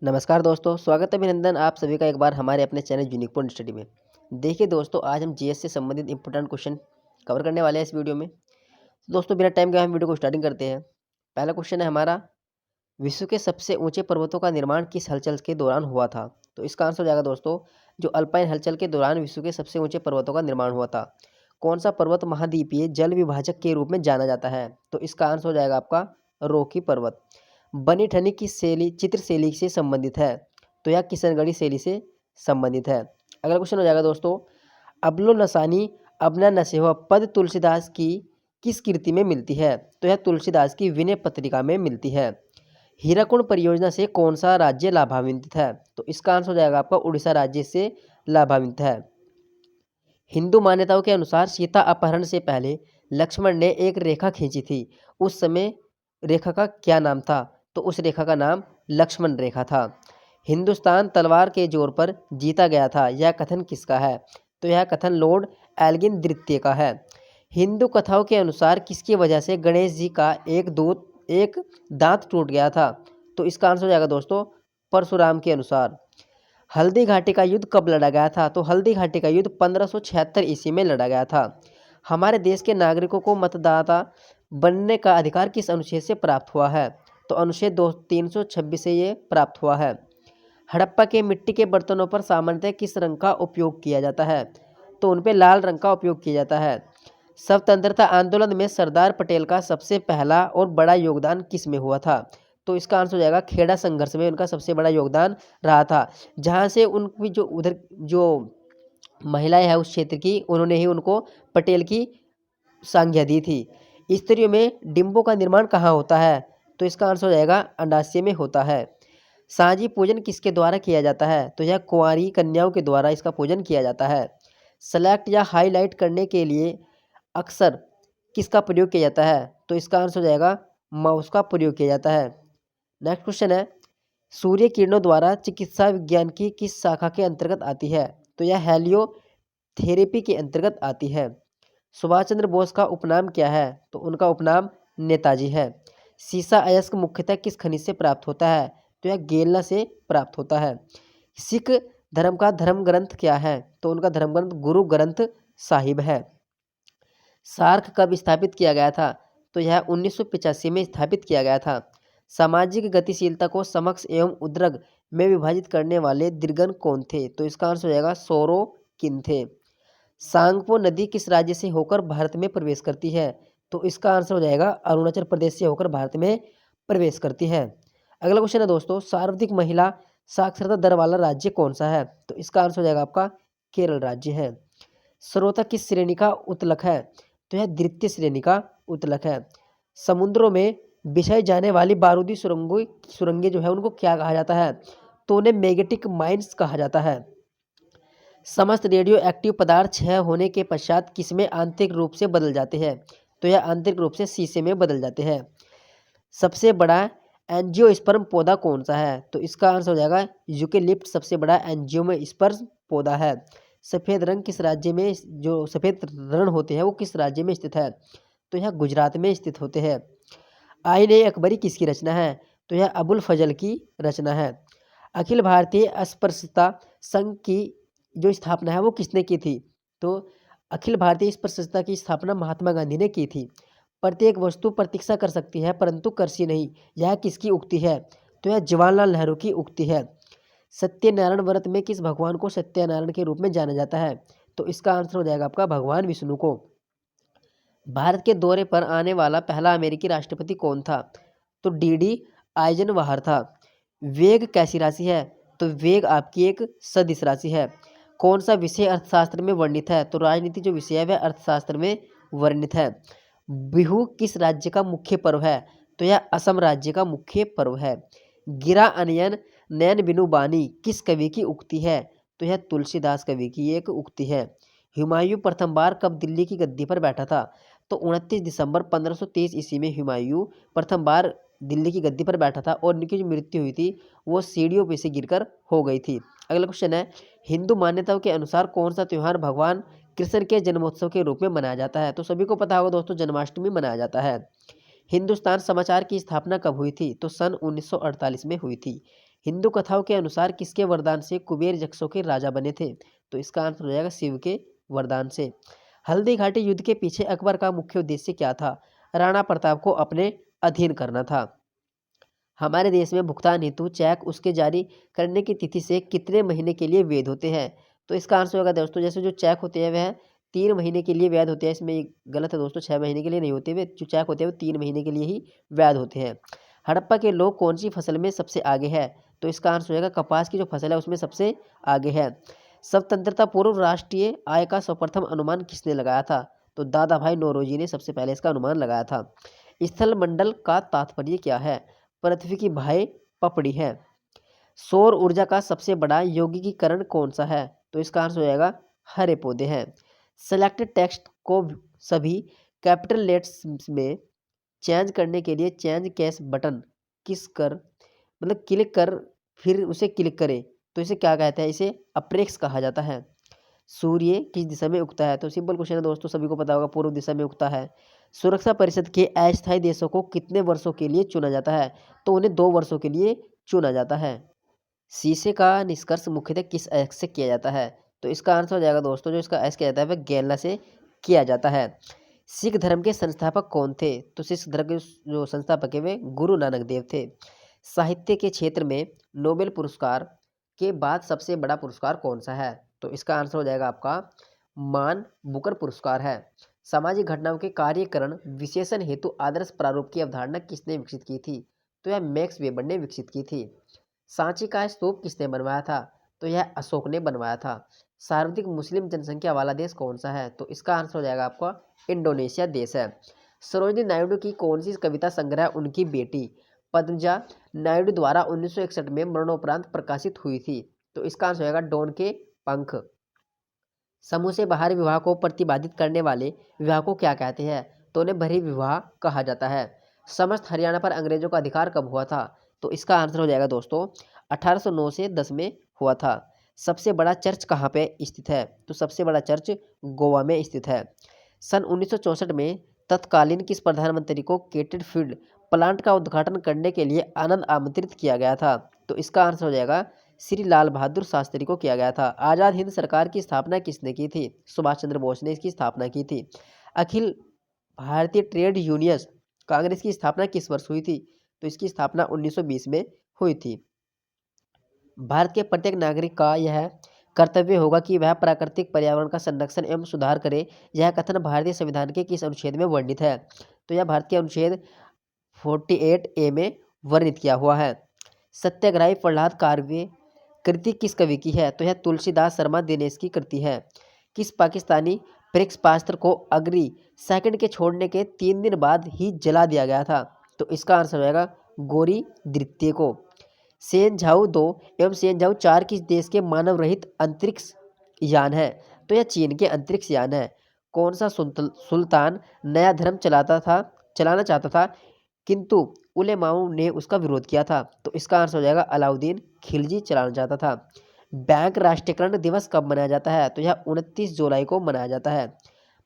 नमस्कार दोस्तों, स्वागत है अभिनंदन आप सभी का एक बार हमारे अपने चैनल यूनिक पॉइंट स्टडी में। देखिए दोस्तों, आज हम जीएस से संबंधित इंपॉर्टेंट क्वेश्चन कवर करने वाले हैं इस वीडियो में। तो दोस्तों, बिना टाइम गए हम वीडियो को स्टार्टिंग करते हैं। पहला क्वेश्चन है हमारा, विश्व के सबसे ऊंचे पर्वतों का निर्माण किस हलचल के दौरान हुआ था? तो इसका आंसर हो जाएगा दोस्तों, जो अल्पाइन हलचल के दौरान विश्व के सबसे ऊंचे पर्वतों का निर्माण हुआ था। कौन सा पर्वत महाद्वीपीय जल विभाजक के रूप में जाना जाता है? तो इसका आंसर हो जाएगा आपका रॉकी पर्वत। बनी ठनी की शैली चित्र शैली से संबंधित है? तो यह किशनगढ़ी शैली से संबंधित है। अगला क्वेश्चन हो जाएगा दोस्तों, अबलो नसानी अबना नसेह पद तुलसीदास की किस कृति में मिलती है? तो यह तुलसीदास की विनय पत्रिका में मिलती है। हीराकुंड परियोजना से कौन सा राज्य लाभान्वित है? तो इसका आंसर हो जाएगा आपका उड़ीसा राज्य से लाभान्वित है। हिंदू मान्यताओं के अनुसार सीता अपहरण से पहले लक्ष्मण ने एक रेखा खींची थी। उस समय रेखा का क्या नाम था? तो उस रेखा का नाम लक्ष्मण रेखा था। हिंदुस्तान तलवार के जोर पर जीता गया था, यह कथन किसका है? तो यह कथन लॉर्ड एल्गिन द्वितीय का है। हिंदू कथाओं के अनुसार किसकी वजह से गणेश जी का एक दांत टूट गया था? तो इसका आंसर हो जाएगा दोस्तों, परशुराम के अनुसार। हल्दी घाटी का युद्ध कब लड़ा गया था? तो हल्दी घाटी का युद्ध 1576 ईस्वी में लड़ा गया था। हमारे देश के नागरिकों को मतदाता बनने का अधिकार किस अनुच्छेद से प्राप्त हुआ है? तो अनुच्छेद 326 से ये प्राप्त हुआ है। हड़प्पा के मिट्टी के बर्तनों पर सामान्यतः किस रंग का उपयोग किया जाता है? तो उन पे लाल रंग का उपयोग किया जाता है। स्वतंत्रता आंदोलन में सरदार पटेल का सबसे पहला और बड़ा योगदान किस में हुआ था? तो इसका आंसर हो जाएगा खेड़ा संघर्ष में उनका सबसे बड़ा योगदान रहा था, जहाँ से उनकी जो उधर जो महिलाएं हैं उस क्षेत्र की, उन्होंने ही उनको पटेल की संज्ञा दी थी। स्त्रियों में डिंबों का निर्माण कहाँ होता है? तो इसका आंसर हो जाएगा अंडाशय में होता है। साँझी पूजन किसके द्वारा किया जाता है? तो यह कुंवारी कन्याओं के द्वारा इसका पूजन किया जाता है। सेलेक्ट या हाईलाइट करने के लिए अक्सर किसका प्रयोग किया जाता है? तो इसका आंसर हो जाएगा माउस का प्रयोग किया जाता है। नेक्स्ट क्वेश्चन है, सूर्य किरणों द्वारा चिकित्सा विज्ञान की किस शाखा के अंतर्गत आती है? तो यह हेलियोथेरेपी के अंतर्गत आती है। सुभाष चंद्र बोस का उपनाम क्या है? तो उनका उपनाम नेताजी है। सीसा अयस्क मुख्यतः किस खनिज से प्राप्त होता है? तो यह गेलना से प्राप्त होता है। सिख धर्म का धर्म ग्रंथ क्या है? तो उनका धर्म ग्रंथ गुरु ग्रंथ साहिब है। सार्क कब स्थापित किया गया था? तो यह 1985 में स्थापित किया गया था। सामाजिक गतिशीलता को समक्ष एवं उद्रग में विभाजित करने वाले दीर्घन कौन थे? तो इसका आंसर हो जाएगा सोरोकिन थे। सांगपो नदी किस राज्य से होकर भारत में प्रवेश करती है? तो इसका आंसर हो जाएगा अरुणाचल प्रदेश से होकर भारत में प्रवेश करती है। अगला क्वेश्चन है दोस्तों, सर्वाधिक महिला साक्षरता दर वाला राज्य कौन सा है? तो इसका आंसर हो जाएगा आपका केरल राज्य है। स्रोता किस श्रेणी का उत्तलक है? तो यह द्वितीय श्रेणी का उत्तलक है। समुद्रों में बिछाई जाने वाली बारूदी सुरंगें जो है उनको क्या कहा जाता है? तो उन्हें मैग्नेटिक माइंस कहा जाता है। समस्त रेडियो एक्टिव पदार्थ क्षय होने के पश्चात किसमें आंतरिक रूप से बदल जाते हैं? तो यह आंतरिक रूप से शीशे में बदल जाते हैं। सबसे बड़ा एंजियोस्पर्म पौधा कौन सा है? तो इसका आंसर हो जाएगा यूकेलिप्ट सबसे बड़ा एंजियोस्पर्म पौधा है। सफ़ेद रंग किस राज्य में, जो सफ़ेद रण होते हैं वो किस राज्य में स्थित है? तो यह गुजरात में स्थित होते हैं। आईन ए अकबरी किसकी रचना है? तो यह अबुल फजल की रचना है। अखिल भारतीय अस्पृश्यता संघ की जो स्थापना है वो किसने की थी? तो अखिल भारतीय अस्पृश्यता की स्थापना महात्मा गांधी ने की थी। प्रत्येक वस्तु प्रतीक्षा कर सकती है परंतु करसी नहीं, यह किसकी उक्ति है? तो यह जवाहरलाल नेहरू की उक्ति है। सत्यनारायण व्रत में किस भगवान को सत्यनारायण के रूप में जाना जाता है? तो इसका आंसर हो जाएगा आपका भगवान विष्णु को। भारत के दौरे पर आने वाला पहला अमेरिकी राष्ट्रपति कौन था? तो डी आइजनवाहर था। वेग कैसी राशि है? तो वेग आपकी एक सदिश राशि है। कौन सा विषय अर्थशास्त्र में वर्णित है? तो राजनीति जो विषय है वह अर्थशास्त्र में वर्णित है। बिहू किस राज्य का मुख्य पर्व है? तो यह असम राज्य का मुख्य पर्व है। गिरा अनयन नयन बिनु बानी किस कवि की उक्ति है? तो यह तुलसीदास कवि की एक उक्ति है। हुमायूं प्रथम बार कब दिल्ली की गद्दी पर बैठा था? तो 29 दिसंबर 1523 ईस्वी में हुमायूं प्रथम बार दिल्ली की गद्दी पर बैठा था और उनकी जो मृत्यु हुई थी वो सीढ़ियों पे से गिरकर हो गई थी। अगला क्वेश्चन है, हिंदू मान्यताओं के अनुसार कौन सा त्यौहार भगवान कृष्ण के जन्मोत्सव के रूप में मनाया जाता है? तो सभी को पता होगा दोस्तों, जन्माष्टमी मनाया जाता है। हिंदुस्तान समाचार की स्थापना कब हुई थी? तो सन 1948 में हुई थी। हिंदू कथाओं के अनुसार किसके वरदान से कुबेर यक्षों के राजा बने थे? तो इसका आंसर हो जाएगा शिव के वरदान से। हल्दी घाटी युद्ध के पीछे अकबर का मुख्य उद्देश्य क्या था? राणा प्रताप को अपने अधीन करना था। हमारे देश में भुगतान हेतु चेक उसके जारी करने की तिथि से कितने महीने के लिए वैध होते हैं? तो इसका आंसर होगा दोस्तों, जैसे जो चेक होते हैं वह 3 महीने के लिए वैध होते हैं। इसमें ये गलत है दोस्तों, 6 महीने के लिए नहीं होते वे। जो चेक होते हैं वो 3 महीने के लिए ही वैध होते हैं। हड़प्पा के लोग कौन सी फसल में सबसे आगे है? तो इसका आंसर हो जाएगा कपास की जो फसल है उसमें सबसे आगे है। स्वतंत्रता पूर्व राष्ट्रीय आय का सर्वप्रथम अनुमान किसने लगाया था? तो दादा भाई नौरोजी ने सबसे पहले इसका अनुमान लगाया था। स्थल मंडल का तात्पर्य क्या है? पृथ्वी की बाह्य पपड़ी है। सौर ऊर्जा का सबसे बड़ा यौगिकीकरण कौन सा है? तो इसका आंसर हो जाएगा हरे पौधे हैं। सेलेक्टेड टेक्स्ट को सभी कैपिटल लेटर्स में चेंज करने के लिए चेंज कैश बटन किस कर मतलब क्लिक कर फिर उसे क्लिक करें तो इसे क्या कहते हैं? इसे अप्रेक्स कहा जाता है। सूर्य किस दिशा में उगता है? तो सिंपल क्वेश्चन है दोस्तों, सभी को पता होगा, पूर्व दिशा में उगता है। सुरक्षा परिषद के अस्थायी देशों को कितने वर्षों के लिए चुना जाता है? तो उन्हें 2 वर्षों के लिए चुना जाता है। शीशे का निष्कर्ष मुख्यतः किस अयस्क से किया जाता है? तो इसका आंसर हो जाएगा दोस्तों, जो इसका अयस्क किया जाता है वह गैला से किया जाता है। सिख धर्म के संस्थापक कौन थे? तो सिख धर्म के जो संस्थापक है वे गुरु नानक देव थे। साहित्य के क्षेत्र में नोबेल पुरस्कार के बाद सबसे बड़ा पुरस्कार कौन सा है? तो इसका आंसर हो जाएगा आपका मान बुकर पुरस्कार है। सामाजिक घटनाओं के कार्यकरण विशेषण हेतु आदर्श प्रारूप की अवधारणा किसने विकसित की थी? तो यह मैक्स वेबर ने विकसित की थी। सांची का स्तूप किसने बनवाया था? तो यह अशोक ने बनवाया था। सर्वाधिक मुस्लिम जनसंख्या वाला देश कौन सा है? तो इसका आंसर हो जाएगा आपका इंडोनेशिया देश है। सरोजिनी नायडू की कौन सी कविता संग्रह उनकी बेटी पद्मजा नायडू द्वारा 1961 में मरणोपरांत प्रकाशित हुई थी? तो इसका आंसर हो जाएगा डॉन के पंख। समूह से बाहर विवाह को प्रतिपादित करने वाले विवाह को क्या कहते हैं? तो उन्हें भरी विवाह कहा जाता है। समस्त हरियाणा पर अंग्रेजों का अधिकार कब हुआ था? तो इसका आंसर हो जाएगा दोस्तों 1809 से 10 में हुआ था। सबसे बड़ा चर्च कहाँ पे स्थित है? तो सबसे बड़ा चर्च गोवा में स्थित है। सन 1964 में तत्कालीन किस प्रधानमंत्री को केटेड फील्ड प्लांट का उद्घाटन करने के लिए आनंद आमंत्रित किया गया था? तो इसका आंसर हो जाएगा श्री लाल बहादुर शास्त्री को किया गया था। आज़ाद हिंद सरकार की स्थापना किसने की थी? सुभाष चंद्र बोस ने इसकी स्थापना की थी। अखिल भारतीय ट्रेड यूनियन कांग्रेस की स्थापना किस वर्ष हुई थी? तो इसकी स्थापना 1920 में हुई थी। भारत के प्रत्येक नागरिक का यह कर्तव्य होगा कि वह प्राकृतिक पर्यावरण का संरक्षण एवं सुधार करे। यह कथन भारतीय संविधान के किस अनुच्छेद में वर्णित है? तो यह भारत के अनुच्छेद 48A में वर्णित किया हुआ है। सत्याग्रही प्रहलाद काव्य कृति किस कवि की है? तो यह तुलसीदास शर्मा दिनेश की कृति है। किस पाकिस्तानी प्रेक्षपास्त्र को अग्नि सेकंड के छोड़ने के 3 दिन बाद ही जला दिया गया था? तो इसका आंसर हो जाएगा गोरी द्वितीय को। सेनझाऊ 2 एवं सेनझाऊ 4 किस देश के मानव रहित अंतरिक्ष यान है? तो यह चीन के अंतरिक्ष यान है। कौन सा सुल्तान नया धर्म चलाना चाहता था किंतु उलेमाओं ने उसका विरोध किया था? तो इसका आंसर हो जाएगा अलाउद्दीन खिलजी चलाना चाहता था। बैंक राष्ट्रीयकरण दिवस कब मनाया जाता है? तो यह 29 जुलाई को मनाया जाता है।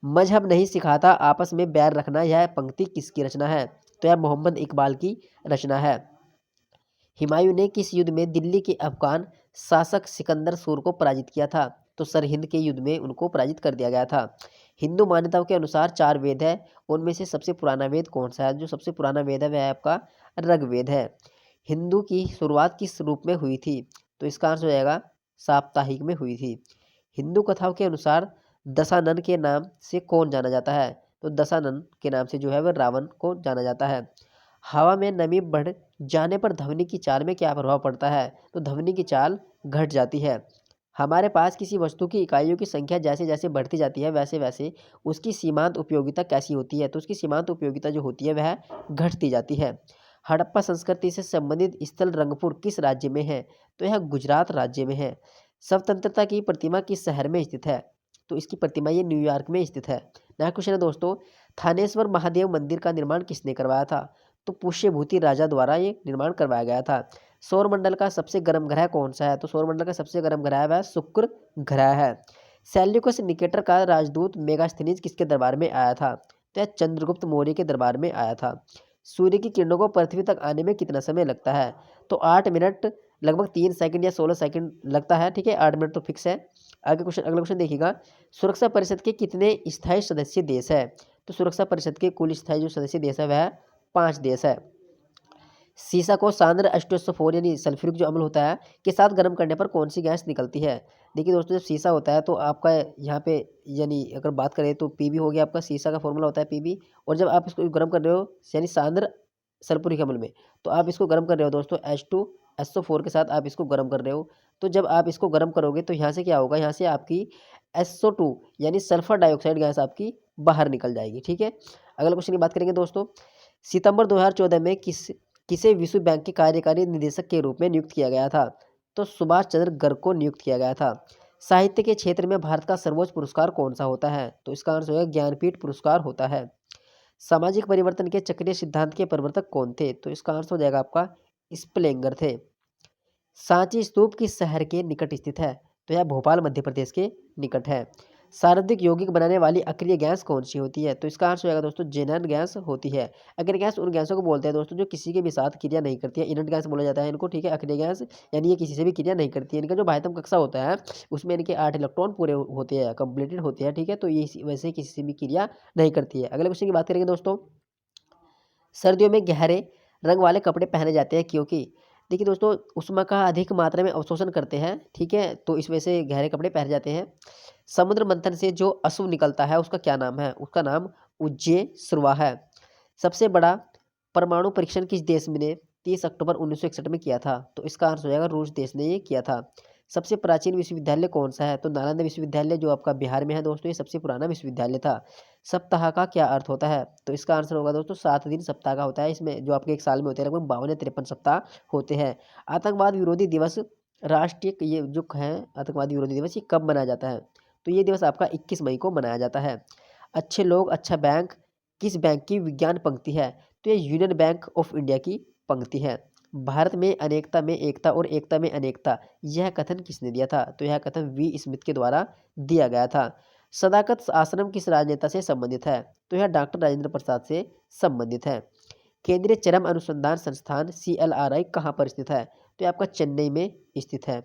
मजहब नहीं सिखाता आपस में बैर रखना, यह पंक्ति किसकी रचना है? तो यह मोहम्मद इकबाल की रचना है। हुमायूं ने किस युद्ध में दिल्ली के अफगान शासक सिकंदर सूर को पराजित किया था? तो सरहिंद के युद्ध में उनको पराजित कर दिया गया था। हिंदू मान्यताओं के अनुसार 4 वेद है, उनमें से सबसे पुराना वेद कौन सा है? जो सबसे पुराना वेद है वह है आपका ऋग्वेद है। हिंदू की शुरुआत किस रूप में हुई थी? तो इसका आंसर हो जाएगा साप्ताहिक में हुई थी। हिंदू कथाओं के अनुसार दशानन के नाम से कौन जाना जाता है? तो दशानन के नाम से जो है वह रावण को जाना जाता है। हवा में नमी बढ़ जाने पर ध्वनि की चाल में क्या प्रभाव पड़ता है? तो ध्वनि की चाल घट जाती है। हमारे पास किसी वस्तु की इकाइयों की संख्या जैसे जैसे बढ़ती जाती है वैसे वैसे उसकी सीमांत उपयोगिता कैसी होती है? तो उसकी सीमांत उपयोगिता जो होती है वह घटती जाती है। हड़प्पा संस्कृति से संबंधित स्थल रंगपुर किस राज्य में है? तो यह गुजरात राज्य में है। स्वतंत्रता की प्रतिमा किस शहर में स्थित है? तो इसकी प्रतिमा ये न्यूयॉर्क में स्थित है। नया क्वेश्चन है दोस्तों, थानेश्वर महादेव मंदिर का निर्माण किसने करवाया था? तो पुष्यभूति राजा द्वारा ये निर्माण करवाया गया था। सौरमंडल का सबसे गर्म ग्रह कौन सा है? तो सौरमंडल का सबसे गर्म ग्रह वह शुक्र ग्रह है। सेल्यूकस निकेटर का राजदूत मेगास्थनीज किसके दरबार में आया था? तो यह चंद्रगुप्त मौर्य के दरबार में आया था। सूर्य की किरणों को पृथ्वी तक आने में कितना समय लगता है? तो 8 मिनट लगभग 3 सेकंड या 16 सेकंड लगता है, ठीक है। 8 मिनट तो फिक्स है। आगे क्वेश्चन, अगला क्वेश्चन देखिएगा, सुरक्षा परिषद के कितने स्थायी सदस्य देश है? तो सुरक्षा परिषद के कुल स्थायी जो सदस्य देश है वह 5 देश है। सीसा को सांद्र H2SO4 यानी सल्फ्यूरिक जो अम्ल होता है के साथ गर्म करने पर कौन सी गैस निकलती है? देखिए दोस्तों, जब सीसा होता है तो आपका यहाँ पे यानी अगर बात करें तो पीबी हो गया आपका, सीसा का फॉर्मूला होता है पीबी। और जब आप इसको गर्म कर रहे हो यानी सांद्र सल्फ्यूरिक अम्ल में, तो आप इसको गर्म कर रहे हो दोस्तों H2SO4 के साथ आप इसको गर्म कर रहे हो। तो जब आप इसको गर्म करोगे तो यहाँ से क्या होगा, यहाँ से आपकी SO2 यानी सल्फर डाइऑक्साइड गैस आपकी बाहर निकल जाएगी, ठीक है। अगला क्वेश्चन की बात करेंगे दोस्तों, सितंबर 2014 में किसे विश्व बैंक के कार्यकारी निदेशक के रूप में नियुक्त किया गया था? तो सुभाष चंद्र गर्ग को नियुक्त किया गया था। साहित्य के क्षेत्र में भारत का सर्वोच्च पुरस्कार कौन सा होता है? तो इसका आंसर होगा ज्ञानपीठ पुरस्कार होता है। सामाजिक परिवर्तन के चक्रीय सिद्धांत के प्रवर्तक कौन थे? तो इसका आंसर हो जाएगा आपका स्प्लेंगर थे। सांची स्तूप किस शहर के निकट स्थित है? तो यह भोपाल मध्य प्रदेश के निकट है। सर्वाधिक यौगिक बनाने वाली अक्रिय गैस कौन सी होती है? तो इसका आंसर होगा दोस्तों जेनन गैस होती है। अक्रिय गैस उन गैसों को बोलते हैं दोस्तों जो किसी के भी साथ क्रिया नहीं करती है, इनर्ट गैस बोला जाता है इनको, ठीक है। अक्रिय गैस यानी ये किसी से भी क्रिया नहीं करती है। इनका जो बाह्यतम कक्षा होता है उसमें इनके 8 इलेक्ट्रॉन पूरे होते हैं, कंप्लीटेड होते हैं, ठीक है। तो ये वैसे किसी से भी क्रिया नहीं करती है। अगले क्वेश्चन की बात करेंगे दोस्तों, सर्दियों में गहरे रंग वाले कपड़े पहने जाते हैं क्योंकि, देखिए दोस्तों, ऊष्मा का अधिक मात्रा में अवशोषण करते हैं, ठीक है। तो इस वजह से गहरे कपड़े पहने जाते हैं। समुद्र मंथन से जो अशुभ निकलता है उसका क्या नाम है? उसका नाम उज्जय श्रवा है। सबसे बड़ा परमाणु परीक्षण किस देश ने 30 अक्टूबर 1961 में किया था? तो इसका आंसर हो जाएगा रूस देश ने ये किया था। सबसे प्राचीन विश्वविद्यालय कौन सा है? तो नालंदा विश्वविद्यालय जो आपका बिहार में है दोस्तों, ये सबसे पुराना विश्वविद्यालय था। सप्ताह का क्या अर्थ होता है? तो इसका आंसर होगा दोस्तों 7 दिन सप्ताह का होता है। इसमें जो आपके एक साल में होते हैं लगभग 52 या 53 सप्ताह होते हैं। आतंकवाद विरोधी दिवस राष्ट्रीय ये जो है आतंकवादी विरोधी दिवस, ये कब मनाया जाता है? तो ये दिवस आपका 21 मई को मनाया जाता है। अच्छे लोग अच्छा बैंक किस बैंक की विज्ञान पंक्ति है? तो ये यूनियन बैंक ऑफ इंडिया की पंक्ति है। भारत में अनेकता में एकता और एकता में अनेकता, यह कथन किसने दिया था? तो यह कथन वी स्मिथ के द्वारा दिया गया था। सदाकत आश्रम किस राजनेता से संबंधित है? तो यह डॉक्टर राजेंद्र प्रसाद से संबंधित है। केंद्रीय चरम अनुसंधान संस्थान CLRI कहाँ पर स्थित है? तो ये आपका चेन्नई में स्थित है।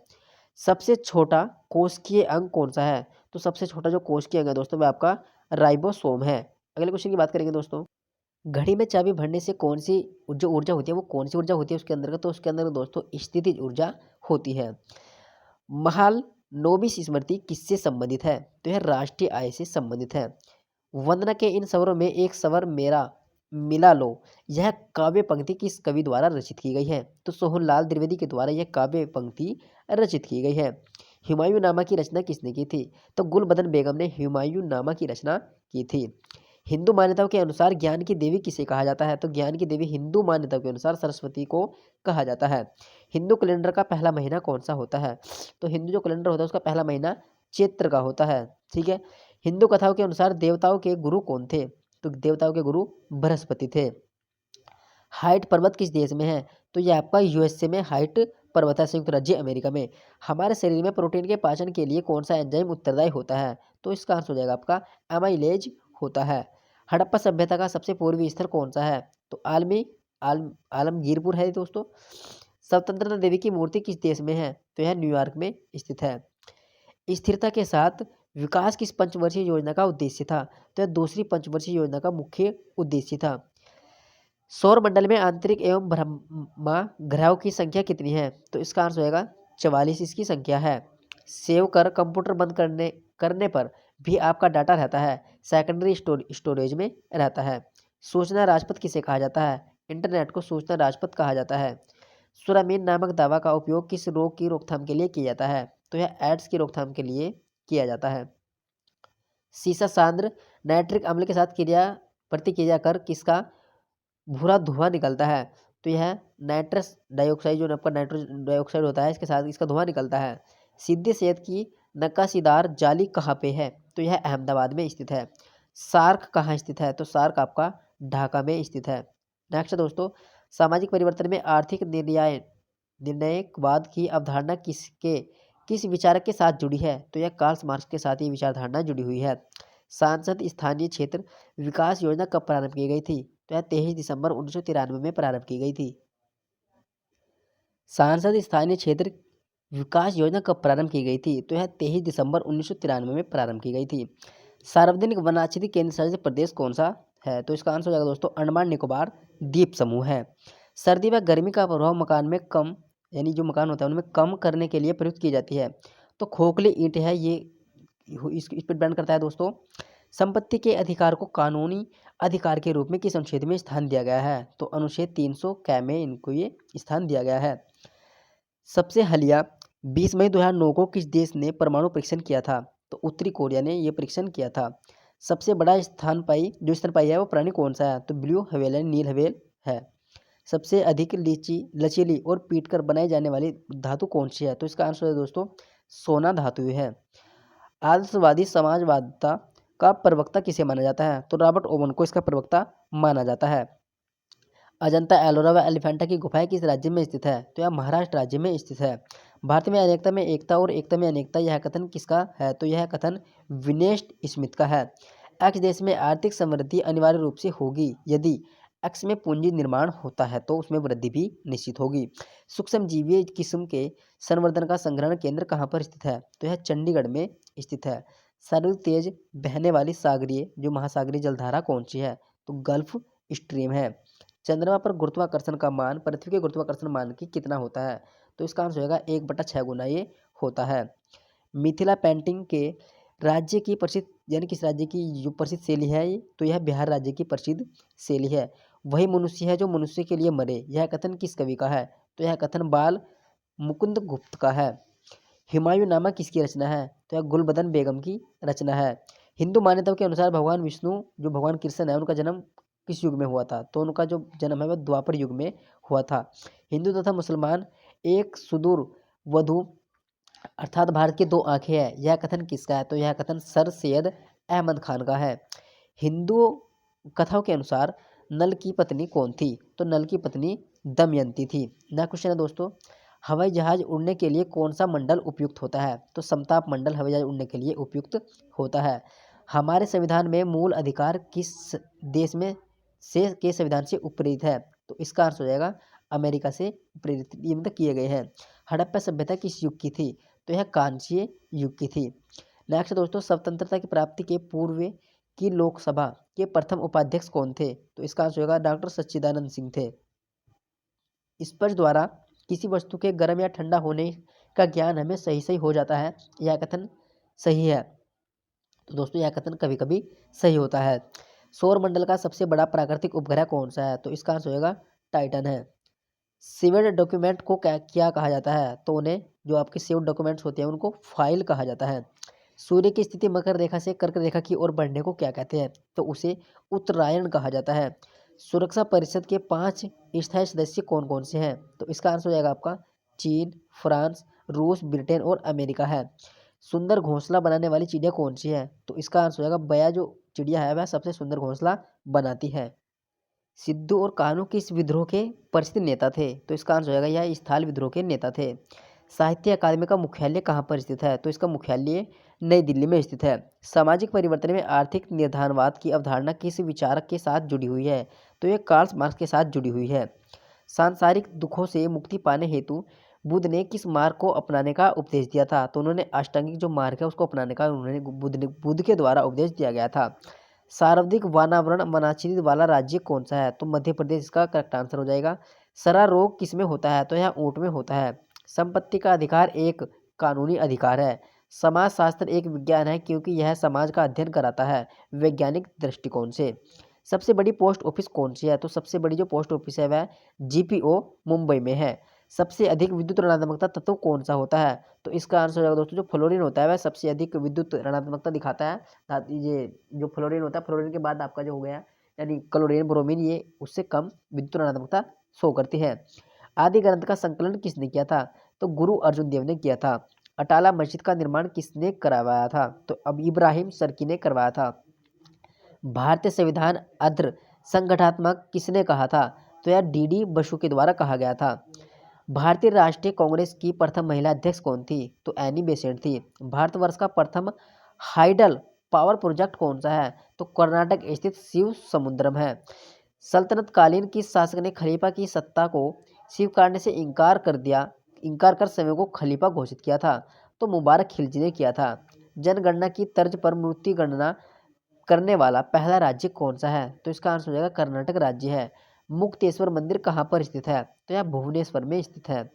सबसे छोटा कोशिकीय अंग कौन सा है? तो सबसे छोटा जो कोशिकीय अंग है दोस्तों वह आपका राइबोसोम है। अगले क्वेश्चन की बात करेंगे दोस्तों, घड़ी में चाबी भरने से कौन सी जो ऊर्जा होती है वो कौन सी ऊर्जा होती है उसके अंदर? तो उसके अंदर दोस्तों स्थितिज ऊर्जा होती है। महाल नोबिस स्मृति किससे संबंधित है? तो यह राष्ट्रीय आय से संबंधित है। वंदना के इन स्वरों में एक स्वर मेरा मिला लो, यह काव्य पंक्ति किस कवि द्वारा रचित की गई है? तो सोहनलाल द्विवेदी के द्वारा यह काव्य पंक्ति रचित की गई है। हुमायूं नामा की रचना किसने की थी? तो गुलबदन बेगम ने हुमायूं नामा की रचना की थी। हिंदू मान्यताओं के अनुसार ज्ञान की देवी किसे कहा जाता है? तो ज्ञान की देवी हिंदू मान्यताओं के अनुसार सरस्वती को कहा जाता है। हिंदू कैलेंडर का पहला महीना कौन सा होता है? तो हिंदू जो कैलेंडर होता है उसका पहला महीना चैत्र का होता है, ठीक है। हिंदू कथाओं के अनुसार देवताओं के गुरु कौन थे? तो देवताओं के गुरु बृहस्पति थे। हाइट पर्वत किस देश में है? तो यह आपका USA में हाइट पर्वत है, संयुक्त राज्य अमेरिका में। हमारे शरीर में प्रोटीन के पाचन के लिए कौन सा एंजाइम उत्तरदायी होता है? तो इसका आंसर हो जाएगा आपका एमाइलेज होता है। हड़प्पा सभ्यता का सबसे पूर्वी स्थल कौन सा है? तो आलमगीरपुर है दोस्तों। स्वतंत्रता देवी की मूर्ति किस देश में है? तो यह न्यूयॉर्क में स्थित है। स्थिरता के साथ विकास किस पंचवर्षीय योजना का उद्देश्य था? तो यह दूसरी पंचवर्षीय योजना का मुख्य उद्देश्य था। सौर मंडल में आंतरिक एवं ब्रह्मा ग्रहों की संख्या कितनी है? तो इसका आंसर होगा 44 इसकी संख्या है। सेव कर कंप्यूटर बंद करने पर भी आपका डाटा रहता है, सेकेंडरी स्टोरेज में रहता है। सूचना राजपथ किसे कहा जाता है? इंटरनेट को सूचना राजपथ कहा जाता है। सुरामीन नामक दवा का उपयोग किस रोग की रोकथाम के लिए किया जाता है? तो यह एड्स की रोकथाम के लिए किया जाता है। सीसा सांद्र नाइट्रिक अम्ल के साथ प्रतिक्रिया कर किसका भूरा धुआं निकलता है? तो यह नाइट्रस डाइऑक्साइड जो आपका नाइट्रोजन डाइऑक्साइड होता है इसके साथ इसका धुआं निकलता है। सिद्धि सेहत की नक्काशीदार जाली कहाँ पे है? तो यह अहमदाबाद में स्थित है। सार्क कहाँ स्थित है? तो सार्क आपका ढाका में स्थित है। नेक्स्ट दोस्तों, सामाजिक परिवर्तन में आर्थिक निर्णयवाद की अवधारणा किस विचारक के साथ जुड़ी है? तो यह कार्ल मार्क्स के साथ ये विचारधारणा जुड़ी हुई है। सांसद स्थानीय क्षेत्र विकास योजना कब प्रारंभ की गई थी? तो यह 23 दिसंबर 1993 में प्रारंभ की गई थी। सांसद स्थानीय क्षेत्र विकास योजना कब प्रारंभ की गई थी? तो यह 23 दिसंबर 1993 में प्रारंभ की गई थी। सार्वजनिक वनाच्छादित केंद्र शासित प्रदेश कौन सा है? तो इसका आंसर हो जाएगा दोस्तों अंडमान निकोबार द्वीप समूह है। सर्दी व गर्मी का प्रभाव मकान में कम, यानी जो मकान होता है उनमें कम करने के लिए प्रयुक्त की जाती है। तो खोखली ईंट है ये, इस पर डिपेंड करता है दोस्तों। संपत्ति के अधिकार को कानूनी अधिकार के रूप में किस अनुच्छेद में स्थान दिया गया है? तो अनुच्छेद 300 कै में इनको ये स्थान दिया गया है। सबसे हालिया 20 मई 2009 को किस देश ने परमाणु परीक्षण किया था? तो उत्तरी कोरिया ने यह परीक्षण किया था। सबसे बड़ा स्तनपायी है वो प्राणी कौन सा है? तो ब्लू व्हेल है, नील व्हेल है। सबसे अधिक लचीली और पीटकर बनाई जाने वाली धातु कौन सी है? तो इसका आंसर है दोस्तों सोना धातु है। आदर्शवादी समाजवादिता का प्रवक्ता किसे माना जाता है? तो रॉबर्ट ओवन को इसका प्रवक्ता माना जाता है। अजंता एलोरा व एलिफेंटा की गुफाएं किस राज्य में स्थित है? तो यह महाराष्ट्र राज्य में स्थित है। भारत में अनेकता में एकता और एकता में अनेकता, यह कथन किसका है? तो यह कथन विनेस्ट स्मिथ का है। एक्स देश में आर्थिक समृद्धि अनिवार्य रूप से होगी यदि एक्स में पूंजी निर्माण होता है तो उसमें वृद्धि भी निश्चित होगी। सूक्ष्म जीवीय किस्म के संवर्धन का संग्रहण केंद्र कहाँ पर स्थित है? तो यह चंडीगढ़ में स्थित है। सर्वाधिक तेज बहने वाली सागरीय जो महासागरीय जलधारा कौन सी है? तो गल्फ स्ट्रीम है। चंद्रमा पर गुरुत्वाकर्षण का मान पृथ्वी के गुरुत्वाकर्षण मान की कितना होता है? तो इसका आंसर होगा 1/6 गुना ये होता है। मिथिला पेंटिंग के राज्य की प्रसिद्ध, यानी किस राज्य की जो प्रसिद्ध शैली है ये? तो यह बिहार राज्य की प्रसिद्ध शैली है। वही मनुष्य है जो मनुष्य के लिए मरे, यह कथन किस कवि का है? तो यह कथन बाल मुकुंद गुप्त का है। हुमायूं नामा किसकी रचना है? तो यह गुलबदन बेगम की रचना है। हिंदू मान्यताओं के अनुसार भगवान विष्णु जो भगवान कृष्ण है उनका जन्म किस युग में हुआ था? तो उनका जो जन्म है वह द्वापर युग में हुआ था। हिंदू तथा मुसलमान एक सुदूर वधु अर्थात भारत की दो आंखें हैं, यह कथन किसका है? तो यह कथन सर सैयद अहमद खान का है। हिंदू कथाओं के अनुसार नल की पत्नी कौन थी? तो नल की पत्नी दमयंती थी। ना क्वेश्चन है दोस्तों, हवाई जहाज उड़ने के लिए कौन सा मंडल उपयुक्त होता है? तो समताप मंडल हवाई जहाज उड़ने के लिए उपयुक्त होता है। हमारे संविधान में मूल अधिकार किस देश में से के संविधान से प्रेरित है? तो इसका आंसर हो जाएगा अमेरिका से प्रेरित, ये मतलब किए गए हैं। हड़प्पा सभ्यता किस युग की थी? तो यह कांस्य युग की थी। नेक्स्ट दोस्तों, स्वतंत्रता की प्राप्ति के पूर्व की लोकसभा के प्रथम उपाध्यक्ष कौन थे? तो इसका आंसर होगा डॉक्टर सच्चिदानंद सिंह थे। स्पर्श द्वारा किसी वस्तु के गर्म या ठंडा होने का ज्ञान हमें सही सही हो जाता है, यह कथन सही है। तो दोस्तों यह कथन कभी कभी सही होता है। सौर मंडल का सबसे बड़ा प्राकृतिक उपग्रह कौन सा है? तो इसका आंसर होगा टाइटन है। सीवेड डॉक्यूमेंट को क्या कहा जाता है? तो उन्हें जो आपके सेव्ड डॉक्यूमेंट्स होते हैं उनको फाइल कहा जाता है। सूर्य की स्थिति मकर रेखा से कर्क रेखा की ओर बढ़ने को क्या कहते हैं? तो उसे उत्तरायण कहा जाता है। सुरक्षा परिषद के 5 स्थायी सदस्य कौन कौन से हैं? तो इसका आंसर हो जाएगा आपका चीन, फ्रांस, रूस, ब्रिटेन और अमेरिका है। सुंदर घोंसला बनाने वाली चिड़िया कौन सी है? तो इसका आंसर हो जाएगा बया जो चिड़िया है वह सबसे सुंदर घोंसला बनाती है। सिद्धू और कान्हू किस विद्रोह के प्रसिद्ध नेता थे? तो इसका आंसर हो जाएगा यह स्थाल विद्रोह के नेता थे। साहित्य अकादमी का मुख्यालय कहाँ पर स्थित है? तो इसका मुख्यालय नई दिल्ली में स्थित है। सामाजिक परिवर्तन में आर्थिक निर्धारणवाद की अवधारणा किस विचारक के साथ जुड़ी हुई है? तो यह कार्ल मार्क्स के साथ जुड़ी हुई है। सांसारिक दुखों से मुक्ति पाने हेतु बुद्ध ने किस मार्ग को अपनाने का उपदेश दिया था? तो उन्होंने अष्टांगिक जो मार्ग है उसको अपनाने का उन्होंने बुद्ध के द्वारा उपदेश दिया गया था। सर्वाधिक वातावरण वनाच्छादित वाला राज्य कौन सा है? तो मध्य प्रदेश इसका करेक्ट आंसर हो जाएगा। सरा रोग किस में होता है? तो यह ऊंट में होता है। संपत्ति का अधिकार एक कानूनी अधिकार है। समाजशास्त्र एक विज्ञान है क्योंकि यह समाज का अध्ययन कराता है वैज्ञानिक दृष्टिकोण से। सबसे बड़ी पोस्ट ऑफिस कौन सी है? तो सबसे बड़ी जो पोस्ट ऑफिस है वह जीपीओ मुंबई में है। सबसे अधिक विद्युत ऋणात्मकता तत्व कौन सा होता है? तो इसका आंसर हो जाएगा दोस्तों जो फ्लोरीन होता है वह सबसे अधिक विद्युत ऋणात्मकता दिखाता है। ये जो फ्लोरीन होता है, फ्लोरीन के बाद आपका जो हो गया यानी क्लोरीन, ब्रोमीन, ये उससे कम विद्युत ऋणात्मकता शो करती है। आदि ग्रंथ का संकलन किसने किया था? तो गुरु अर्जुन देव ने किया था। अटाला मस्जिद का निर्माण किसने करवाया था? तो अब इब्राहिम सर्की ने करवाया था। भारतीय संविधान अद्र संगठनात्मक किसने कहा था? तो यह डीडी बसु के द्वारा कहा गया था। भारतीय राष्ट्रीय कांग्रेस की प्रथम महिला अध्यक्ष कौन थी? तो एनी बेसेंट थी। भारतवर्ष का प्रथम हाइडल पावर प्रोजेक्ट कौन सा है? तो कर्नाटक स्थित शिव समुद्रम है। सल्तनत कालीन किस शासक ने खलीफा की सत्ता को शिवकार ने से इनकार कर समय को खलीफा घोषित किया था। तो मुबारक खिलजी ने किया था। जनगणना की तर्ज पर मृत्यु गणना करने वाला पहला राज्य कौन सा है? तो इसका आंसर हो जाएगा कर्नाटक राज्य है। मुक्तेश्वर मंदिर कहाँ पर स्थित है? तो यह भुवनेश्वर में स्थित है।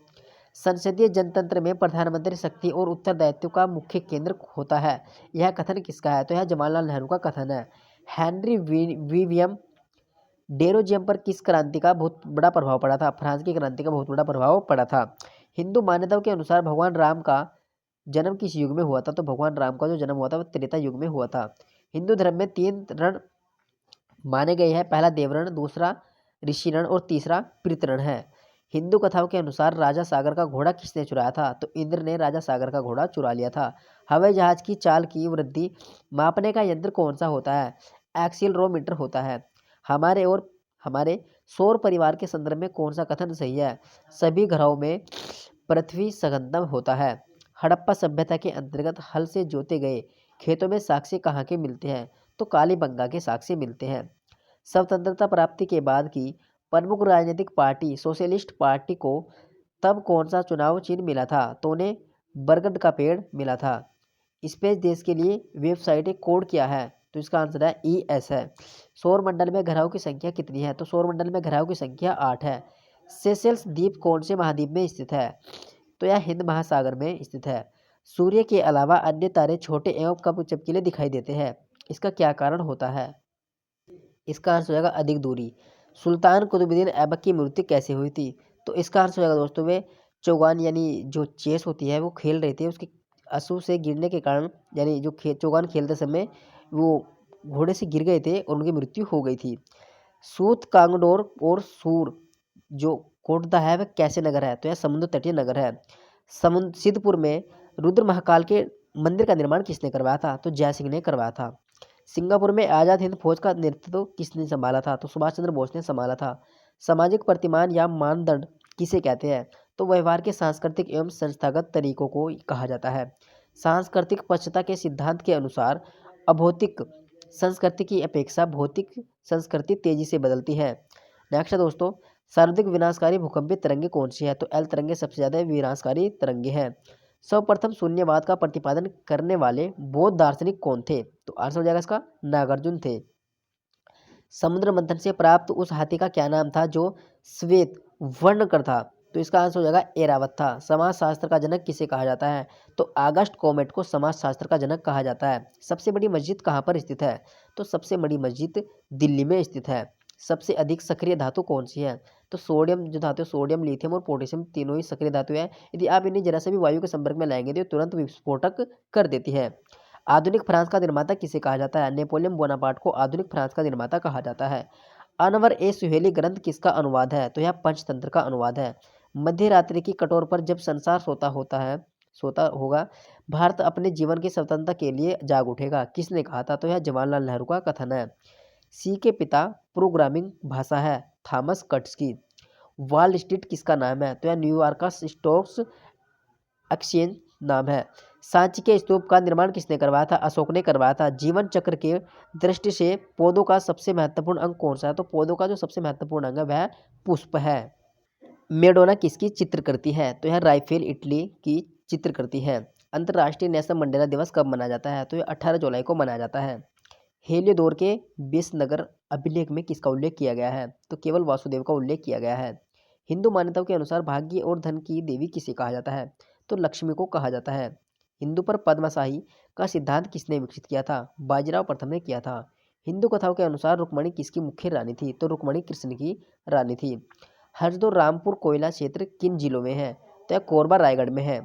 संसदीय जनतंत्र में प्रधानमंत्री शक्ति और उत्तरदायित्व का मुख्य केंद्र होता है। यह कथन किसका है? तो यह जवाहरलाल नेहरू का कथन है। हेनरी विवियम डेरोजियम पर किस क्रांति का बहुत बड़ा प्रभाव पड़ा था? फ्रांस की क्रांति का बहुत बड़ा प्रभाव पड़ा था। हिंदू मान्यताओं के अनुसार भगवान राम का जन्म किस युग में हुआ था? तो भगवान राम का जो जन्म हुआ था वो त्रेता युग में हुआ था। हिंदू धर्म में 3 रण माने गए हैं। पहला देवरण, दूसरा ऋषि रण और तीसरा पितृण है। हिंदू कथाओं के अनुसार राजा सागर का घोड़ा किसने चुराया था? तो इंद्र ने राजा सागर का घोड़ा चुरा लिया था। हवाई जहाज की चाल की वृद्धि मापने का यंत्र कौन सा होता है? एक्सीलरोमीटर होता है। हमारे सौर परिवार के संदर्भ में कौन सा कथन सही है? सभी ग्रहों में पृथ्वी सघनतम होता है। हड़प्पा सभ्यता के अंतर्गत हल से जोते गए खेतों में साक्ष्य कहाँ के मिलते हैं? तो कालीबंगा के साक्ष्य मिलते हैं। स्वतंत्रता प्राप्ति के बाद की प्रमुख राजनीतिक पार्टी सोशलिस्ट पार्टी को तब कौन सा चुनाव चिन्ह मिला था? तो उन्हें बरगद का पेड़ मिला था। स्पेस देश के लिए वेबसाइट कोड क्या है? तो इसका आंसर है ES है। सौरमंडल में ग्रहों की संख्या कितनी है? तो सौरमंडल में ग्रहों की संख्या 8 है। सेशेल्स द्वीप कौन से महाद्वीप में स्थित है? तो यह हिंद महासागर में स्थित है। सूर्य के अलावा अन्य तारे छोटे एवं कम चमकीले दिखाई देते हैं। इसका क्या कारण होता है? इसका आंसर हो जाएगा अधिक दूरी। सुल्तान कुतुबुद्दीन ऐबक की मृत्यु कैसे हुई थी? तो इसका आंसर हो जाएगा दोस्तों, वे चौगान यानी जो चेस होती है वो खेल रहे थे, उसके असू से गिरने के कारण यानी जो चौगान खेलते समय वो घोड़े से गिर गए थे और उनकी मृत्यु हो गई थी। सूत कांगडोर और सूर जो कोटदा है वह कैसे नगर है? तो यह समुद्र तटीय नगर है। सिद्धपुर में रुद्र महाकाल के मंदिर का निर्माण किसने करवाया था? तो जय सिंह ने करवाया था। सिंगापुर में आज़ाद हिंद फौज का नेतृत्व किसने संभाला था? तो सुभाष चंद्र बोस ने संभाला था। सामाजिक प्रतिमान या मानदंड किसे कहते हैं? तो व्यवहार के सांस्कृतिक एवं संस्थागत तरीकों को कहा जाता है। सांस्कृतिक पश्चता के सिद्धांत के अनुसार अभौतिक संस्कृति की अपेक्षा भौतिक संस्कृति तेजी से बदलती है। नेक्स्ट है दोस्तों, सर्वाधिक विनाशकारी भूकंपीय तरंगे कौन सी है? तो एल तरंगे सबसे ज्यादा विनाशकारी तरंगे हैं। सर्वप्रथम शून्यवाद का प्रतिपादन करने वाले बौद्ध दार्शनिक कौन थे? तो आंसर हो जाएगा इसका नागार्जुन थे। समुद्र मंथन से प्राप्त उस हाथी का क्या नाम था जो श्वेत वर्ण कर था? तो इसका आंसर हो जाएगा एरावत था। समाज शास्त्र का जनक किसे कहा जाता है? तो अगस्ट कॉमेट को समाज शास्त्र का जनक कहा जाता है। सबसे बड़ी मस्जिद कहाँ पर स्थित है? तो सबसे बड़ी मस्जिद दिल्ली में स्थित है। सबसे अधिक सक्रिय धातु कौन सी है? तो सोडियम जो धातु, सोडियम, लिथियम और पोटेशियम तीनों ही सक्रिय धातु है। यदि आप इन्हें जरा सा भी वायु के संपर्क में लाएंगे तो तुरंत विस्फोटक कर देती है। आधुनिक फ्रांस का निर्माता किसे कहा जाता है? नेपोलियन बोनापार्ट को आधुनिक फ्रांस का निर्माता कहा जाता है। अनवर ए सुहेली ग्रंथ किसका अनुवाद है? तो यह पंचतंत्र का अनुवाद है। मध्य रात्रि की कटोर पर जब संसार सोता होगा, भारत अपने जीवन की स्वतंत्रता के लिए जाग उठेगा, किसने कहा था? तो यह जवाहरलाल नेहरू का कथन है। सी के पिता प्रोग्रामिंग भाषा है थॉमस कट्सकी। वॉल स्ट्रीट किसका नाम है? तो यह न्यूयॉर्क का स्टॉक्स एक्सचेंज नाम है। सांची के स्तूप का निर्माण किसने करवाया था? अशोक ने करवाया था। जीवन चक्र के दृष्टि से पौधों का सबसे महत्वपूर्ण अंग कौन सा है? तो पौधों का जो सबसे महत्वपूर्ण अंग है वह पुष्प है। मेडोना किसकी चित्रकृति है? तो यह राइफेल इटली की चित्रकृति है। अंतर्राष्ट्रीय नेल्सन मंडेला दिवस कब मनाया जाता है? तो यह 18 जुलाई को मनाया जाता है। हेलियोडोर के विषनगर अभिलेख में किसका उल्लेख किया गया है? तो केवल वासुदेव का उल्लेख किया गया है। हिंदू मान्यताओं के अनुसार भाग्य और धन की देवी किसे कहा जाता है? तो लक्ष्मी को कहा जाता है। हिंदू पर पद्मशाही का सिद्धांत किसने विकसित किया था? बाजीराव प्रथम ने किया था। हिंदू कथाओं के अनुसार रुक्मणी किसकी मुख्य रानी थी? तो रुक्मणी कृष्ण की रानी थी। हरदो रामपुर कोयला क्षेत्र किन जिलों में है? तो यह कोरबा रायगढ़ में है।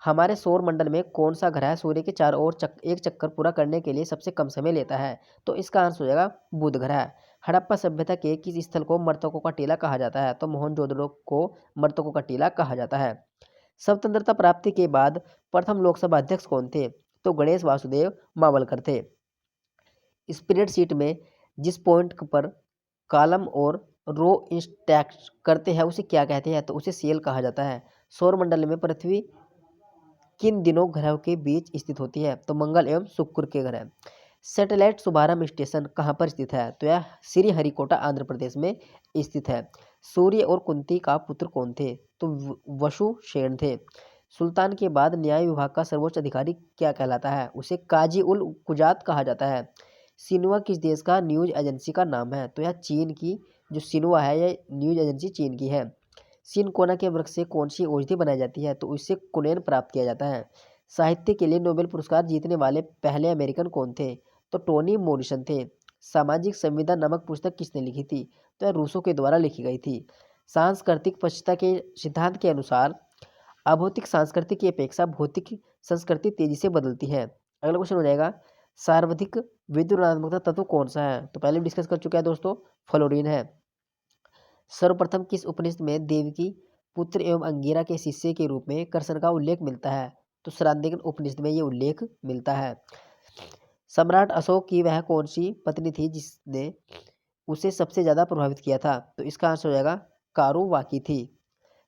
हमारे सौर मंडल में कौन सा ग्रह सूर्य के चारों ओर एक चक्कर पूरा करने के लिए सबसे कम समय लेता है? तो इसका आंसर हो जाएगा बुध ग्रह। हड़प्पा सभ्यता के किस स्थल को मृतकों का टीला कहा जाता है? तो मोहनजोदड़ो को मृतकों का टीला कहा जाता है। स्वतंत्रता प्राप्ति के बाद प्रथम लोकसभा अध्यक्ष कौन थे? तो गणेश वासुदेव मावलकर थे। स्प्रेडशीट में जिस पॉइंट पर कॉलम और रो स्टैक करते हैं उसे क्या कहते हैं? तो उसे सेल कहा जाता है। सौरमंडल में पृथ्वी किन दिनों ग्रहों के बीच स्थित होती है? तो मंगल एवं शुक्र के ग्रह। सैटेलाइट शुभारंभ स्टेशन कहाँ पर स्थित है? तो यह श्रीहरिकोटा आंध्र प्रदेश में स्थित है। सूर्य और कुंती का पुत्र कौन थे? तो वसुसेन थे। सुल्तान के बाद न्याय विभाग का सर्वोच्च अधिकारी क्या कहलाता है? उसे काजी उल कुजात कहा जाता है। सिन्हुआ किस देश का न्यूज एजेंसी का नाम है? तो यह चीन की जो सिन्हुआ है यह न्यूज एजेंसी चीन की है। सिनकोना के वृक्ष से कौन सी औषधि बनाई जाती है? तो इससे कुनैन प्राप्त किया जाता है। साहित्य के लिए नोबेल पुरस्कार जीतने वाले पहले अमेरिकन कौन थे? तो टोनी मॉरिसन थे। सामाजिक संविदा नामक पुस्तक किसने लिखी थी? तो यह रूसो के द्वारा लिखी गई थी। सांस्कृतिक पश्चिमता के सिद्धांत के अनुसार अभौतिक संस्कृति की अपेक्षा भौतिक संस्कृति तेजी से बदलती है। अगला क्वेश्चन हो जाएगा, सर्वाधिक विद्युन्मात्मक तत्व कौन सा है? तो पहले भी डिस्कस कर चुका है दोस्तों, फ्लोरीन है। सर्वप्रथम किस उपनिषद में देवकी पुत्र एवं अंगिरा के शिष्य के रूप में कृष्ण का उल्लेख मिलता है? तो श्राद्धिक उपनिषद में ये उल्लेख मिलता है। सम्राट अशोक की वह कौन सी पत्नी थी जिसने उसे सबसे ज्यादा प्रभावित किया था? तो इसका आंसर हो जाएगा कारुवाकी थी।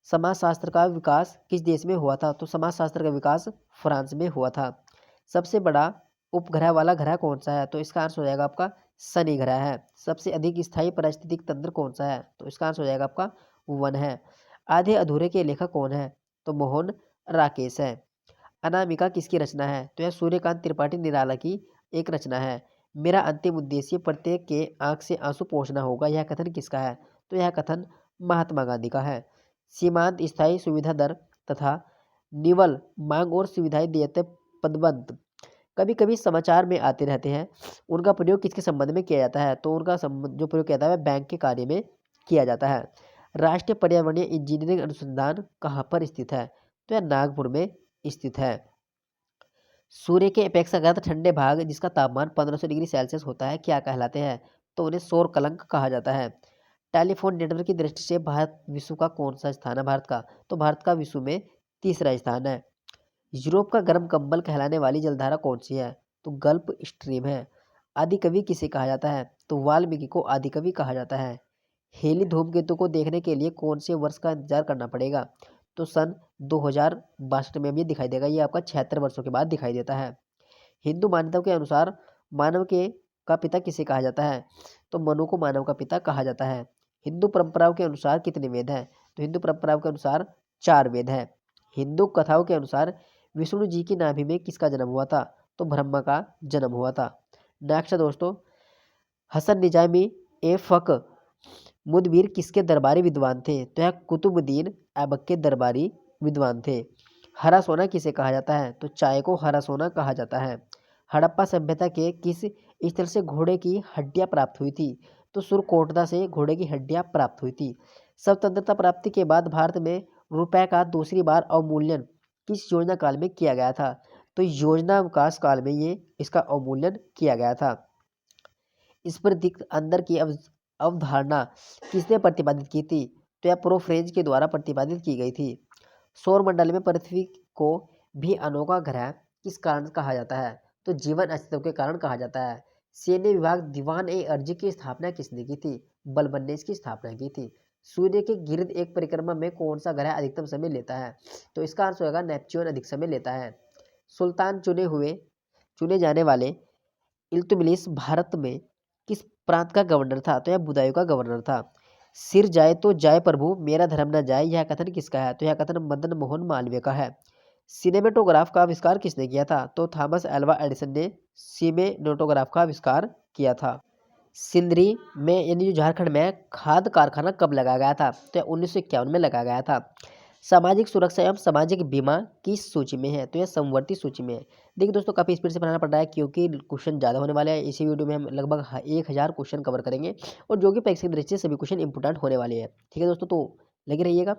समाजशास्त्र का विकास किस देश में हुआ था? तो समाजशास्त्र का विकास फ्रांस में हुआ था। सबसे बड़ा उपग्रह वाला ग्रह कौन सा है? तो इसका आंसर हो जाएगा आपका शनि ग्रह है। सबसे अधिक स्थायी पारिस्थितिक तंत्र कौन सा है? तो इसका आंसर हो जाएगा आपका वन है। आधे अधूरे के लेखक कौन है? तो मोहन राकेश है। अनामिका किसकी रचना है? तो यह सूर्यकांत त्रिपाठी निराला की एक रचना है। मेरा अंतिम उद्देश्य प्रत्येक के आंख से आंसू पोंछना होगा, यह कथन किसका है? तो यह कथन महात्मा गांधी का है। सीमांत स्थायी सुविधा दर तथा निवल मांग और सुविधाएं देते पदबंध कभी कभी समाचार में आते रहते हैं, उनका प्रयोग किसके संबंध में किया जाता है? तो उनका जो प्रयोग किया जाता है बैंक के कार्य में किया जाता है। राष्ट्रीय पर्यावरणीय इंजीनियरिंग अनुसंधान कहाँ पर स्थित है? तो यह नागपुर में स्थित है। सूर्य के अपेक्षाकृत ठंडे भाग जिसका तापमान 1500 डिग्री सेल्सियस होता है क्या कहलाते हैं? तो उन्हें सौर कलंक कहा जाता है। टेलीफोन नेटवर्क की दृष्टि से भारत विश्व का कौन सा स्थान है भारत का? तो भारत का विश्व में तीसरा स्थान है। यूरोप का गर्म कंबल कहलाने वाली जलधारा कौन सी है? तो गल्फ स्ट्रीम है। आदिकवि किसे कहा जाता है? तो वाल्मीकि को आदिकवि कहा जाता है। हेली धूमकेतु को देखने के लिए कौन से वर्ष का इंतजार करना पड़ेगा? तो सन 2062 में भी दिखाई देगा। ये आपका 76 वर्षों के बाद दिखाई देता है। हिंदू मान्यताओं के अनुसार मानव के का पिता किसे कहा जाता है? तो मनु को मानव का पिता कहा जाता है। हिंदू परंपराओं के अनुसार कितने वेद हैं? तो हिंदू परंपराओं के अनुसार 4 वेद हैं। हिंदू कथाओं के अनुसार विष्णु जी की नाभि में किसका जन्म हुआ था? तो ब्रह्मा का जन्म हुआ था। नेक्स्ट दोस्तों, हसन निजामी ए फक मुदबिर किसके दरबारी विद्वान थे? तो यह कुतुबुद्दीन ऐबक के दरबारी विद्वान थे। हरा सोना किसे कहा जाता है? तो चाय को हरा सोना कहा जाता है। हड़प्पा सभ्यता के किस स्थल से घोड़े की हड्डियां प्राप्त हुई थी? तो सुरकोटदा से घोड़े की हड्डियां प्राप्त हुई थी। स्वतंत्रता प्राप्ति के बाद भारत में रुपए का दूसरी बार अवमूल्यन किस योजना काल में किया गया था? तो योजना विकास काल में ये इसका अवमूल्यन किया गया था। इस पर दिख अंदर की अवधारणा किसने प्रतिपादित की थी? तो यह प्रोफ्रेंच के द्वारा प्रतिपादित की गई थी। सौर मंडल में पृथ्वी को भी अनोखा ग्रह किस कारण कहा जाता है? तो जीवन अस्तित्व के कारण कहा जाता है। सैन्य विभाग दीवान ए अर्जी की स्थापना किसने की थी? बलबन ने इसकी स्थापना की थी। सूर्य के गिर्द एक परिक्रमा में कौन सा ग्रह अधिकतम समय लेता है? तो इसका आंसर होगा नेपच्यून अधिक समय लेता है। सुल्तान चुने जाने वाले इल्तुमिश भारत में किस प्रांत का गवर्नर था? तो यह बदायूं का गवर्नर था। सिर जाए तो जाए प्रभु मेरा धर्म न जाए, यह कथन किसका है? तो यह कथन मदन मोहन मालवीय का है। सिनेमेटोग्राफ का आविष्कार किसने किया था? तो थॉमस एल्वा एडिसन ने सिनेमेटोग्राफ का आविष्कार किया था। सिंदरी में यानी जो झारखंड में खाद कारखाना कब लगाया गया था? तो 1951 में लगाया गया था। सामाजिक सुरक्षा एवं सामाजिक बीमा किस सूची में है? तो यह समवर्ती सूची में है। देखिए दोस्तों, काफ़ी स्पीड से बनाना पड़ रहा है क्योंकि क्वेश्चन ज़्यादा होने वाले हैं। इसी वीडियो में हम लगभग 1000 क्वेश्चन कवर करेंगे और जो कि परीक्षा की दृष्टि से सभी क्वेश्चन इंपोर्टेंट होने वाले हैं। ठीक है दोस्तों, तो लगे रहिएगा।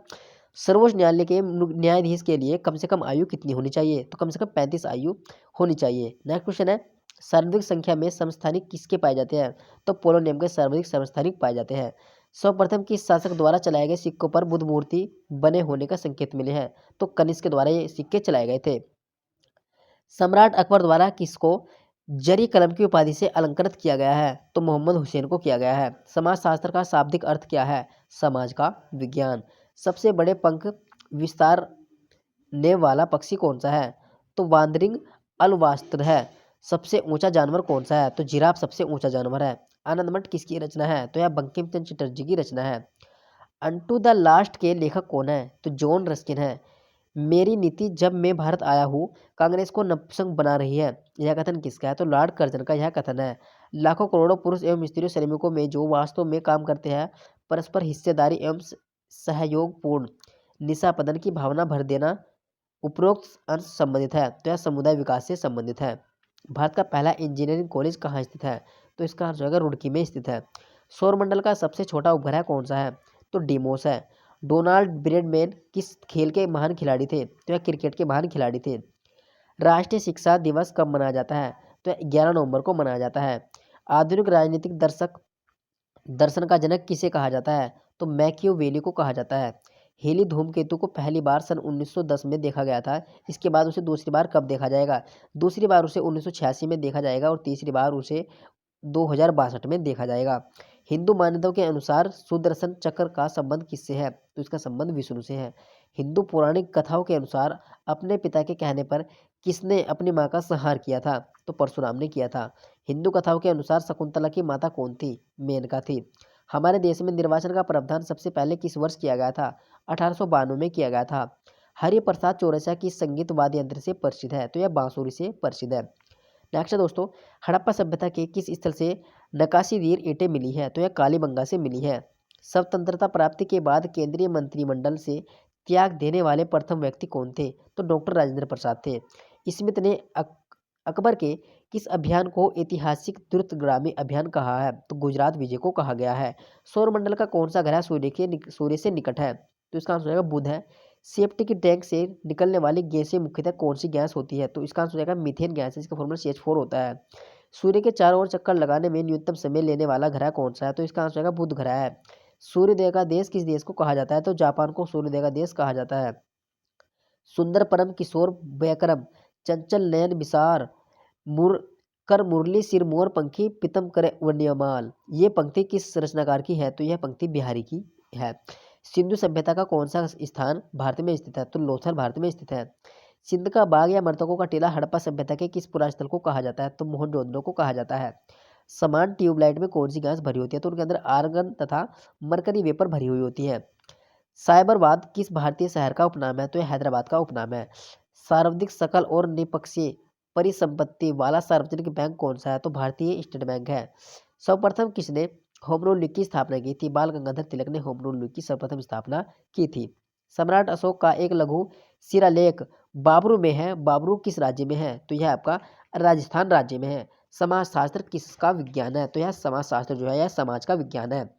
सर्वोच्च न्यायालय के न्यायाधीश के लिए कम से कम आयु कितनी होनी चाहिए? तो कम से कम 35 आयु होनी चाहिए। नेक्स्ट क्वेश्चन है, सर्वाधिक संख्या में समस्थानिक किसके पाए जाते हैं? तो पोलोनियम के सर्वाधिक समस्थानिक पाए जाते हैं। सर्वप्रथम किस शासक द्वारा चलाए गए सिक्कों पर बुद्ध मूर्ति बने होने का संकेत मिले हैं? तो कनिष्क के द्वारा ये सिक्के चलाए गए थे। सम्राट अकबर द्वारा किसको जरी कलम की उपाधि से अलंकृत किया गया है? तो मोहम्मद हुसैन को किया गया है। समाजशास्त्र का शाब्दिक अर्थ क्या है? समाज का विज्ञान। सबसे बड़े पंख विस्तारने वाला पक्षी कौन सा है? तो वांदरिंग अलवास्त्र है। सबसे ऊंचा जानवर कौन सा है? तो जिराफ सबसे ऊंचा जानवर है। आनंदमठ किसकी रचना है? तो यह बंकिम चंद्र चटर्जी की रचना है। अनटू द लास्ट के लेखक कौन है? तो जॉन रस्किन है। मेरी नीति जब मैं भारत आया हूँ कांग्रेस को नपुंसक बना रही है, यह कथन किसका है? तो लॉर्ड कर्जन का यह कथन है। लाखों करोड़ों पुरुष एवं स्त्रियों श्रमिकों में जो वास्तव में काम करते हैं, परस्पर हिस्सेदारी एवं सहयोगपूर्ण निशापदन की भावना भर देना उपरोक्त अंश संबंधित है। तो यह समुदाय विकास से संबंधित है। भारत का पहला इंजीनियरिंग कॉलेज कहाँ स्थित है? तो इसका आंसर होगा रुड़की में स्थित है। सौरमंडल का सबसे छोटा उपग्रह कौन सा है? तो डिमोस है। डोनाल्ड ब्रैडमैन किस खेल के महान खिलाड़ी थे? तो यह क्रिकेट के महान खिलाड़ी थे। राष्ट्रीय शिक्षा दिवस कब मनाया जाता है? तो 11 नवंबर को मनाया जाता है। आधुनिक राजनीतिक दर्शन का जनक किसे कहा जाता है? तो मैकियावेली को कहा जाता है। हेली धूमकेतु को पहली बार सन 1910 में देखा गया था। इसके बाद उसे दूसरी बार कब देखा जाएगा? दूसरी बार उसे 1986 में देखा जाएगा और तीसरी बार उसे 2062 में देखा जाएगा। हिंदू मान्यताओं के अनुसार सुदर्शन चक्र का संबंध किससे है? तो इसका संबंध विष्णु से है। हिंदू पौराणिक कथाओं के अनुसार अपने पिता के कहने पर किसने अपनी मां का संहार किया था? तो परशुराम ने किया था। हिंदू कथाओं के अनुसार शकुंतला की माता कौन थी? मेनका थी। हमारे देश में निर्वाचन का प्रावधान सबसे पहले किस वर्ष किया गया था? 1892 में किया गया था। हरि प्रसाद चौरसिया किस संगीत वाद्य यंत्र से परिचित है? तो यह बांसुरी से परिचित है। नेक्स्ट है दोस्तों, हड़प्पा सभ्यता के किस स्थल से नकाशीदीर ईंटें मिली है? तो यह कालीबंगा से मिली है। स्वतंत्रता प्राप्ति के बाद केंद्रीय मंत्रिमंडल से त्याग देने वाले प्रथम व्यक्ति कौन थे? तो डॉक्टर राजेंद्र प्रसाद थे। स्मिथ ने अकबर के किस अभियान को ऐतिहासिक द्रुतगामी अभियान कहा है? तो गुजरात विजय को कहा गया है। सौरमंडल का कौन सा ग्रह सूर्य से निकट है? तो इसका आंसर हो जाएगा बुध है। सेफ्टी की टैंक से निकलने वाली गैसें मुख्यतः कौन सी गैस होती है? तो इसका आंसर हो जाएगा मीथेन गैस है, इसका फॉर्मूला CH4 होता है। सूर्य के चारों ओर चक्कर लगाने में न्यूनतम समय लेने वाला ग्रह कौन सा है? तो इसका आंसर हो जाएगा बुध ग्रह है। सूर्योदय का देश किस देश को कहा जाता है? तो जापान को सूर्योदय का देश कहा जाता है। सुंदर परम किशोर व्याकरम चंचल नयन विसार मुर कर मुरली सिर मोर पंखी पितम करे वन्यमाल, ये पंक्ति किस रचनाकार की है? तो यह पंक्ति बिहारी की है। सिंधु सभ्यता का कौन सा स्थान भारत में स्थित है? तो लोथल भारत में स्थित है। सिंध का बाग या मृतकों का टीला हड़प्पा सभ्यता के किस पुरास्थल को कहा जाता है? तो मोहनजोदड़ो को कहा जाता है। समान ट्यूबलाइट में कौन सी गैस भरी होती है? तो उनके अंदर आर्गन तथा मरकरी वेपर भरी हुई होती है। साइबराबाद किस भारतीय शहर का उपनाम है? तो यह हैदराबाद का उपनाम है। सार्वधिक सकल और निष्पक्षीय परिसंपत्ति वाला सार्वजनिक बैंक कौन सा है? तो भारतीय स्टेट बैंक है। सर्वप्रथम किसने होम रूल लीग की स्थापना की थी? बाल गंगाधर तिलक ने होम रूल लीग की सर्वप्रथम स्थापना की थी। सम्राट अशोक का एक लघु शिलालेख बाबरू में है। बाबरू किस राज्य में है? तो यह आपका राजस्थान राज्य में है। समाजशास्त्र किसका विज्ञान है? तो यह समाजशास्त्र जो है यह समाज का विज्ञान है।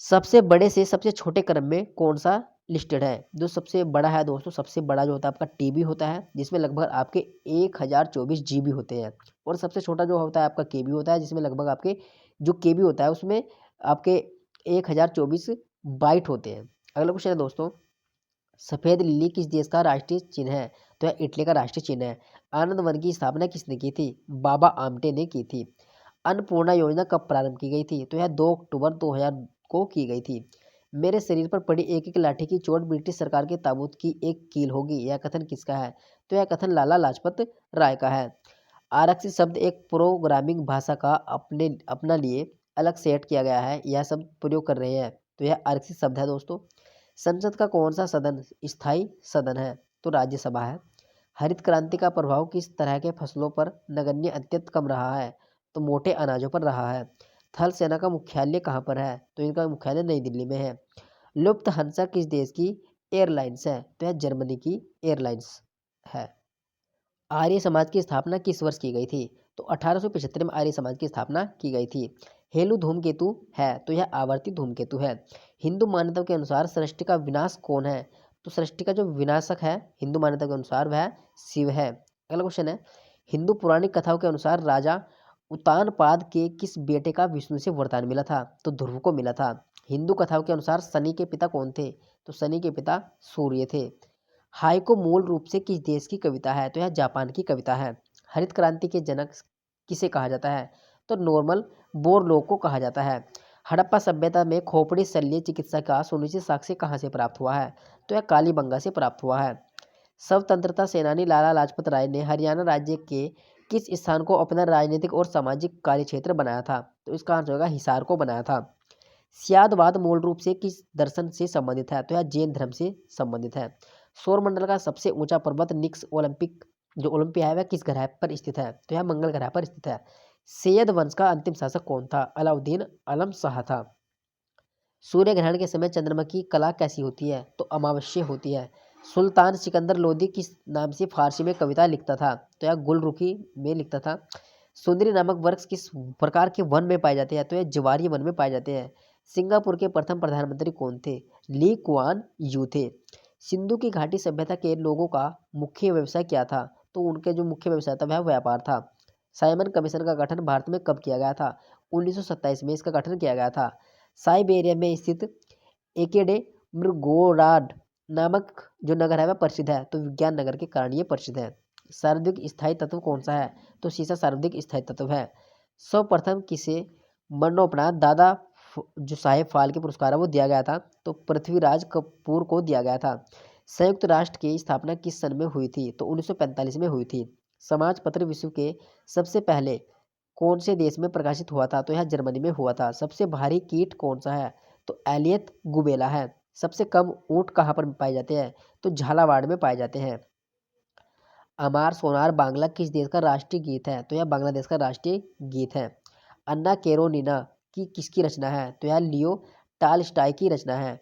सबसे बड़े से सबसे छोटे क्रम में कौन सा लिस्टेड है? जो सबसे बड़ा है दोस्तों, सबसे बड़ा जो होता है आपका टीबी होता है, जिसमें लगभग आपके 1024 जीबी होते हैं। और सबसे छोटा जो होता है आपका केबी होता है, जिसमें लगभग आपके जो केबी होता है उसमें आपके 1024 बाइट होते हैं। अगला क्वेश्चन है दोस्तों, सफेद लिली किस देश का राष्ट्रीय चिन्ह है? तो यह इटली का राष्ट्रीय चिन्ह है। आनंद वन की स्थापना किसने की थी? बाबा आमटे ने की थी। अन्नपूर्णा योजना कब प्रारंभ की गई थी? तो यह 2 अक्टूबर 2000 को की गई थी। मेरे शरीर पर पड़ी एक एक लाठी की चोट ब्रिटिश सरकार के ताबूत की एक कील होगी, यह कथन किसका है? तो यह कथन लाला लाजपत राय का है। आरक्षित शब्द एक प्रोग्रामिंग भाषा का अपना लिए अलग सेट किया गया है, यह शब्द प्रयोग कर रहे हैं, तो यह आरक्षित शब्द है दोस्तों। संसद का कौन सा सदन स्थायी सदन है? तो राज्यसभा है। हरित क्रांति का प्रभाव किस तरह के फसलों पर नगण्य अत्यंत कम रहा है? तो मोटे अनाजों पर रहा है। थल सेना का मुख्यालय कहाँ पर है? तो इनका मुख्यालय नई दिल्ली में है। लुफ्थहान्सा किस देश की एयरलाइंस है? तो यह जर्मनी की एयरलाइंस है। आर्य समाज की स्थापना किस वर्ष की गई थी? तो 1875 में आर्य समाज की स्थापना की गई थी। हेलु धूमकेतु है, तो यह आवर्ती धूमकेतु है। हिंदू मान्यताओं के अनुसार सृष्टि का विनाश कौन है? तो सृष्टि का जो विनाशक है हिंदू मान्यता के अनुसार वह शिव है। अगला क्वेश्चन है, हिंदू पौराणिक कथाओं के अनुसार राजा उत्तानपाद के किस बेटे का विष्णु से वरदान मिला था? तो ध्रुव को मिला था। हिंदू कथाओं के अनुसार शनि के पिता कौन थे? तो शनि के पिता सूर्य थे। हाइको मूल रूप से किस देश की कविता है? तो यह जापान की कविता है। हरित क्रांति के जनक किसे कहा जाता है? तो नॉर्मल बोरलोग को कहा जाता है। हड़प्पा सभ्यता में खोपड़ी शल्य चिकित्सा का सुनिश्चित साक्ष्य कहाँ से प्राप्त हुआ है? तो यह कालीबंगा से प्राप्त हुआ है। स्वतंत्रता सेनानी लाला लाजपत राय ने हरियाणा राज्य के किस स्थान को अपना राजनीतिक और सामाजिक कार्यक्षेत्र बनाया था? तो इसका आंसर होगा हिसार को बनाया था। स्यादवाद मूल रूप से किस दर्शन से संबंधित है? तो यह जैन धर्म से संबंधित है। सौरमंडल का सबसे ऊंचा पर्वत निक्स ओलंपिक जो ओलंपिया है वह किस ग्रह पर स्थित है? तो यह मंगल ग्रह पर स्थित है। सैयद वंश का अंतिम शासक कौन था? अलाउद्दीन आलम शाह था। सूर्य ग्रहण के समय चंद्रमा की कला कैसी होती है? तो अमावस्या होती है। सुल्तान सिकंदर लोदी किस नाम से फारसी में कविता लिखता था? तो यह गुलरुखी में लिखता था। सुंदरी नामक वृक्ष किस प्रकार के वन में पाए जाते हैं? तो यह ज्वारीय वन में पाए जाते हैं। सिंगापुर के प्रथम प्रधानमंत्री कौन थे? ली कुआन यू थे। सिंधु की घाटी सभ्यता के लोगों का मुख्य व्यवसाय क्या था? तो उनके जो मुख्य व्यवसाय था वह व्यापार था। साइमन कमीशन का गठन भारत में कब किया गया था? 1927 में इसका गठन किया गया था। साइबेरिया में स्थित एकेडे मृगोराड नामक जो नगर है वह प्रसिद्ध है। तो विज्ञान नगर के कारण ये प्रसिद्ध है। सर्वाधिक स्थायी तत्व कौन सा है? तो सीसा सर्वाधिक स्थायी तत्व है। सर्वप्रथम किसे मरणोपरांत दादा जो साहेब फाल्के पुरस्कार है वो दिया गया था? तो पृथ्वीराज कपूर को दिया गया था। संयुक्त राष्ट्र की स्थापना किस सन में हुई थी? तो 1945 में हुई थी। समाज पत्र विश्व के सबसे पहले कौन से देश में प्रकाशित हुआ था? तो यह जर्मनी में हुआ था। सबसे भारी कीट कौन सा है? तो एलियत गुबेला है। सबसे कम ऊंट कहाँ पर पाए जाते हैं? तो झालावाड़ में पाए जाते हैं। अमार सोनार बांग्ला किस देश का राष्ट्रीय गीत है? तो यह बांग्लादेश का राष्ट्रीय गीत है। अन्ना केरोनिना की किसकी रचना है? तो यह लियो टालस्टॉय की रचना है।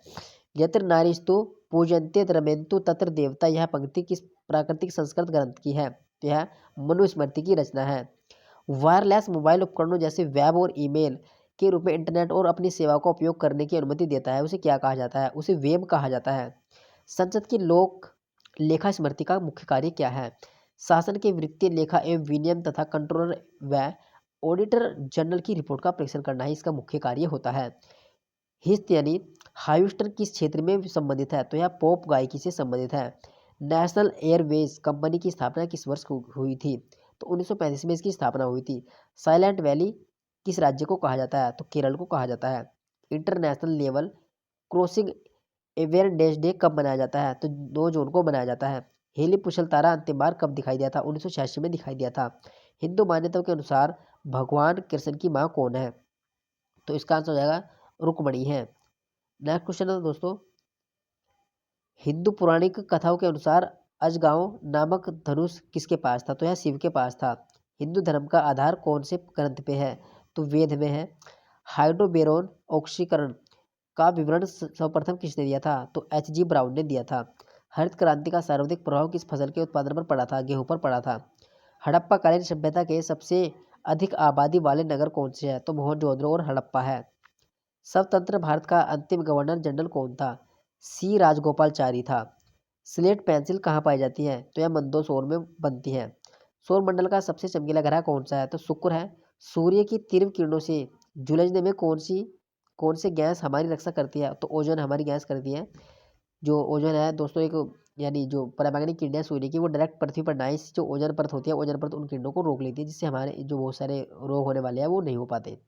यत्र नारीस्तु पूजन्ते रमेन्तु तत्र देवता, यह पंक्ति किस प्राकृतिक संस्कृत ग्रंथ की है? तो यह मनुस्मृति की रचना है। वायरलेस मोबाइल उपकरणों जैसे वेब और ईमेल के रूप में इंटरनेट और अपनी सेवा का उपयोग करने की अनुमति देता है, उसे क्या कहा जाता है? उसे वेब कहा जाता है। संसद की लोक लेखा स्मृति का मुख्य कार्य क्या है? शासन के वित्तीय लेखा एवं विनियम तथा कंट्रोलर व ऑडिटर जनरल की रिपोर्ट का परीक्षण करना ही इसका मुख्य कार्य होता है। हिस्त यानी ह्यूस्टन किस क्षेत्र में संबंधित है? तो यह पॉप गायकी से संबंधित है। नेशनल एयरवेज कंपनी की स्थापना किस वर्ष हुई थी? तो 1935 में इसकी स्थापना हुई थी। साइलेंट वैली किस राज्य को कहा जाता है? तो केरल को कहा जाता है। International level crossing awareness day कब मनाया जाता है? तो 2 जून को मनाया जाता है। हेली पुछल तारा अंतिम बार कब दिखाई दिया था? 1986 में दिखाई दिया था। हिंदू मान्यताओं के अनुसार भगवान कृष्ण की माँ कौन है? तो इसका आंसर हो जाएगा रुक्मणी है। नेक्स्ट क्वेश्चन है दोस्तों, हिंदू पौराणिक कथाओं के अनुसार अजगांव नामक धनुष किसके पास था? तो यह शिव के पास था। हिंदू धर्म का आधार कौन से ग्रंथ पे है? तो वेद में है। हाइड्रोबेरोन ऑक्सीकरण का विवरण सर्वप्रथम किसने दिया था? तो H.G. ब्राउन ने दिया था। हरित क्रांति का सर्वाधिक प्रभाव किस फसल के उत्पादन पर पड़ा था? गेहूं पर पड़ा था। हड़प्पा कालीन सभ्यता के सबसे अधिक आबादी वाले नगर कौन से हैं? तो मोहनजोदड़ो और हड़प्पा है। स्वतंत्र भारत का अंतिम गवर्नर जनरल कौन था? सी राजगोपालचारी था। स्लेट पेंसिल कहाँ पाई जाती है? तो यह मंदसौर में बनती है। सौरमंडल का सबसे चमकीला ग्रह कौन सा है? तो शुक्र है। सूर्य की तीव्र किरणों से झुलसने में कौन सी गैस हमारी रक्षा करती है? तो ओजोन हमारी गैस करती है। जो ओजोन है दोस्तों एक यानी जो पराबैंगनी किरणें सूर्य की वो डायरेक्ट पृथ्वी पर नाइस जो ओजोन परत होती है, ओजोन परत उन किरणों को रोक लेती है, जिससे हमारे जो बहुत सारे रोग होने वाले हैं वो नहीं हो पाते।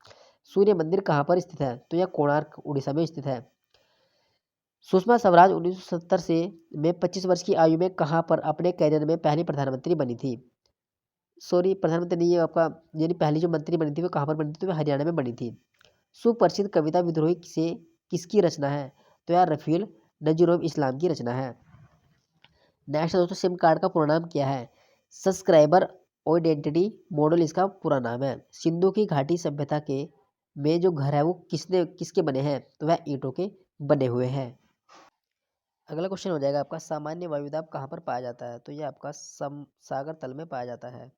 सूर्य मंदिर कहाँ पर स्थित है? तो यह कोणार्क उड़ीसा में स्थित है। सुषमा स्वराज 1970 से में 25 वर्ष की आयु में कहाँ पर अपने कैरियर में पहली प्रधानमंत्री बनी थी? सॉरी, प्रधानमंत्री नहीं है आपका, यानी पहली जो मंत्री बनी थी वो कहाँ पर बनी थी? तो वह हरियाणा में बनी थी। सुप्रसिद्ध कविता विद्रोही से किसकी रचना है? तो यार रफील नजीरुल इस्लाम की रचना है। नेक्स्ट दोस्तों, सिम कार्ड का पूरा नाम क्या है? सब्सक्राइबर आइडेंटिटी मॉडल इसका पूरा नाम है। सिंधु की घाटी सभ्यता के में जो घर है वो किसके बने हैं? तो वह ईंटों के बने हुए हैं। अगला क्वेश्चन हो जाएगा आपका, सामान्य वायुदाब कहाँ पर पाया जाता है? तो ये आपका सागर तल में पाया जाता है।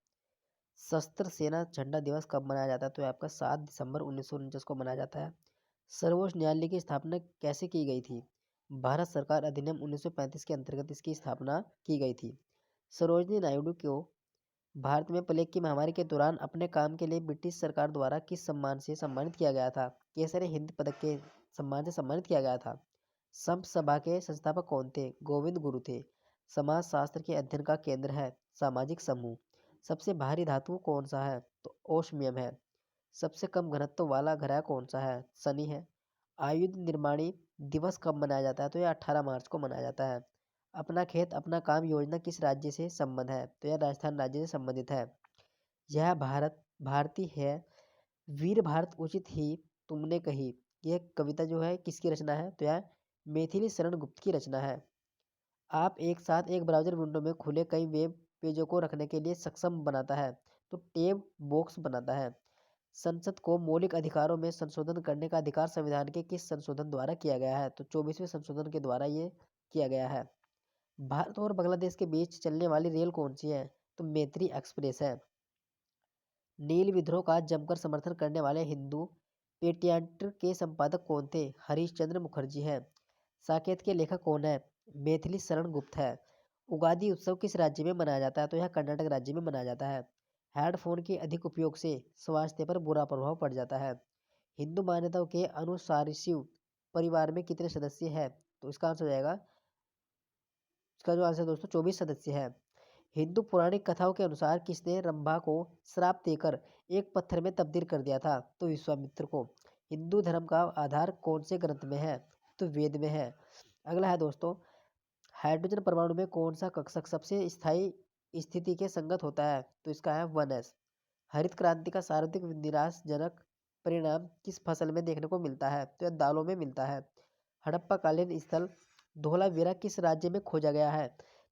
सशस्त्र सेना झंडा दिवस कब मनाया जाता है? तो ये आपका 7 दिसंबर 1949 को मनाया जाता है। सर्वोच्च न्यायालय की स्थापना कैसे की गई थी? भारत सरकार अधिनियम 1935 के अंतर्गत इसकी स्थापना की गई थी। सरोजनी नायडू को भारत में प्लेग की महामारी के दौरान अपने काम के लिए ब्रिटिश सरकार द्वारा किस सम्मान से सम्मानित किया गया था? केसरी हिंद पदक के सम्मान से सम्मानित किया गया था। संत सभा के संस्थापक कौन थे? गोविंद गुरु थे। समाज शास्त्र के अध्ययन का केंद्र है सामाजिक समूह। सबसे भारी धातु कौन सा है? तो ओस्मियम है। सबसे कम घनत्व वाला ग्रह कौन सा है? शनि है। आयुध निर्माणी दिवस कब मनाया जाता है? तो यह 18 मार्च को मनाया जाता है। अपना खेत अपना काम योजना किस राज्य से संबंध है? तो यह राजस्थान राज्य से संबंधित है। यह भारत भारती है, वीर भारत उचित ही तुमने कही। यह कविता जो है किसकी रचना है? तो यह मैथिली शरण गुप्त की रचना है। आप एक साथ एक ब्राउज़र विंडो में खुले कई वेब पेजों को रखने के लिए सक्षम बनाता है, तो टैब बॉक्स बनाता है। संसद को मौलिक अधिकारों में संशोधन करने का अधिकार संविधान के किस संशोधन द्वारा किया गया है? तो 24वें संशोधन के द्वारा ये किया गया है। भारत और बांग्लादेश के बीच चलने वाली रेल कौन सी है? तो मैत्री एक्सप्रेस है। नील विद्रोह का जमकर समर्थन करने वाले हिंदू पेटियांटर के संपादक कौन थे? हरीशचंद्र मुखर्जी है। साकेत के लेखक कौन है? मैथिली शरण गुप्त है। उगादि उत्सव किस राज्य में मनाया जाता है? तो यह कर्नाटक राज्य में मनाया जाता है। हेडफोन के अधिक उपयोग से स्वास्थ्य पर बुरा प्रभाव पड़ जाता है। हिंदू मान्यताओं के अनुसार शिव परिवार में कितने सदस्य हैं? तो इसका आंसर हो जाएगा, इसका जो आंसर है दोस्तों 24 सदस्य है। हिंदू पौराणिक कथाओं के अनुसार किसने रंभा को श्राप देकर एक पत्थर में तब्दील कर दिया था? तो विश्वामित्र को। हिंदू धर्म का आधार कौन से ग्रंथ में है? तो वेद में है। अगला है दोस्तों, हाइड्रोजन परमाणु में कौन सा कक्षक सबसे स्थायी स्थिति के संगत होता है? तो इसका है 1s। हरित क्रांति का सर्वाधिक निराशाजनक परिणाम किस फसल में देखने को मिलता है? तो यह दालों में मिलता है। हड़प्पा कालीन स्थल धोलावीरा किस राज्य में खोजा गया है?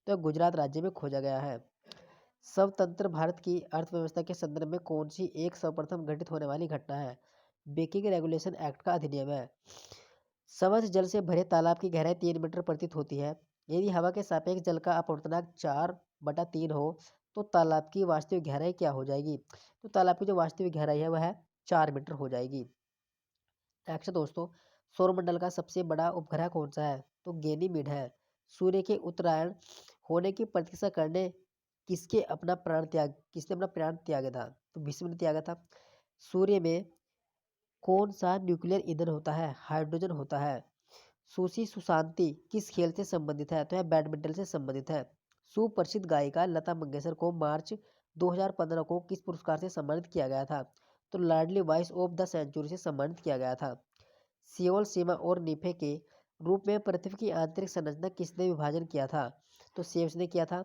तो यह गुजरात राज्य में खोजा गया है। स्वतंत्र भारत की अर्थव्यवस्था के संदर्भ में कौन सी एक सर्वप्रथम घटित होने वाली घटना है? बेकिंग रेगुलेशन एक्ट का अधिनियम है। समझ जल से भरे तालाब की गहराई 3 मीटर प्रतीत होती है। यदि हवा के सापेक्ष जल का अपवर्तनांक 4/3 हो तो तालाब की वास्तविक गहराई क्या हो जाएगी? तो तालाब की जो वास्तविक गहराई है वह 4 मीटर हो जाएगी। नेक्स्ट दोस्तों, सौरमंडल का सबसे बड़ा उपग्रह कौन सा है? तो गैनीमीड है। सूर्य के उत्तरायण होने की प्रतीक्षा करने किसने अपना प्राण त्यागा था? तो भीष्म ने त्यागा था। सूर्य में कौन सा न्यूक्लियर ईंधन होता है? हाइड्रोजन होता है। सुशी सुशांति किस खेल से संबंधित है? तो यह बैडमिंटन से संबंधित है। सुप्रसिद्ध गायिका लता मंगेशकर को मार्च 2015 को किस पुरस्कार से सम्मानित किया गया था? तो लाडली वॉइस ऑफ द सेंचुरी से सम्मानित किया गया था। सियोल सीमा और निफे के रूप में पृथ्वी की आंतरिक संरचना किसने विभाजन किया था? तो सेव्स ने किया था।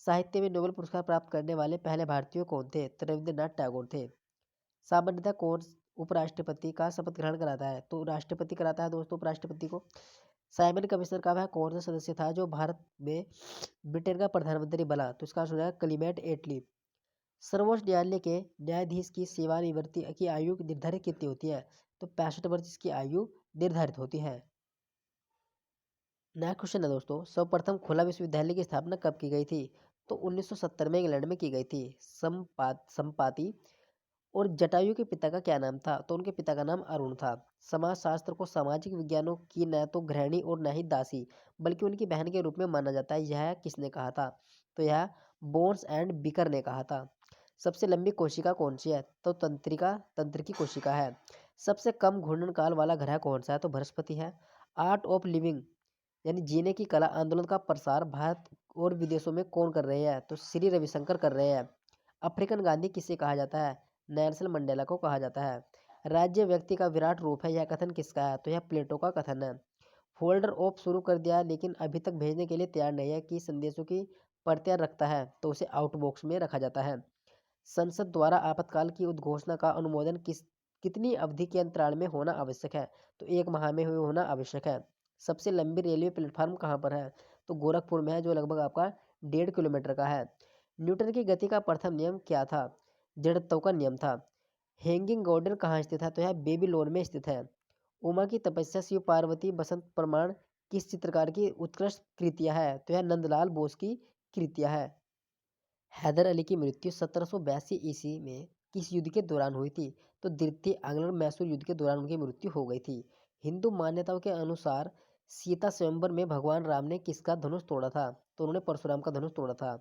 साहित्य में नोबेल पुरस्कार प्राप्त करने वाले पहले भारतीय कौन थे? तो रविंद्रनाथ टैगोर थे। सामान्यतः कौन उपराष्ट्रपति का शपथ ग्रहण कराता है? तो राष्ट्रपति कराता है दोस्तों उपराष्ट्रपति को। साइमन कमीशन का वह कौन सा सदस्य था जो भारत में ब्रिटेन का प्रधानमंत्री बना? तो इसका आंसर हो जाएगा क्लीमेंट एटली। सर्वोच्च न्यायालय के न्यायाधीश की सेवानिवृत्ति की आयु निर्धारित कितनी होती है? तो 65 वर्ष की आयु निर्धारित होती है। नेक्स्ट क्वेश्चन है दोस्तों, सर्वप्रथम खुला विश्वविद्यालय की स्थापना कब की गई थी? तो 1970 में इंग्लैंड में की गई थी। संपाति और जटायु के पिता का क्या नाम था? तो उनके पिता का नाम अरुण था। समाजशास्त्र को सामाजिक विज्ञानों की न तो गृहिणी और न ही दासी बल्कि उनकी बहन के रूप में माना जाता है, यह किसने कहा था? तो यह बोन्स एंड बिकर ने कहा था। सबसे लंबी कोशिका कौन सी है? तो तंत्र की कोशिका है। सबसे कम घूर्णन काल वाला ग्रह कौन सा है? तो बृहस्पति है। आर्ट ऑफ लिविंग यानी जीने की कला आंदोलन का प्रसार भारत और विदेशों में कौन कर रहे हैं? तो श्री रविशंकर कर रहे हैं। अफ्रीकन गांधी किसे कहा जाता है? नेल्सन मंडेला को कहा जाता है। राज्य व्यक्ति का विराट रूप है, यह कथन किसका है? तो यह प्लेटो का कथन है। फोल्डर ऑफ शुरू कर दिया लेकिन अभी तक भेजने के लिए तैयार नहीं है कि संदेशों की प्रतियां रखता है तो उसे आउटबॉक्स में रखा जाता है। संसद द्वारा आपातकाल की उद्घोषणा का अनुमोदन कितनी अवधि के अंतराल में होना आवश्यक है? तो 1 माह में हुए होना आवश्यक है। सबसे लंबी रेलवे प्लेटफार्म कहाँ पर है? तो गोरखपुर में है, जो लगभग आपका 1.5 किलोमीटर का है। न्यूटन की गति का प्रथम नियम क्या था? जड़त्व का नियम था। हैंगिंग गार्डन कहाँ स्थित है? तो यह बेबीलोन में स्थित है। उमा की तपस्या, शिव पार्वती, बसंत प्रमाण किस चित्रकार की उत्कृष्ट कृतियां है? तो यह नंदलाल बोस की कृतियां है। हैदर अली की मृत्यु 1782 ईस्वी में किस युद्ध के दौरान हुई थी? तो द्वितीय आंग्ल मैसूर युद्ध के दौरान उनकी मृत्यु हो गई थी। हिंदू मान्यताओं के अनुसार सीता स्वयंवर में भगवान राम ने किसका धनुष तोड़ा था? तो उन्होंने परशुराम का धनुष तोड़ा था।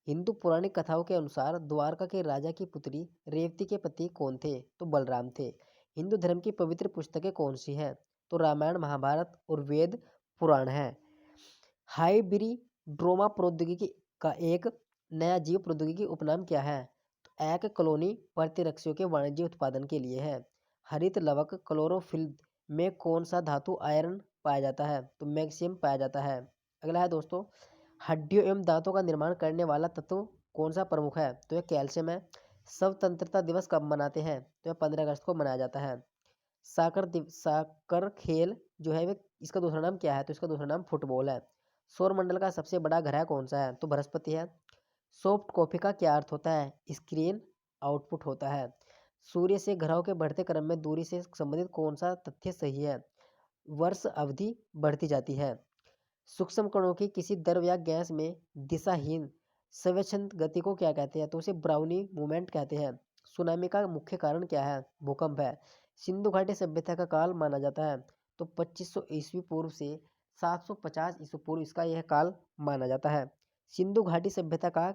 हिंदू पौराणिक कथाओं के अनुसार द्वारका के राजा की पुत्री रेवती के पति कौन थे? तो बलराम थे। हिंदू धर्म की पवित्र पुस्तकें कौन सी हैं? तो रामायण, महाभारत और वेद पुराण है। हाइब्रिडोमा प्रौद्योगिकी का एक नया जीव प्रौद्योगिकी उपनाम क्या है? तो एक कॉलोनी प्रतिरक्षियों के वाणिज्य उत्पादन के लिए है। हरित लवक क्लोरोफिल में कौन सा धातु आयरन पाया जाता है? तो मैग्नीशियम पाया जाता है। अगला है दोस्तों, हड्डियों एवं दांतों का निर्माण करने वाला तत्व कौन सा प्रमुख है? तो यह कैल्शियम है। स्वतंत्रता दिवस कब मनाते हैं? तो यह 15 अगस्त को मनाया जाता है। साकर खेल जो है वे इसका दूसरा नाम क्या है? तो इसका दूसरा नाम फुटबॉल है। सौरमंडल का सबसे बड़ा ग्रह कौन सा है? तो बृहस्पति है। सॉफ्ट कॉपी का क्या अर्थ होता है? स्क्रीन आउटपुट होता है। सूर्य से ग्रहों के बढ़ते क्रम में दूरी से संबंधित कौन सा तथ्य सही है? वर्ष अवधि बढ़ती जाती है। सूक्ष्म कणों की किसी द्रव या गैस में दिशाहीन स्वच्छंद गति को क्या कहते हैं? तो उसे ब्राउनी मूवमेंट कहते हैं। सुनामी का मुख्य कारण क्या है? भूकंप है। सिंधु घाटी सभ्यता का काल माना जाता है तो 2500 ईस्वी पूर्व से 750 ईस्वी पूर्व इसका यह काल माना जाता है। सिंधु घाटी सभ्यता का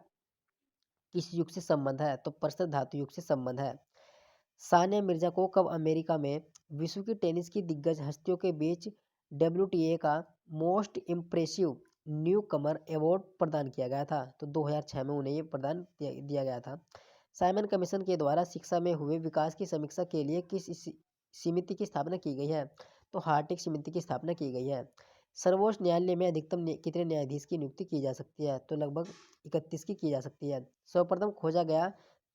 किस युग से संबंध है? तो प्रस्तर धातु युग से संबंध है। सानिया मिर्जा को कब अमेरिका में विश्व की टेनिस की दिग्गज हस्तियों के बीच WTA का मोस्ट इम्प्रेसिव न्यू कमर अवार्ड प्रदान किया गया था? तो 2006 में उन्हें ये प्रदान दिया गया था। साइमन कमीशन के द्वारा शिक्षा में हुए विकास की समीक्षा के लिए किस समिति की स्थापना की गई है? तो हार्टिक समिति की स्थापना की गई है। सर्वोच्च न्यायालय में अधिकतम कितने न्यायाधीश की नियुक्ति की जा सकती है? तो लगभग 31 की जा सकती है। सर्वप्रथम खोजा गया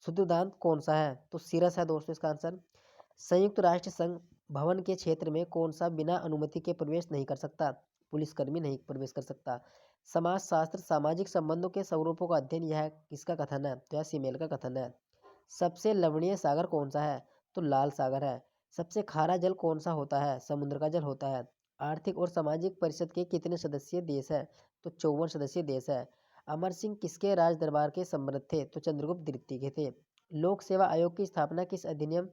शुद्ध दांत कौन सा है? तो सिरस है दोस्तों इसका आंसर। संयुक्त राष्ट्र संघ भवन के क्षेत्र में कौन सा बिना अनुमति के प्रवेश नहीं कर सकता? पुलिसकर्मी नहीं प्रवेश कर सकता। समाजशास्त्र सामाजिक संबंधों के स्वरूपों का अध्ययन यह किसका कथन है? तो यह सीमेल का कथन है। सबसे लवणीय सागर कौन सा है? तो लाल सागर है। सबसे खारा जल कौन सा होता है? समुद्र का जल होता है। आर्थिक और सामाजिक परिषद के कितने सदस्यीय देश है? तो 54 सदस्यीय देश है। अमर सिंह किसके राज दरबार के सम्राट थे? तो चंद्रगुप्त द्वितीय के थे। लोक सेवा आयोग की स्थापना किस अधिनियम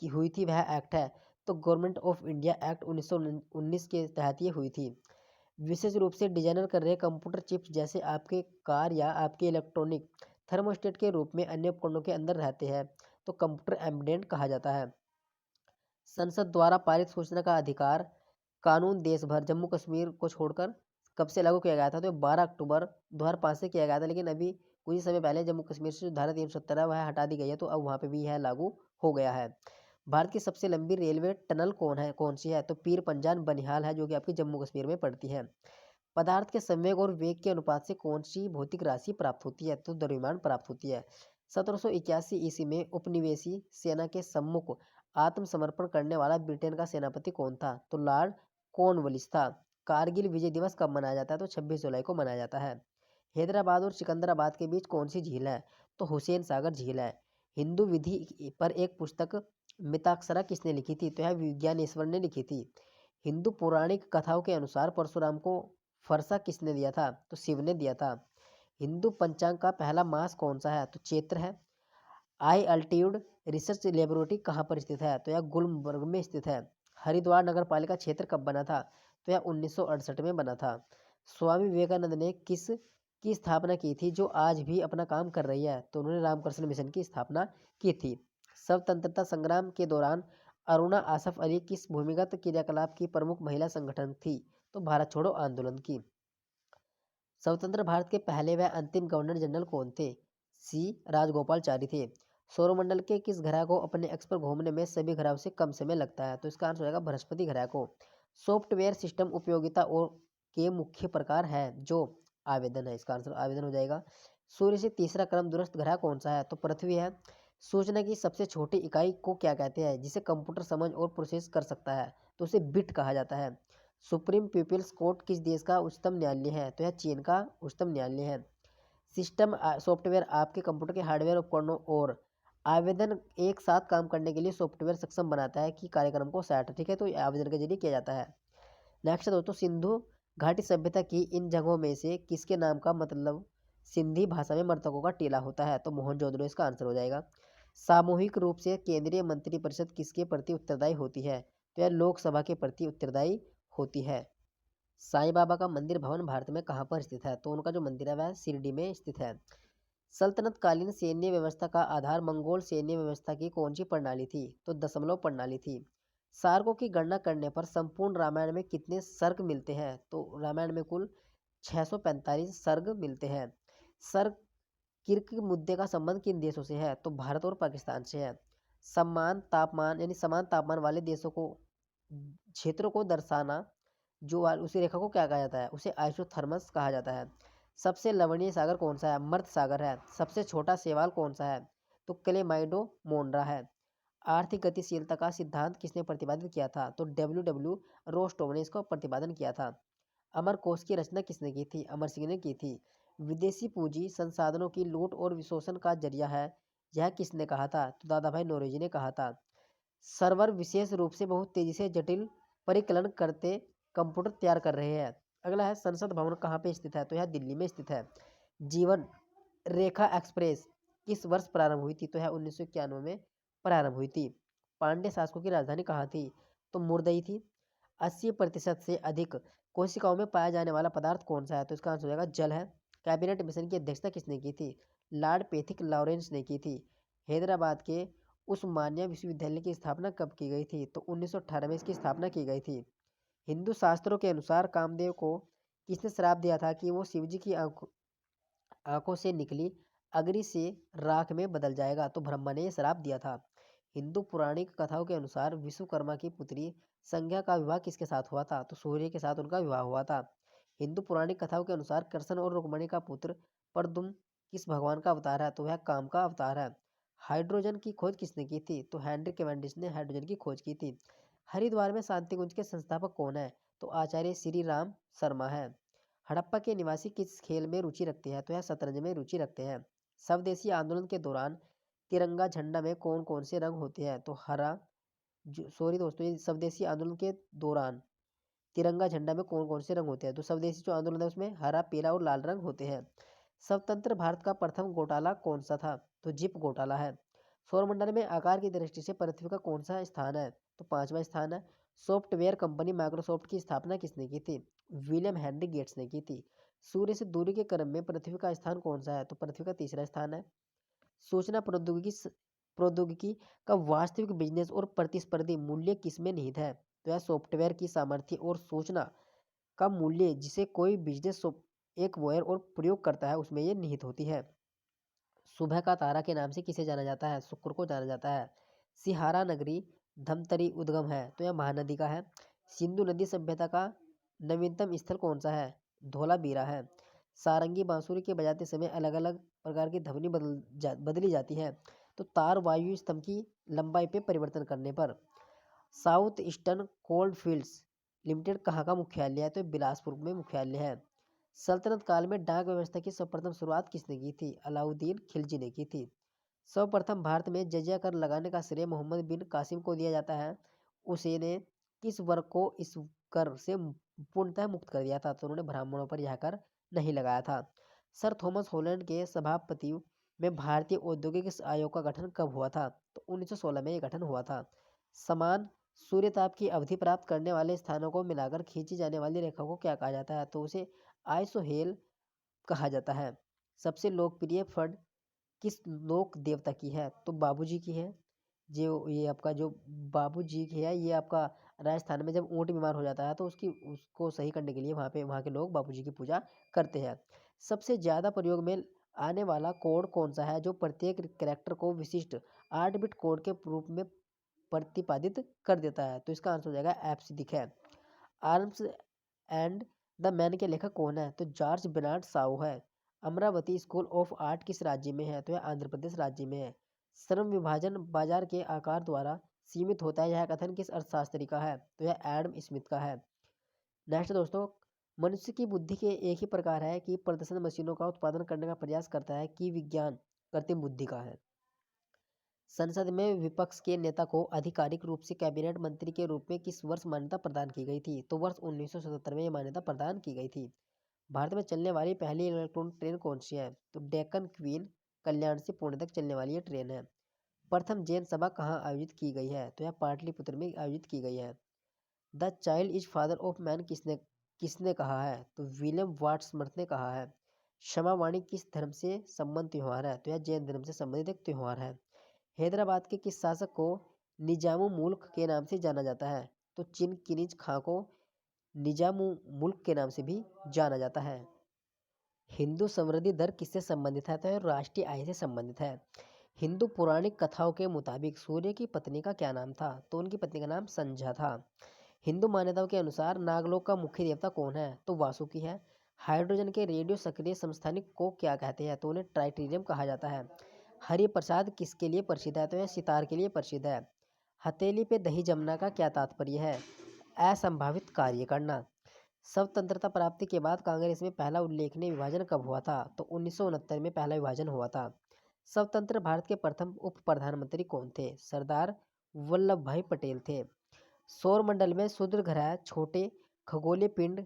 की हुई थी? वह एक्ट है तो गवर्नमेंट ऑफ इंडिया एक्ट 1919 के तहत ये हुई थी। विशेष रूप से डिजाइनर कर रहे कंप्यूटर चिप्स जैसे आपके कार या आपके इलेक्ट्रॉनिक थर्मोस्टेट के रूप में अन्य उपकरणों के अंदर रहते हैं तो कंप्यूटर एम्बेडेड कहा जाता है। संसद द्वारा पारित सूचना का अधिकार कानून देश भर जम्मू कश्मीर को छोड़कर कब से लागू किया गया था? तो 12 अक्टूबर 2005 से किया गया था, लेकिन अभी कुछ ही समय पहले जम्मू कश्मीर से जो धारा 370 है वह हटा दी गई है तो अब वहाँ पे भी यह लागू हो गया है। भारत की सबसे लंबी रेलवे टनल कौन सी है? तो पीर पंजान बनिहाल है जो कि आपकी जम्मू कश्मीर में पड़ती है। पदार्थ के संवेग और वेग के अनुपात से कौन सी भौतिक राशि प्राप्त होती है? तो द्रव्यमान प्राप्त होती है। 1781 ईस्वी में उपनिवेशी सेना के सम्मुख आत्मसमर्पण करने वाला ब्रिटेन का सेनापति कौन था? तो लॉर्ड कॉर्नवालिस था। कारगिल विजय दिवस कब मनाया जाता है? तो 26 जुलाई को मनाया जाता है। हैदराबाद और सिकंदराबाद के बीच कौन सी झील है? तो हुसैन सागर झील है। हिंदू विधि पर एक पुस्तक मिताक्षरा किसने लिखी थी? तो यह विज्ञानेश्वर ने लिखी थी। हिंदू पौराणिक कथाओं के अनुसार परशुराम को फरसा किसने दिया था? तो शिव ने दिया था। हिंदू पंचांग का पहला मास कौन सा है? तो चैत्र है। आई अल्टीट्यूड रिसर्च लेबोरेटरी कहाँ पर स्थित है? तो यह गुलमर्ग में स्थित है। हरिद्वार नगर पालिका क्षेत्र कब बना था? तो यह 1968 में बना था। स्वामी विवेकानंद ने किस की स्थापना की थी जो आज भी अपना काम कर रही है? तो उन्होंने रामकृष्ण मिशन की स्थापना की थी। स्वतंत्रता संग्राम के दौरान अरुणा आसफ अली किस भूमिगत क्रियाकलाप की प्रमुख महिला संगठन थी? तो भारत छोड़ो आंदोलन की। स्वतंत्र भारत के पहले व अंतिम गवर्नर जनरल कौन थे? सी राजगोपालचारी थे। सौरमंडल के किस ग्रह को अपने एक्स पर घूमने में सभी ग्रहों से कम समय लगता है? तो इसका आंसर होगा बृहस्पति ग्रह को। सॉफ्टवेयर सिस्टम उपयोगिता और के मुख्य प्रकार है जो आवेदन है, इसका आंसर आवेदन हो जाएगा। सूर्य से तीसरा क्रम दूरस्थ ग्रह कौन सा है? तो पृथ्वी है। सूचना की सबसे छोटी इकाई को क्या कहते हैं जिसे कंप्यूटर समझ और प्रोसेस कर सकता है? तो उसे बिट कहा जाता है। सुप्रीम पीपल्स कोर्ट किस देश का उच्चतम न्यायालय है? तो यह चीन का उच्चतम न्यायालय है। सिस्टम सॉफ्टवेयर आपके कंप्यूटर के हार्डवेयर उपकरणों और आवेदन एक साथ काम करने के लिए सॉफ्टवेयर सक्षम बनाता है कि कार्यक्रम को सेट, ठीक है, तो ये आवेदन के जरिए किया जाता है। नेक्स्ट दोस्तों, सिंधु घाटी सभ्यता की इन जगहों में से किसके नाम का मतलब सिंधी भाषा में मृतकों का टीला होता है? तो मोहनजोदड़ो इसका आंसर हो जाएगा। सामूहिक रूप से केंद्रीय मंत्रिपरिषद किसके प्रति उत्तरदायी होती है? तो यह लोकसभा के प्रति उत्तरदायी होती है। साईं बाबा का मंदिर भवन भारत में कहाँ पर स्थित है? तो उनका जो मंदिर है वह शिरडी में स्थित है। सल्तनत कालीन सैन्य व्यवस्था का आधार मंगोल सैन्य व्यवस्था की कौन सी प्रणाली थी? तो दशमलव प्रणाली थी। सार्कों की गणना करने पर संपूर्ण रामायण में कितने सर्ग मिलते हैं? तो रामायण में कुल 645 सर्ग मिलते हैं। सर्ग किर्क मुद्दे का संबंध किन देशों से है? तो भारत और पाकिस्तान से है। समान तापमान वाले देशों को क्षेत्रों को दर्शाना जो उसी रेखा को क्या कहा जाता है? उसे आइसोथर्मस कहा जाता है। सबसे लवणीय सागर कौन सा है? मर्त सागर है। सबसे छोटा शैवाल कौन सा है? तो क्लेमाइडो मोनरा है। आर्थिक गतिशीलता का सिद्धांत किसने प्रतिपादित किया था? तो डब्ल्यू रोस्टोव ने इसका प्रतिपादन किया था। अमर कोश की रचना किसने की थी? अमर सिंह ने की थी। विदेशी पूंजी संसाधनों की लूट और विशोषण का जरिया है, यह किसने कहा था? तो दादा भाई नौरोजी ने कहा था। सर्वर विशेष रूप से बहुत तेजी से जटिल परिकलन करते कंप्यूटर तैयार कर रहे हैं। अगला है संसद भवन कहाँ पे स्थित है? तो यह दिल्ली में स्थित है। जीवन रेखा एक्सप्रेस किस वर्ष प्रारंभ हुई थी? तो यह 1991 में प्रारंभ हुई थी। पांड्य शासकों की राजधानी कहाँ थी? तो मुर्दई थी। 80% से अधिक कोशिकाओं में पाया जाने वाला पदार्थ कौन सा है? तो इसका आंसर हो जाएगा जल है। कैबिनेट मिशन की अध्यक्षता किसने की थी? लॉर्ड पेथिक लॉरेंस ने की थी। हैदराबाद के उस्मानिया विश्वविद्यालय की स्थापना कब की गई थी? तो 1918 में इसकी स्थापना की गई थी। हिंदू शास्त्रों के अनुसार कामदेव को किसने श्राप दिया था कि वो शिवजी की आंखों से निकली अग्नि से राख में बदल जाएगा? तो ब्रह्मा ने यह श्राप दिया था। हिंदू पौराणिक कथाओं के अनुसार विश्वकर्मा की पुत्री संज्ञा का विवाह किसके साथ हुआ था? तो सूर्य के साथ उनका विवाह हुआ था। हिंदू पौराणिक कथाओं के अनुसार कृष्ण और रुक्मिणी का पुत्र प्रद्युम्न किस भगवान का अवतार है? तो वह काम का अवतार है। हाइड्रोजन की खोज किसने की थी? तो हेनरी कैवेंडिश ने हाइड्रोजन की खोज की थी। हरिद्वार में शांति कुंज के संस्थापक कौन है? तो आचार्य श्री राम शर्मा है। हड़प्पा के निवासी किस खेल में रुचि रखते हैं? तो यह शतरंज में रुचि रखते हैं। स्वदेशी आंदोलन के दौरान तिरंगा झंडा में कौन कौन से रंग होते हैं? तो हरा सॉरी दोस्तों, ये स्वदेशी आंदोलन के दौरान तिरंगा झंडा में कौन कौन से रंग होते हैं? तो स्वदेशी जो आंदोलन है उसमें हरा, पीला और लाल रंग होते हैं। स्वतंत्र भारत का प्रथम घोटाला कौन सा था? तो जिप घोटाला है। सौरमंडल में आकार की दृष्टि से पृथ्वी का कौन सा स्थान है? तो 5वां स्थान है। सॉफ्टवेयर कंपनी माइक्रोसॉफ्ट की स्थापना किसने की थी? विलियम हेनरी गेट्स ने की थी। सूर्य से दूरी के क्रम में पृथ्वी का स्थान कौन सा है? तो पृथ्वी का तीसरा स्थान है। सूचना प्रौद्योगिकी का वास्तविक बिजनेस और प्रतिस्पर्धी मूल्य किसमें निहित है? तो यह सॉफ्टवेयर की सामर्थ्य और सूचना का मूल्य जिसे कोई बिजनेस एक वायर और प्रयोग करता है उसमें ये निहित होती है। सुबह का तारा के नाम से किसे जाना जाता है? शुक्र को जाना जाता है। सिहारा नगरी धमतरी उद्गम है, तो यह महानदी का है। सिंधु नदी सभ्यता का नवीनतम स्थल कौन सा है? धोलावीरा है। सारंगी बांसुरी के बजाते समय अलग अलग प्रकार की ध्वनि बदली जाती है, तो तार वायु स्तंभ की लंबाई पे परिवर्तन करने पर। South eastern cold fields limited कहाँ का मुख्यालय है? तो बिलासपुर में मुख्यालय है। सल्तनत काल में डाक व्यवस्था की सर्वप्रथम शुरुआत किसने की थी? अलाउद्दीन खिलजी ने की थी। सर्वप्रथम भारत में जजिया कर लगाने का श्रेय मोहम्मद बिन कासिम को दिया जाता है। उसे ने किस वर्ग को इस कर से पूर्णतः मुक्त कर दिया था? तो उन्होंने ब्राह्मणों पर यह कर नहीं लगाया था। सर थॉमस हॉलैंड के सभापति में भारतीय औद्योगिक आयोग का गठन कब हुआ था? तो 1916 में यह गठन हुआ था। समान सूर्यताप की अवधि प्राप्त करने वाले स्थानों को मिलाकर खींची जाने वाली रेखा को क्या कहा जाता है? तो उसे आइसोहेल कहा जाता है। सबसे लोकप्रिय फंड किस लोक देवता की है? तो बाबूजी की है। जो ये आपका जो बाबूजी की है, ये आपका राजस्थान में जब ऊँट बीमार हो जाता है तो उसको सही करने के लिए वहाँ के लोग बाबूजी की पूजा करते हैं। सबसे ज़्यादा प्रयोग में आने वाला कोड कौन सा है जो प्रत्येक कैरेक्टर को विशिष्ट 8 बिट कोड के रूप में प्रतिपादित कर देता है? तो इसका आंसर हो जाएगा एब्सिडिक है। आर्म्स एंड द मैन के लेखक कौन है? तो जॉर्ज बेर्नार्ड शाओ है। अमरावती स्कूल ऑफ आर्ट किस राज्य में है? तो यह आंध्र प्रदेश राज्य में है। श्रम विभाजन बाजार के आकार द्वारा सीमित होता है, यह कथन किस अर्थशास्त्री का है? तो यह एडम स्मिथ का है। नेक्स्ट दोस्तों, मनुष्य की बुद्धि के एक ही प्रकार है कि प्रदर्शन मशीनों का उत्पादन करने का प्रयास करता है कि विज्ञान कृत्रिम बुद्धि का है। संसद में विपक्ष के नेता को आधिकारिक रूप से कैबिनेट मंत्री के रूप में किस वर्ष मान्यता प्रदान की गई थी? तो वर्ष 1977 में यह मान्यता प्रदान की गई थी। भारत में चलने वाली पहली इलेक्ट्रॉनिक ट्रेन कौन सी है? तो डेक्कन क्वीन कल्याण से पुणे तक चलने वाली ये ट्रेन है। प्रथम जैन सभा कहाँ आयोजित की गई है? तो यह पाटलिपुत्र में आयोजित की गई है। The child is father of man किसने किसने कहा है? तो विलियम वाट्सवर्थ ने कहा है। क्षमावाणी किस धर्म से संबंधित त्योहार है? तो यह जैन धर्म से संबंधित एक त्योहार है। हैदराबाद के किस शासक को निजामुल मुल्क के नाम से जाना जाता है? तो चिनकिज खां को निजामुल मुल्क के नाम से भी जाना जाता है। हिंदू समृद्धि दर किससे संबंधित है? तो यह राष्ट्रीय आय से संबंधित है। हिंदू पौराणिक कथाओं के मुताबिक सूर्य की पत्नी का क्या नाम था? तो उनकी पत्नी का नाम संध्या था। हिंदू मान्यताओं के अनुसार नागलोक का मुख्य देवता कौन है? तो वासुकी है। हाइड्रोजन के रेडियो सक्रिय समस्थानिक को क्या कहते हैं? तो उन्हें ट्राइटेरियम कहा जाता है। हरि प्रसाद किसके लिए प्रसिद्ध है? तो यह सितार के लिए प्रसिद्ध है। हथेली पे दही जमना का क्या तात्पर्य है? असंभावित कार्य करना। स्वतंत्रता प्राप्ति के बाद कांग्रेस में पहला उल्लेखनीय विभाजन कब हुआ था? तो 1969 में पहला विभाजन हुआ था। स्वतंत्र भारत के प्रथम उप प्रधानमंत्री कौन थे? सरदार वल्लभ भाई पटेल थे। सौर मंडल में क्षुद्र ग्रह छोटे खगोलीय पिंड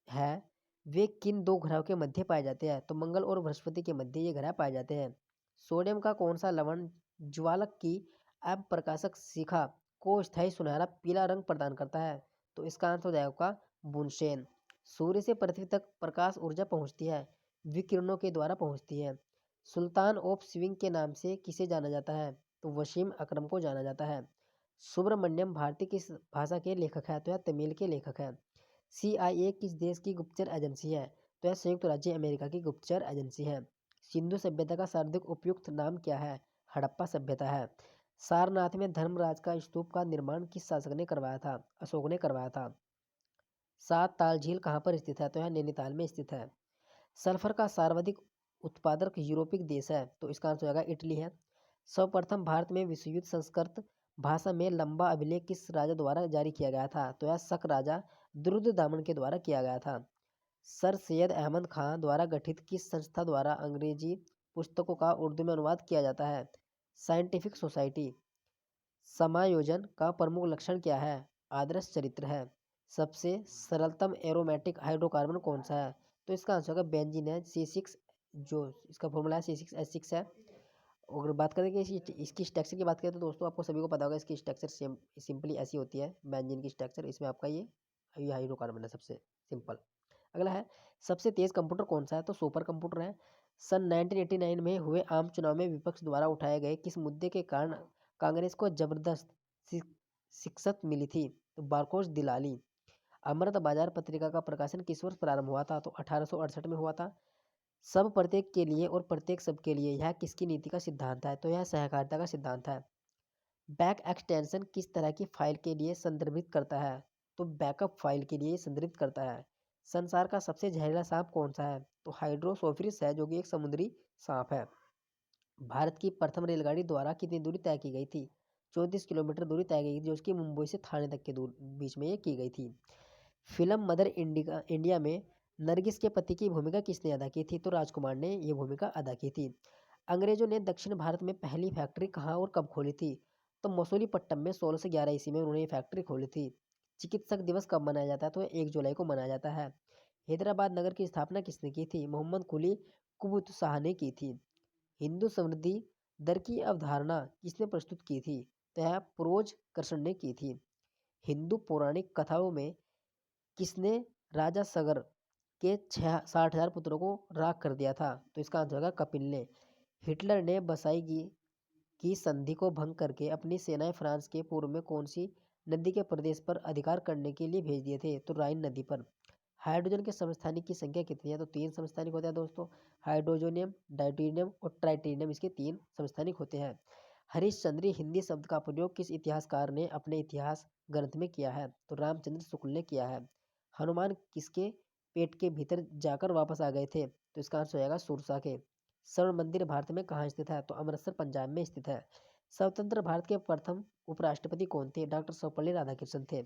है, वे किन दो ग्रहों के मध्य पाए जाते हैं? तो मंगल और बृहस्पति के मध्य ये ग्रह पाए जाते हैं। सोडियम का कौन सा लवण ज्वालक की अप्रकाशक शिखा को स्थायी सुनहरा पीला रंग प्रदान करता है? तो इसका आंसर हो जाएगा आपका बुनसेन। सूर्य से पृथ्वी तक प्रकाश ऊर्जा पहुंचती है, विकिरणों के द्वारा पहुंचती है। सुल्तान ऑफ स्विंग के नाम से किसे जाना जाता है? तो वसीम अकरम को जाना जाता है। सुब्रमण्यम भारती किस भाषा के लेखक है? तो यह तमिल के लेखक है। CIA किस देश की गुप्तचर एजेंसी है? तो यह संयुक्त राज्य अमेरिका की गुप्तचर एजेंसी है। सिंधु सभ्यता का सर्वाधिक उपयुक्त नाम क्या है? हड़प्पा सभ्यता है। सारनाथ में धर्मराज का स्तूप का निर्माण किस शासक ने करवाया था? अशोक ने करवाया था। सात ताल झील कहाँ पर स्थित है? तो यह नैनीताल में स्थित है। सल्फर का सर्वाधिक उत्पादक यूरोपीय देश है? तो इसका आंसर हो जाएगा इटली है। सर्वप्रथम भारत में विश्व युद्ध संस्कृत भाषा में लंबा अभिलेख किस राजा द्वारा जारी किया गया था? तो यह शक राजा दुर्दामन के द्वारा किया गया था। सर सैयद अहमद खां द्वारा गठित किस संस्था द्वारा अंग्रेजी पुस्तकों का उर्दू में अनुवाद किया जाता है? Scientific society. समायोजन का प्रमुख लक्षण क्या है? आदर्श चरित्र है। सबसे सरलतम एरोमेटिक हाइड्रोकार्बन कौन सा है? तो इसका आंसर होगा बेंजीन है, C6, जो इसका फॉर्मूला है C6H6 है। अगर बात करें कि इसकी स्ट्रक्चर की बात करें तो दोस्तों आपको सभी को पता होगा इसकी स्ट्रक्चर सिंपली ऐसी होती है। बेंजीन की स्ट्रक्चर इसमें आपका ये हाइड्रोकार्बन है सबसे सिंपल। अगला है सबसे तेज कंप्यूटर कौन सा है? तो सुपर कंप्यूटर है। सन 1989 में हुए आम चुनाव में विपक्ष द्वारा उठाए गए किस मुद्दे के कारण कांग्रेस को जबरदस्त शिकस्त मिली थी? तो बारकोस दिलाली। अमृत बाजार पत्रिका का प्रकाशन किस वर्ष प्रारंभ हुआ था? तो 1868 में हुआ था। सब प्रत्येक के लिए और प्रत्येक सबके लिए, यह किसकी नीति का सिद्धांत है? तो यह सहकारिता का सिद्धांत है। बैक एक्सटेंशन किस तरह की फाइल के लिए संदर्भित करता है? तो बैकअप फाइल के लिए संदर्भित करता है। संसार का सबसे जहरीला सांप कौन सा है? तो हाइड्रोसोफिरिस है, जो कि एक समुद्री सांप है। भारत की प्रथम रेलगाड़ी द्वारा कितनी दूरी तय की गई थी? 34 किलोमीटर दूरी तय की गई थी, जो कि मुंबई से थाने तक के दूर बीच में ये की गई थी। फिल्म मदर इंडिया में नरगिस के पति की भूमिका किसने अदा की थी? तो राजकुमार ने ये भूमिका अदा की थी। अंग्रेजों ने दक्षिण भारत में पहली फैक्ट्री कहाँ और कब खोली थी? तो मसूलीपट्टम में 1611 ईस्वी में उन्होंने ये फैक्ट्री खोली थी। चिकित्सक दिवस कब मनाया जाता है? तो 1 जुलाई को मनाया जाता है। हैदराबाद नगर की स्थापना किसने की थी? मोहम्मद कुली कुतुब शाह ने की थी। हिंदू समृद्धि दर की अवधारणा किसने प्रस्तुत की थी? तो यह प्रोज कृष्ण ने की थी। हिंदू पौराणिक कथाओं में किसने राजा सगर के 60,000 पुत्रों को राख कर दिया था? तो इसका आंसर होगा कपिल ने। हिटलर ने बसाई की संधि को भंग करके अपनी सेनाएं फ्रांस के पूर्व में कौन सी नदी के प्रदेश पर अधिकार करने के लिए भेज दिए थे? तो राइन नदी पर। हाइड्रोजन के समस्थानिक की संख्या कितनी है? तो 3 समस्थानिक होते हैं दोस्तों। हाइड्रोजोनियम, डाइटोनियम और ट्राइटेनियम, इसके 3 समस्थानिक होते हैं। हरिश्चंद्री हिंदी शब्द का प्रयोग किस इतिहासकार ने अपने इतिहास ग्रंथ में किया है? तो रामचंद्र शुक्ल ने किया है। हनुमान किसके पेट के भीतर जाकर वापस आ गए थे? तो इसका आंसर हो जाएगा सुरसा के। स्वर्ण मंदिर भारत में कहाँ स्थित है? तो अमृतसर पंजाब में स्थित है। स्वतंत्र भारत के प्रथम उपराष्ट्रपति कौन थे? डॉक्टर सर्वपल्ली राधाकृष्णन थे।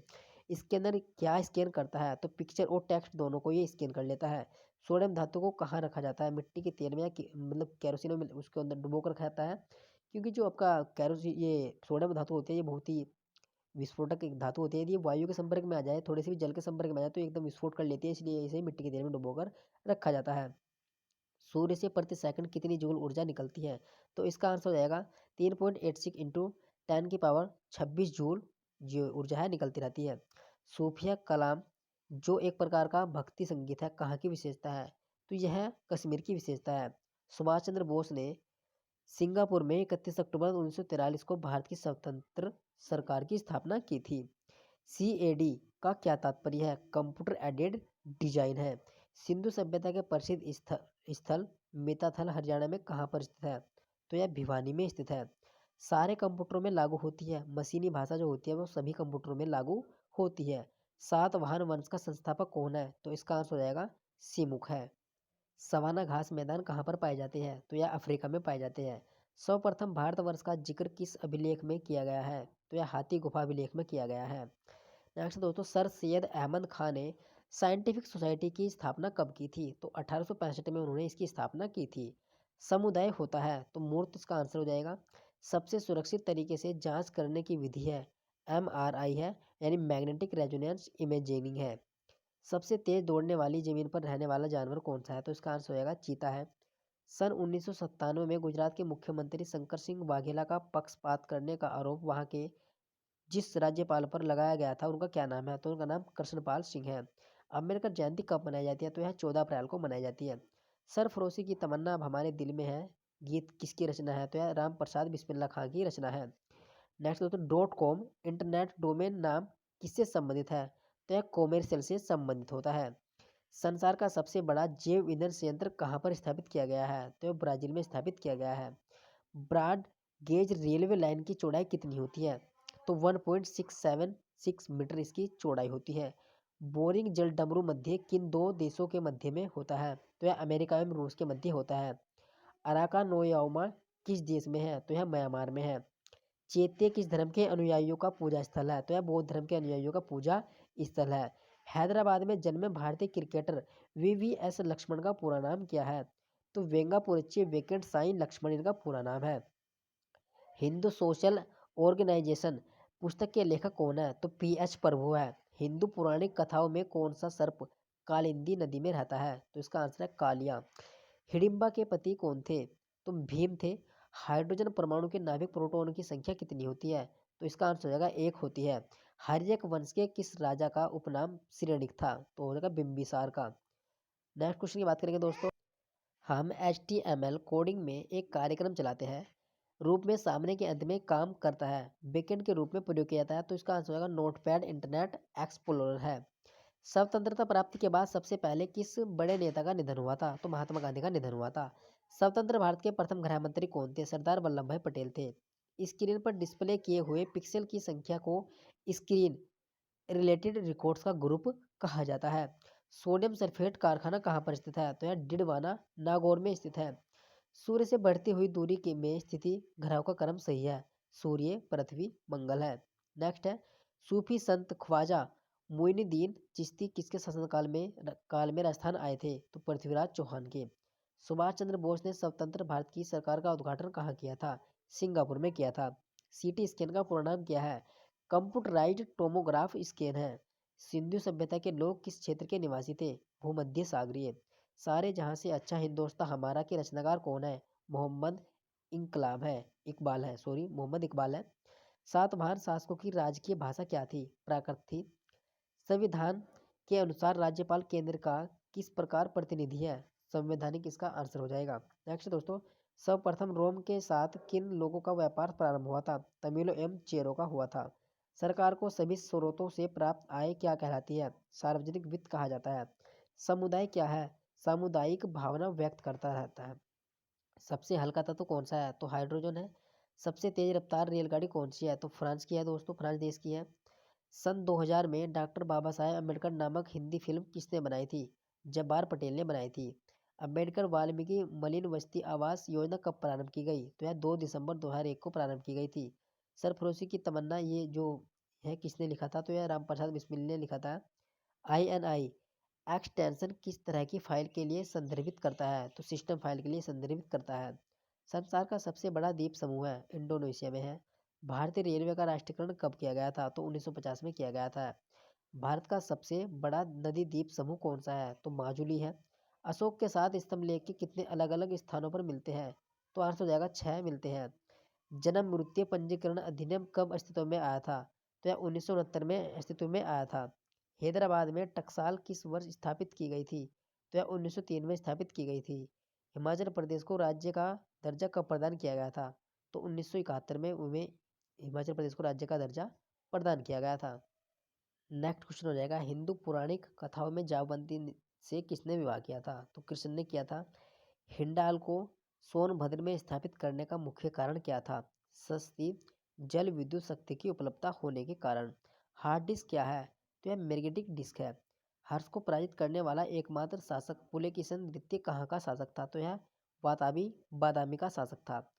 स्कैनर क्या स्कैन करता है? तो पिक्चर और टेक्स्ट दोनों को ये स्कैन कर लेता है। सोडियम धातु को कहाँ रखा जाता है? मिट्टी के तेल में या मतलब कैरोसिन में उसके अंदर डुबो कर रखा जाता है, क्योंकि जो आपका कैरोसिन ये सोडियम धातु होती है ये बहुत ही विस्फोटक एक धातु होती है। यदि ये वायु के संपर्क में आ जाए, थोड़ी सी भी जल के संपर्क में आ जाए तो एकदम विस्फोट कर लेती है, इसलिए इसे मिट्टी के तेल में डुबोकर रखा जाता है। सूर्य से प्रति सेकंड कितनी जूल ऊर्जा निकलती है? तो इसका आंसर हो जाएगा 3.86 इंटू 10 की पावर 26 जूल जो ऊर्जा है निकलती रहती है। सूफिया कलाम जो एक प्रकार का भक्ति संगीत है, कहाँ की विशेषता है? तो यह कश्मीर की विशेषता है। सुभाष चंद्र बोस ने सिंगापुर में 31 अक्टूबर 1943 को भारत की स्वतंत्र सरकार की स्थापना की थी। CAD का क्या तात्पर्य है? कंप्यूटर एडेड डिजाइन है। सिंधु सभ्यता के प्रसिद्ध स्थल मिताथल हरियाणा में कहाँ पर स्थित है? तो यह भिवानी में स्थित है। सारे कंप्यूटरों में लागू होती है। मशीनी भाषा जो होती है वो सभी कंप्यूटरों में लागू होती है। सातवाहन वंश का संस्थापक कौन है? तो इसका आंसर हो जाएगा सिमुक है। सवाना घास मैदान कहाँ पर पाए जाते हैं? तो यह अफ्रीका में पाए जाते हैं। सर्वप्रथम भारतवर्ष का जिक्र किस अभिलेख में किया गया है? तो यह हाथी गुफा अभिलेख में किया गया है। नेक्स्ट दोस्तों, सर सैयद अहमद खान ने साइंटिफिक सोसाइटी की स्थापना कब की थी? तो 1865 में उन्होंने इसकी स्थापना की थी। समुदाय होता है तो मूर्त इसका आंसर हो जाएगा। सबसे सुरक्षित तरीके से जांच करने की विधि है MRI है, यानी मैग्नेटिक रेजोनेंस इमेजिंग है। सबसे तेज दौड़ने वाली जमीन पर रहने वाला जानवर कौन सा है? तो इसका आंसर हो जाएगा चीता है। सन 1997 में गुजरात के मुख्यमंत्री शंकर सिंह वाघेला का पक्षपात करने का आरोप वहां के जिस राज्यपाल पर लगाया गया था उनका क्या नाम है? तो उनका नाम कृष्णपाल सिंह है। अम्बेडकर जयंती कब मनाई जाती है? तो यह 14 अप्रैल को मनाई जाती है। सरफरोशी की तमन्ना अब हमारे दिल में है गीत किसकी रचना है? तो यह राम प्रसाद बिस्मिल्लाह खां की रचना है। नेक्स्ट दोस्तों, .com इंटरनेट डोमेन नाम किससे संबंधित है? तो यह कॉमर्शियल से संबंधित होता है। संसार का सबसे बड़ा जैव ईंधन संयंत्र कहाँ पर स्थापित किया गया है? तो यह ब्राजील में स्थापित किया गया है। ब्रॉड गेज रेलवे लाइन की चौड़ाई कितनी होती है? तो 1.676 मीटर इसकी चौड़ाई होती है। बोरिंग जल डमरू मध्य किन दो देशों के मध्य में होता है? तो यह अमेरिका एवं रूस के मध्य होता है। अराका नोयामा किस देश में है? तो यह म्यांमार में है। चैत्य किस धर्म के अनुयायियों का पूजा स्थल है? तो यह बौद्ध धर्म के अनुयायियों का पूजा स्थल है। हैदराबाद में जन्मे भारतीय क्रिकेटर VVS लक्ष्मण का पूरा नाम क्या है? तो वेंगापुरच्ची वेंकट साई लक्ष्मण इनका पूरा नाम है। हिंदू सोशल ऑर्गेनाइजेशन पुस्तक के लेखक कौन है? तो PH प्रभु है। हिंदू पौराणिक कथाओं में कौन सा सर्प कालिंदी नदी में रहता है? तो इसका आंसर है कालिया। हिडिंबा के पति कौन थे? तो भीम थे। हाइड्रोजन परमाणु के नाभिक प्रोटॉन की संख्या कितनी होती है? तो इसका आंसर हो जाएगा 1 होती है। हर्यक वंश के किस राजा का उपनाम सिरनिक था? तो हो जाएगा बिंबिसार का। नेक्स्ट क्वेश्चन की बात करेंगे दोस्तों, हम HTML कोडिंग में एक कार्यक्रम चलाते हैं रूप में सामने के अंत में काम करता है बैकएंड के रूप में प्रयोग किया जाता है। तो इसका आंसर होगा नोटपैड इंटरनेट एक्सप्लोरर है। स्वतंत्रता प्राप्ति के बाद सबसे पहले किस बड़े नेता का निधन हुआ था? तो महात्मा गांधी का निधन हुआ था। स्वतंत्र भारत के प्रथम गृह मंत्री कौन थे? सरदार वल्लभ भाई पटेल थे। स्क्रीन पर डिस्प्ले किए हुए पिक्सल की संख्या को स्क्रीन रिलेटेड रिकॉर्ड्स का ग्रुप कहा जाता है। सोडियम सल्फेट कारखाना कहाँ पर स्थित है? तो यह डिडवाना नागौर में स्थित है। सूर्य से बढ़ती हुई दूरी के में स्थिति ग्रहों का क्रम सही है। सूर्य, पृथ्वी, मंगल है। नेक्स्ट है, सूफी संत ख्वाजा मोइनुद्दीन चिश्ती किसके शासन काल में राजस्थान आए थे? तो पृथ्वीराज चौहान के। सुभाष चंद्र बोस ने स्वतंत्र भारत की सरकार का उद्घाटन कहाँ किया था? सिंगापुर में किया था। CT स्कैन का पूरा नाम क्या है? कंप्यूटराइज्ड टोमोग्राफ स्कैन है। सिंधु सभ्यता के लोग किस क्षेत्र के निवासी थे? भूमध्य सागरीय। सारे जहां से अच्छा हिंदोस्तां हमारा के रचनाकार कौन है? मोहम्मद मोहम्मद इकबाल है। सातवाहन शासकों की राजकीय भाषा क्या थी? प्राकृत थी। संविधान के अनुसार राज्यपाल केंद्र का किस प्रकार प्रतिनिधि है? संवैधानिक इसका आंसर हो जाएगा। नेक्स्ट दोस्तों, सर्वप्रथम रोम के साथ किन लोगों का व्यापार प्रारंभ हुआ था? तमिलों एवं चेरों का हुआ था। सरकार को सभी स्रोतों से प्राप्त आय क्या कहलाती है? सार्वजनिक वित्त कहा जाता है। समुदाय क्या है? सामुदायिक भावना व्यक्त करता रहता है। सबसे हल्का तत्व कौन सा है? तो हाइड्रोजन है। सबसे तेज रफ्तार रेलगाड़ी कौन सी है? तो फ्रांस की है दोस्तों, फ्रांस देश की है। सन 2000 में डॉक्टर बाबा साहेब अम्बेडकर नामक हिंदी फिल्म किसने बनाई थी? जब्बार पटेल ने बनाई थी। अम्बेडकर वाल्मीकि मलिन बस्ती आवास योजना कब प्रारंभ की गई? तो यह 2 दिसंबर 2001 को प्रारंभ की गई थी। सरफरोशी की तमन्ना ये जो है किसने लिखा था? तो यह रामप्रसाद बिस्मिल ने लिखा था। INI एक्सटेंशन किस तरह की फाइल के लिए संदर्भित करता है? तो सिस्टम फाइल के लिए संदर्भित करता है। संसार का सबसे बड़ा द्वीप समूह है इंडोनेशिया में है। भारतीय रेलवे का राष्ट्रीयकरण कब किया गया था? तो 1950 में किया गया था। भारत का सबसे बड़ा नदी द्वीप समूह कौन सा है? तो माजुली है। अशोक के साथ स्तंभलेख के कितने अलग अलग स्थानों पर मिलते हैं? तो आंसर हो जाएगा 6 मिलते हैं। जन्म मृत्यु पंजीकरण अधिनियम कब अस्तित्व में आया था? तो यह 1969 में अस्तित्व में आया था। हैदराबाद में टकसाल किस वर्ष स्थापित की गई थी? तो यह 1903 में स्थापित की गई थी। हिमाचल प्रदेश को राज्य का दर्जा कब प्रदान किया गया था? तो 1971 में उन्हें हिमाचल प्रदेश को राज्य का दर्जा प्रदान किया गया था। नेक्स्ट क्वेश्चन हो जाएगा, हिंदू पौराणिक कथाओं में जावंती से किसने विवाह किया था? तो कृष्ण ने किया था। हिंडाल को सोनभद्र में स्थापित करने का मुख्य कारण क्या था? सस्ती जल विद्युत शक्ति की उपलब्धता होने के कारण। हार्ड डिस्क क्या है? तो यह मैग्नेटिक डिस्क है। हर्ष को पराजित करने वाला एकमात्र शासक पुलकेशिन द्वितीय कहाँ का शासक था? तो यह बादामी का शासक था।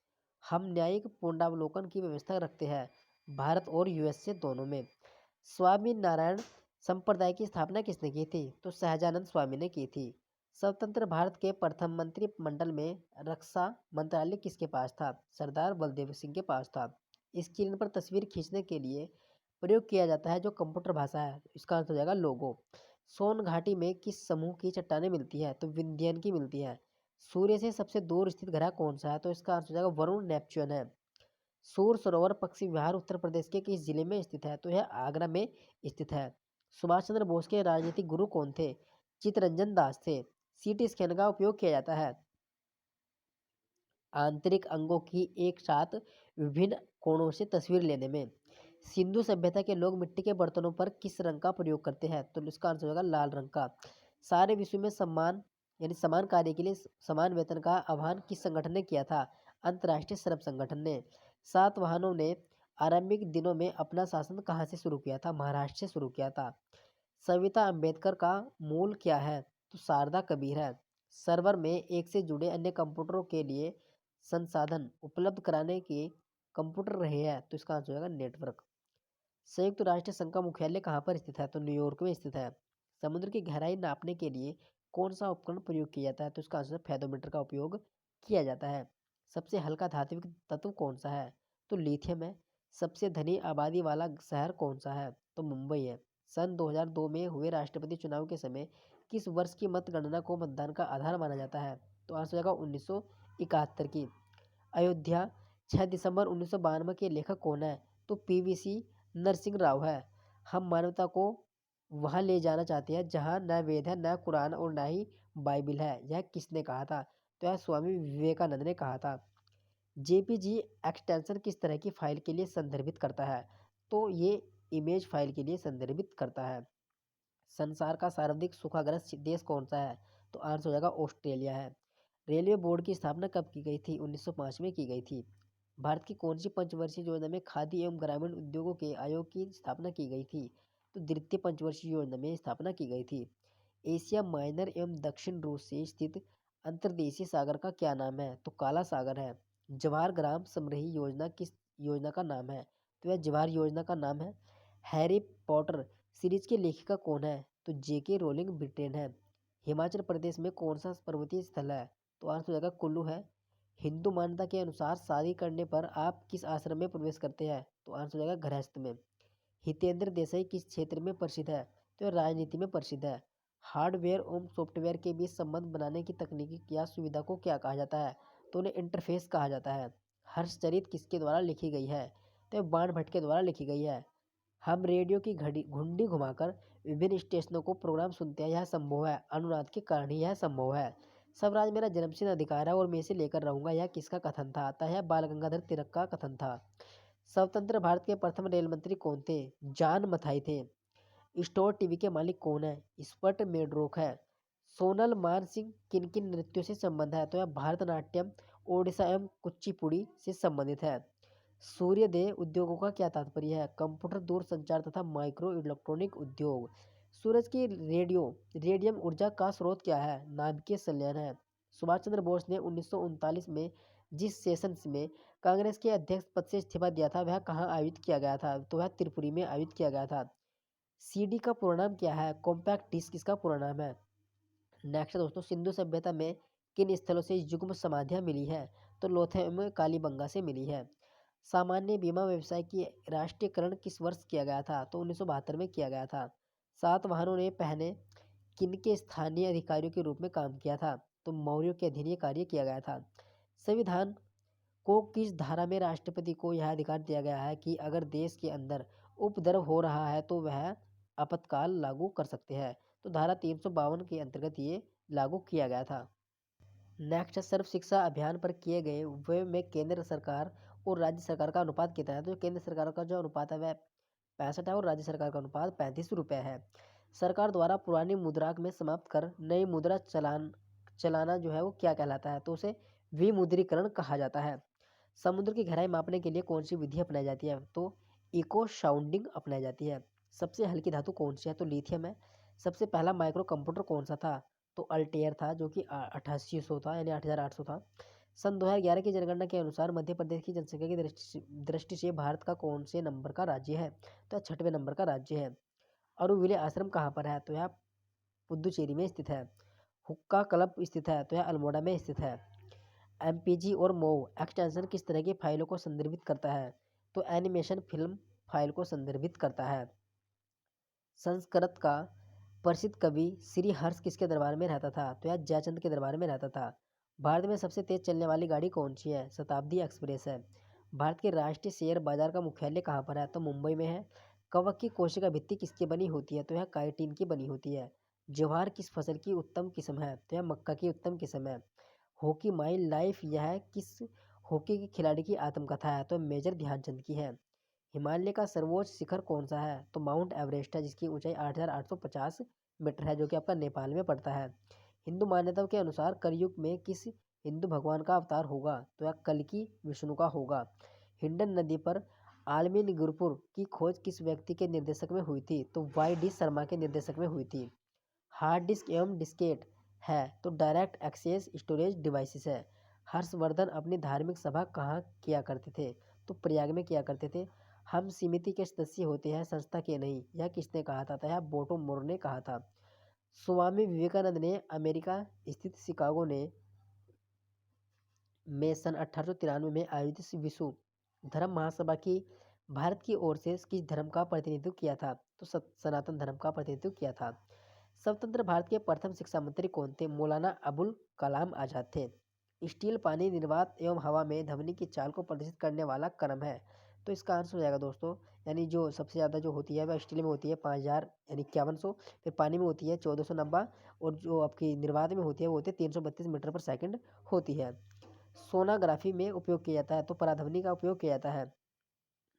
हम न्यायिक पुनरावलोकन की व्यवस्था रखते हैं भारत और यूएसए दोनों में। स्वामी नारायण संप्रदाय की स्थापना किसने की थी? तो सहजानंद स्वामी ने की थी। स्वतंत्र भारत के प्रथम मंत्रिमंडल में रक्षा मंत्रालय किसके पास था? सरदार बलदेव सिंह के पास था। स्क्रीन पर तस्वीर खींचने के लिए प्रयोग किया जाता है जो कंप्यूटर भाषा है, इसका अर्थ हो जाएगा लोगो। सोन घाटी में किस समूह की चट्टानें मिलती है? तो विंध्यन की मिलती है। सूर्य से सबसे दूर स्थित ग्रह कौन सा है? तो इसका आंसर हो जाएगा वरुण, नेपच्यून है। सूर सरोवर पक्षी विहार उत्तर प्रदेश के किस जिले में स्थित है? तो यह आगरा में स्थित है। सुभाष चंद्र बोस के राजनीतिक गुरु कौन थे? चित्तरंजन दास थे। सीटी स्कैन का उपयोग किया जाता है आंतरिक अंगों की एक साथ विभिन्न कोणों से तस्वीर लेने में। सिंधु सभ्यता के लोग मिट्टी के बर्तनों पर किस रंग का प्रयोग करते हैं? तो इसका आंसर होगा लाल रंग का। सारे विश्व में सम्मान यानी समान कार्य के लिए समान वेतन का आह्वान किस संगठन ने किया था? अंतर्राष्ट्रीय श्रम संगठन ने। सातवाहनों ने आरंभिक दिनों में अपना शासन कहाँ से शुरू किया था? महाराष्ट्र से शुरू किया था। सविता अंबेडकर का मूल क्या है? तो शारदा कबीर है। सर्वर में एक से जुड़े अन्य कंप्यूटरों के लिए संसाधन उपलब्ध कराने के कंप्यूटर रहे हैं, तो इसका आंसर हो जाएगा नेटवर्क। संयुक्त राष्ट्र संघ का मुख्यालय कहाँ पर स्थित है? तो न्यूयॉर्क में स्थित है। समुद्र की गहराई नापने के लिए कौन सा उपकरण प्रयोग किया जाता है? तो इसका आंसर फेदोमीटर का उपयोग किया जाता है। सबसे हल्का धात्विक तत्व कौन सा है? तो लिथियम है। सबसे धनी आबादी वाला शहर कौन सा है? तो मुंबई है। सन 2002 में हुए राष्ट्रपति चुनाव के समय किस वर्ष की मतगणना को मतदान का आधार माना जाता है? तो आंसर हो जाएगा 1971 की। अयोध्या 6 दिसंबर 1992 के लेखक कौन है? तो पीवीसी नरसिंह राव है। हम मानवता को वहाँ ले जाना चाहते हैं जहाँ न वेद है, न कुरान और न ही बाइबिल है। यह किसने कहा था? तो यह स्वामी विवेकानंद ने कहा था। जेपीजी एक्सटेंशन किस तरह की फाइल के लिए संदर्भित करता है? तो ये इमेज फाइल के लिए संदर्भित करता है। संसार का सर्वाधिक सूखाग्रस्त देश कौन सा है? तो आंसर हो जाएगा ऑस्ट्रेलिया है। रेलवे बोर्ड की स्थापना कब की गई थी? 1905 में की गई थी। भारत की कौन सी पंचवर्षीय योजना में खादी एवं ग्रामीण उद्योगों के आयोग की स्थापना की गई थी? तो द्वितीय पंचवर्षीय योजना में स्थापना की गई थी। एशिया माइनर एवं दक्षिण रूस से स्थित अंतर्देशीय सागर का क्या नाम है? तो काला सागर है। जवाहर ग्राम समृद्धि योजना किस योजना का नाम है? तो यह जवाहर योजना का नाम है। हैरी पॉटर सीरीज की लेखिका कौन है? तो जेके रोलिंग ब्रिटेन है। हिमाचल प्रदेश में कौन सा पर्वतीय स्थल है? तो आंसर हो जाएगा कुल्लू है। हिंदू मान्यता के अनुसार शादी करने पर आप किस आश्रम में प्रवेश करते हैं? तो आंसर हो जाएगा गृहस्थ में। हितेंद्र देसाई किस क्षेत्र में प्रसिद्ध है? तो यह राजनीति में प्रसिद्ध है। हार्डवेयर और सॉफ्टवेयर के बीच संबंध बनाने की तकनीकी या सुविधा को क्या कहा जाता है? तो उन्हें इंटरफेस कहा जाता है। हर्षचरित किसके द्वारा लिखी गई है? तो यह बाण भट्ट के द्वारा लिखी गई है। हम रेडियो की घड़ी घुंडी घुमाकर विभिन्न स्टेशनों को प्रोग्राम सुनते हैं, यह संभव है। अनुनाद के कारण ही यह संभव है। स्वराज मेरा जन्मसिद्ध अधिकार है और मैं इसे लेकर रहूंगा, यह किसका कथन था? अतः यह बाल गंगाधर तिलक का कथन था। स्वतंत्र भारत के प्रथम रेल मंत्री कौन थे? जॉन मथाई थे। स्टोर टीवी के मालिक कौन है? स्पट मेडरोक है। सोनल मान सिंह किन किन नृत्यों से संबंध है? तो यह भरतनाट्यम, ओडिशा एवं कुचिपुड़ी से संबंधित है। सूर्यदेव उद्योगों का क्या तात्पर्य है? कंप्यूटर, दूरसंचार तथा माइक्रो इलेक्ट्रॉनिक उद्योग। सूरज की रेडियम ऊर्जा का स्रोत क्या है? नाभिकीय संलयन है। सुभाष चंद्र बोस ने 1939 में जिस सेशन में कांग्रेस के अध्यक्ष पद से इस्तीफा दिया था वह कहाँ आयोजित किया गया था? तो वह त्रिपुरी में आयोजित किया गया था। सीडी का पूरा नाम क्या है? कॉम्पैक्ट डिस्क इसका पूरा नाम है। नेक्स्ट दोस्तों, सिंधु सभ्यता में किन स्थलों से युग्म समाधियां मिली है? तो लोथल में कालीबंगा से मिली है। सामान्य बीमा व्यवसाय की राष्ट्रीयकरण किस वर्ष किया गया था? तो 1972 में किया गया था। सातवाहनों ने पहले किनके स्थानीय अधिकारियों के रूप में काम किया था? तो मौर्यों के अधीन ये कार्य किया गया था। संविधान को किस धारा में राष्ट्रपति को यह अधिकार दिया गया है कि अगर देश के अंदर उपद्रव हो रहा है तो वह आपातकाल लागू कर सकते हैं? तो धारा 352 के अंतर्गत ये लागू किया गया था। नेक्स्ट, सर्व शिक्षा अभियान पर किए गए व्यय में केंद्र सरकार और राज्य सरकार का अनुपात कितना है? तो केंद्र सरकार का जो अनुपात है वह 65 है और राज्य सरकार का अनुपात 35 रुपये है। सरकार द्वारा पुरानी मुद्रा में समाप्त कर नई मुद्रा चलाना जो है वो क्या कहलाता है? तो उसे विमुद्रीकरण कहा जाता है। समुद्र की गहराई मापने के लिए कौन सी विधि अपनाई जाती है? तो इको साउंडिंग अपनाई जाती है। सबसे हल्की धातु कौन सी है? तो लिथियम है। सबसे पहला माइक्रो कंप्यूटर कौन सा था? तो अल्टेयर था जो कि 8800 था यानी 8800 था। सन 2011 की जनगणना के अनुसार मध्य प्रदेश की जनसंख्या की दृष्टि से भारत का कौन से नंबर का राज्य है? तो 6वें नंबर का राज्य है। अरुविले आश्रम कहाँ पर है? तो यह पुदुचेरी में स्थित है। हुक्का क्लब स्थित है? तो यह अल्मोड़ा में स्थित है। एमपीजी और मोव एक्सटेंशन किस तरह की फाइलों को संदर्भित करता है? तो एनिमेशन फिल्म फाइल को संदर्भित करता है। संस्कृत का प्रसिद्ध कवि श्री हर्ष किसके दरबार में रहता था? तो यह जयचंद के दरबार में रहता था। भारत में सबसे तेज चलने वाली गाड़ी कौन सी है? शताब्दी एक्सप्रेस है। भारत के राष्ट्रीय शेयर बाजार का मुख्यालय कहाँ पर है? तो मुंबई में है। कवक की कोशिका भित्ति किसकी बनी होती है? तो यह काइटिन की बनी होती है। ज्वार किस फसल की उत्तम किस्म है? तो यह मक्का की उत्तम किस्म है। हॉकी माई लाइफ यह किस हॉकी के खिलाड़ी की आत्मकथा है? तो मेजर ध्यानचंद की है। हिमालय का सर्वोच्च शिखर कौन सा है? तो माउंट एवरेस्ट है, जिसकी ऊंचाई 8,850 मीटर है, जो कि आपका नेपाल में पड़ता है। हिंदू मान्यताओं के अनुसार कलयुग में किस हिंदू भगवान का अवतार होगा? तो यह कल्कि विष्णु का होगा। हिंडन नदी पर आलमी गुरपुर की खोज किस व्यक्ति के निर्देशक में हुई थी? तो वाई डी शर्मा के निर्देशक में हुई थी। हार्ड डिस्क एवं डिस्केट है, तो डायरेक्ट एक्सेस स्टोरेज डिवाइसेस है। हर्षवर्धन अपनी धार्मिक सभा कहाँ किया करते थे? तो प्रयाग में किया करते थे। हम समिति के सदस्य होते हैं, संस्था के नहीं, यह किसने कहा था? यह बोटो मोर ने कहा था। स्वामी विवेकानंद ने अमेरिका स्थित शिकागो में सन 1893 में आयोजित विश्व धर्म महासभा की भारत की ओर से किस धर्म का प्रतिनिधित्व किया था? तो सनातन धर्म का प्रतिनिधित्व किया था। स्वतंत्र भारत के प्रथम शिक्षा मंत्री कौन थे? मौलाना अबुल कलाम आजाद थे। स्टील पानी निर्वात एवं हवा में ध्वनि की चाल को प्रदर्शित करने वाला क्रम है। तो इसका आंसर हो जाएगा दोस्तों, यानी जो सबसे ज़्यादा जो होती है वह स्टील में होती है 5000 यानी 5100, फिर पानी में होती है 1490, और जो आपकी निर्वात में होती है वो होती है 332 मीटर पर सेकंड होती है। सोनाग्राफी में उपयोग किया जाता है, तो पराध्वनि का उपयोग किया जाता है।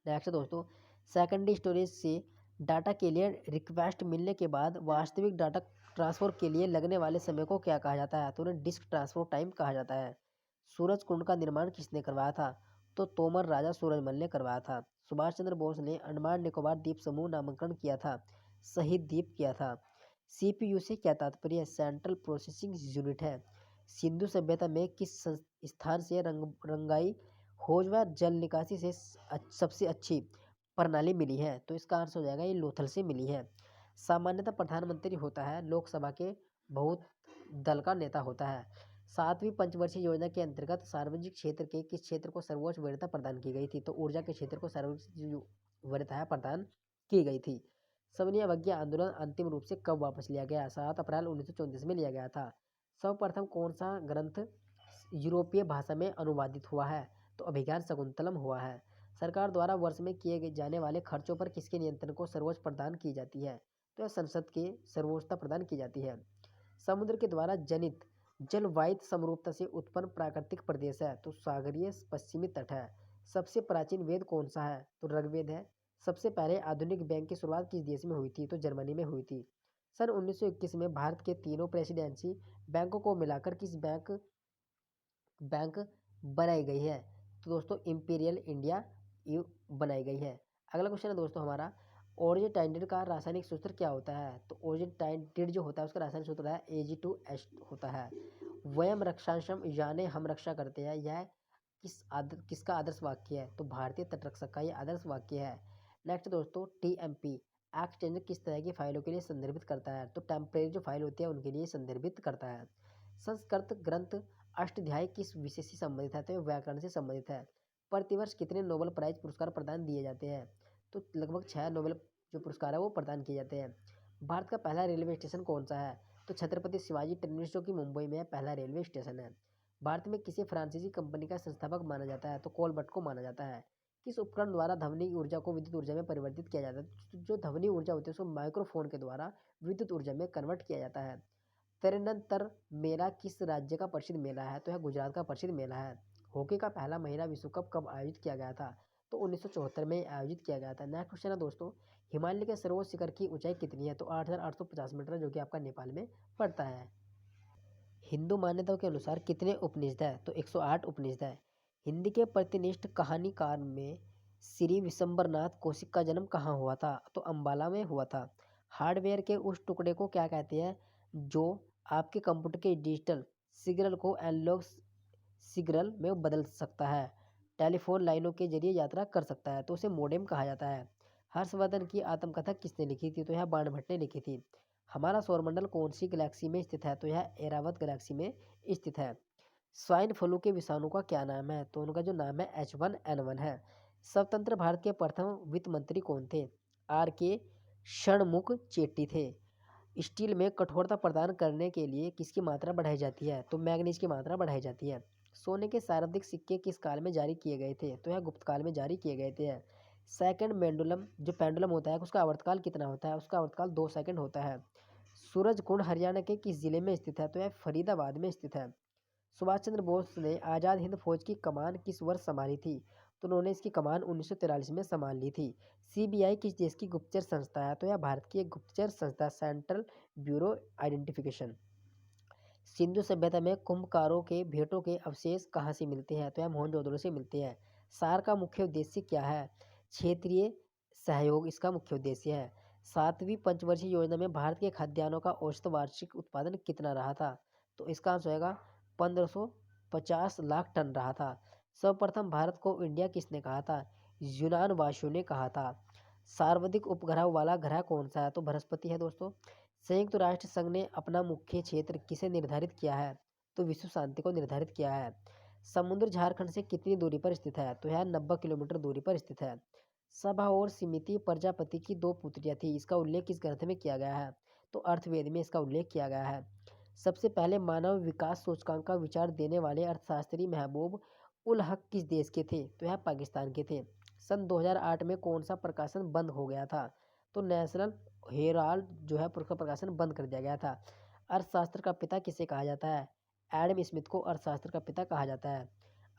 नेक्स्ट दोस्तों, सेकेंडरी स्टोरेज से डाटा के लिए रिक्वेस्ट मिलने के बाद वास्तविक डाटा ट्रांसफर के लिए लगने वाले समय को क्या कहा जाता है? तो उन्हें डिस्क ट्रांसफर टाइम कहा जाता है। सूरज कुंड का निर्माण किसने करवाया था? तो तोमर राजा सूरजमल ने करवाया था। सुभाष चंद्र बोस ने अंडमान निकोबार द्वीप समूह नामकरण किया था, शहीद द्वीप किया था। सीपीयू से क्या तात्पर्य है? सेंट्रल प्रोसेसिंग यूनिट है। सिंधु सभ्यता में किस स्थान से रंगाई खोज व जल निकासी से सबसे अच्छी प्रणाली मिली है? तो इसका आंसर हो जाएगा ये लोथल से मिली है। सामान्यतः प्रधानमंत्री होता है लोकसभा के बहुत दल का नेता होता है। 7वीं पंचवर्षीय योजना के अंतर्गत सार्वजनिक क्षेत्र के किस क्षेत्र को सर्वोच्च वरीयता प्रदान की गई थी? तो ऊर्जा के क्षेत्र को सर्वोच्च वरीयता प्रदान की गई थी। सबनी अवज्ञा आंदोलन अंतिम रूप से कब वापस लिया गया? 7 अप्रैल 1934 में लिया गया था। सर्वप्रथम कौन सा ग्रंथ यूरोपीय भाषा में अनुवादित हुआ है? तो अभिज्ञान शकुंतलम हुआ है। सरकार द्वारा वर्ष में किए जाने वाले खर्चों पर किसके नियंत्रण को सर्वोच्च प्रदान की जाती है? तो यह संसद के सर्वोच्चता प्रदान की जाती है। समुद्र के द्वारा जनित जलवाहित समरूपता से उत्पन्न प्राकृतिक प्रदेश है, तो सागरीय पश्चिमी तट है। सबसे प्राचीन वेद कौन सा है? तो ऋग्वेद है। सबसे पहले आधुनिक बैंक की शुरुआत किस देश में हुई थी? तो जर्मनी में हुई थी। सन 1921 में भारत के तीनों प्रेसिडेंसी बैंकों को मिलाकर किस बैंक बनाई गई है? तो दोस्तों इंपीरियल इंडिया यू बनाई गई है। अगला क्वेश्चन है दोस्तों हमारा, ओरजेटाइनडिन का रासायनिक सूत्र क्या होता है? तो ओरजेटाइनडिन जो होता है उसका रासायनिक सूत्र है Ag2S होता है। वयम रक्षांशम यानी हम रक्षा करते हैं, यह किसका आदर्श वाक्य है? तो भारतीय तटरक्षक का यह आदर्श वाक्य है। नेक्स्ट दोस्तों, TMP एक्सचेंज किस तरह की फाइलों के लिए संदर्भित करता है? तो टेम्परेरी जो फाइल होती है उनके लिए संदर्भित करता है। संस्कृत ग्रंथ अष्टाध्यायी किस विषय से संबंधित है? तो व्याकरण से संबंधित है। प्रतिवर्ष कितने नोबेल प्राइज पुरस्कार प्रदान दिए जाते हैं? तो लगभग 6 नोबेल जो पुरस्कार है वो प्रदान किए जाते हैं। भारत का पहला रेलवे स्टेशन कौन सा है? तो छत्रपति शिवाजी टर्मिनस, जो कि मुंबई में पहला रेलवे स्टेशन है। भारत में किसी फ्रांसीसी कंपनी का संस्थापक माना जाता है? तो कोलबर्ट को माना जाता है। किस उपकरण द्वारा ध्वनि ऊर्जा को विद्युत ऊर्जा में परिवर्तित किया जाता है? तो जो ध्वनि ऊर्जा होती है उसको माइक्रोफोन के द्वारा विद्युत ऊर्जा में कन्वर्ट किया जाता है। तिरुवनंतर मेला किस राज्य का प्रसिद्ध मेला है? तो यह गुजरात का प्रसिद्ध मेला है। हॉकी का पहला महिला विश्व कप कब आयोजित किया गया था? तो 1974 में आयोजित किया गया था। नेक्स्ट क्वेश्चन है दोस्तों, हिमालय के सर्वोच्च शिखर की ऊंचाई कितनी है? तो 8,850 मीटर, जो कि आपका नेपाल में पड़ता है। हिंदू मान्यताओं के अनुसार कितने उपनिषद है? तो 108 उपनिषद है। हिंदी के प्रतिनिष्ठ कहानीकार में श्री विशंबरनाथ कौशिक का जन्म कहाँ हुआ था? तो अंबाला में हुआ था। हार्डवेयर के उस टुकड़े को क्या कहते हैं जो आपके कंप्यूटर के डिजिटल सिग्नल को एनालॉग सिग्नल में बदल सकता है, टेलीफोन लाइनों के जरिए यात्रा कर सकता है, तो उसे मोडेम कहा जाता है। हर्षवर्धन की आत्मकथा किसने लिखी थी? तो यह बाणभट्ट ने लिखी थी। हमारा सौरमंडल कौन सी गैलेक्सी में स्थित है? तो यह एरावत गैलेक्सी में स्थित है। स्वाइन फ्लू के विषाणु का क्या नाम है? तो उनका जो नाम है H1N1 है। स्वतंत्र भारत के प्रथम वित्त मंत्री कौन थे? R.K. षणमुख चेट्टी थे। स्टील में कठोरता प्रदान करने के लिए किसकी मात्रा बढ़ाई जाती है? तो मैग्नीज की मात्रा बढ़ाई जाती है। सोने के सर्वाधिक सिक्के किस काल में जारी किए गए थे? तो यह गुप्त काल में जारी किए गए थे। सेकंड पेंडुलम, जो पेंडुलम होता है उसका आवर्तकाल कितना होता है? उसका आवर्तकाल 2 सेकंड होता है। सूरजकुंड हरियाणा के किस जिले में स्थित है? तो यह फरीदाबाद में स्थित है। सुभाष चंद्र बोस ने आज़ाद हिंद फौज की कमान किस वर्ष संभाली थी? तो उन्होंने इसकी कमान 1943 में संभाल ली थी। सीबीआई किस देश की गुप्तचर संस्था है? तो यह भारत की एक गुप्तचर संस्था, सेंट्रल ब्यूरो आइडेंटिफिकेशन। सिंधु सभ्यता में कुंभकारों के भेंटों के अवशेष कहाँ से मिलते हैं? तो यह मोहनजोदड़ो से मिलते हैं। सार का मुख्य उद्देश्य क्या है? क्षेत्रीय सहयोग इसका मुख्य उद्देश्य है। 7वीं पंचवर्षीय योजना में भारत के खाद्यान्नों का औसत वार्षिक उत्पादन कितना रहा था? तो इसका आंसर होगा 1550 लाख टन रहा था। सर्वप्रथम भारत को इंडिया किसने कहा था? यूनान वासियों ने कहा था। सर्वाधिक उपग्रह वाला ग्रह कौन सा है? तो बृहस्पति है दोस्तों। संयुक्त राष्ट्र संघ ने अपना मुख्य क्षेत्र किसे निर्धारित किया है? तो विश्व शांति को निर्धारित किया है। समुद्र झारखंड से कितनी दूरी पर स्थित है? तो यह 90 किलोमीटर दूरी पर स्थित है। सभा और समिति प्रजापति की 2 पुत्रियां थी, इसका उल्लेख किस ग्रंथ में किया गया है? तो अर्थवेद में इसका उल्लेख किया गया है। सबसे पहले मानव विकास सूचकांक का विचार देने वाले अर्थशास्त्री महबूब उल हक किस देश के थे? तो यह पाकिस्तान के थे। सन 2008 में कौन सा प्रकाशन बंद हो गया था? तो नेशनल हेराल्ड जो है उसका प्रकाशन बंद कर दिया गया था। अर्थशास्त्र का पिता किसे कहा जाता है? एडम स्मिथ को अर्थशास्त्र का पिता कहा जाता है।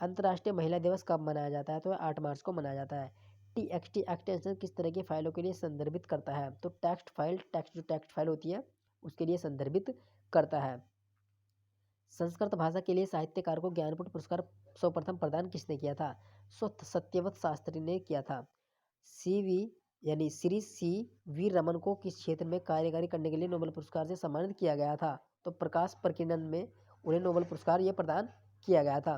अंतर्राष्ट्रीय महिला दिवस कब मनाया जाता है? तो 8 मार्च को मनाया जाता है। TXT एक्सटेंशन किस तरह की फाइलों के लिए संदर्भित करता है? तो टेक्स्ट फाइल, टेक्स्ट फाइल होती है उसके लिए संदर्भित करता है। संस्कृत भाषा के लिए साहित्यकार को ज्ञानपीठ पुरस्कार सर्वप्रथम प्रदान किसने किया था? सत्यव्रत शास्त्री ने किया था। CV यानी श्री CV रमन को किस क्षेत्र में कार्यकारी करने के लिए नोबेल पुरस्कार से सम्मानित किया गया था? तो प्रकाश प्रकीर्णन में उन्हें नोबेल पुरस्कार ये प्रदान किया गया था।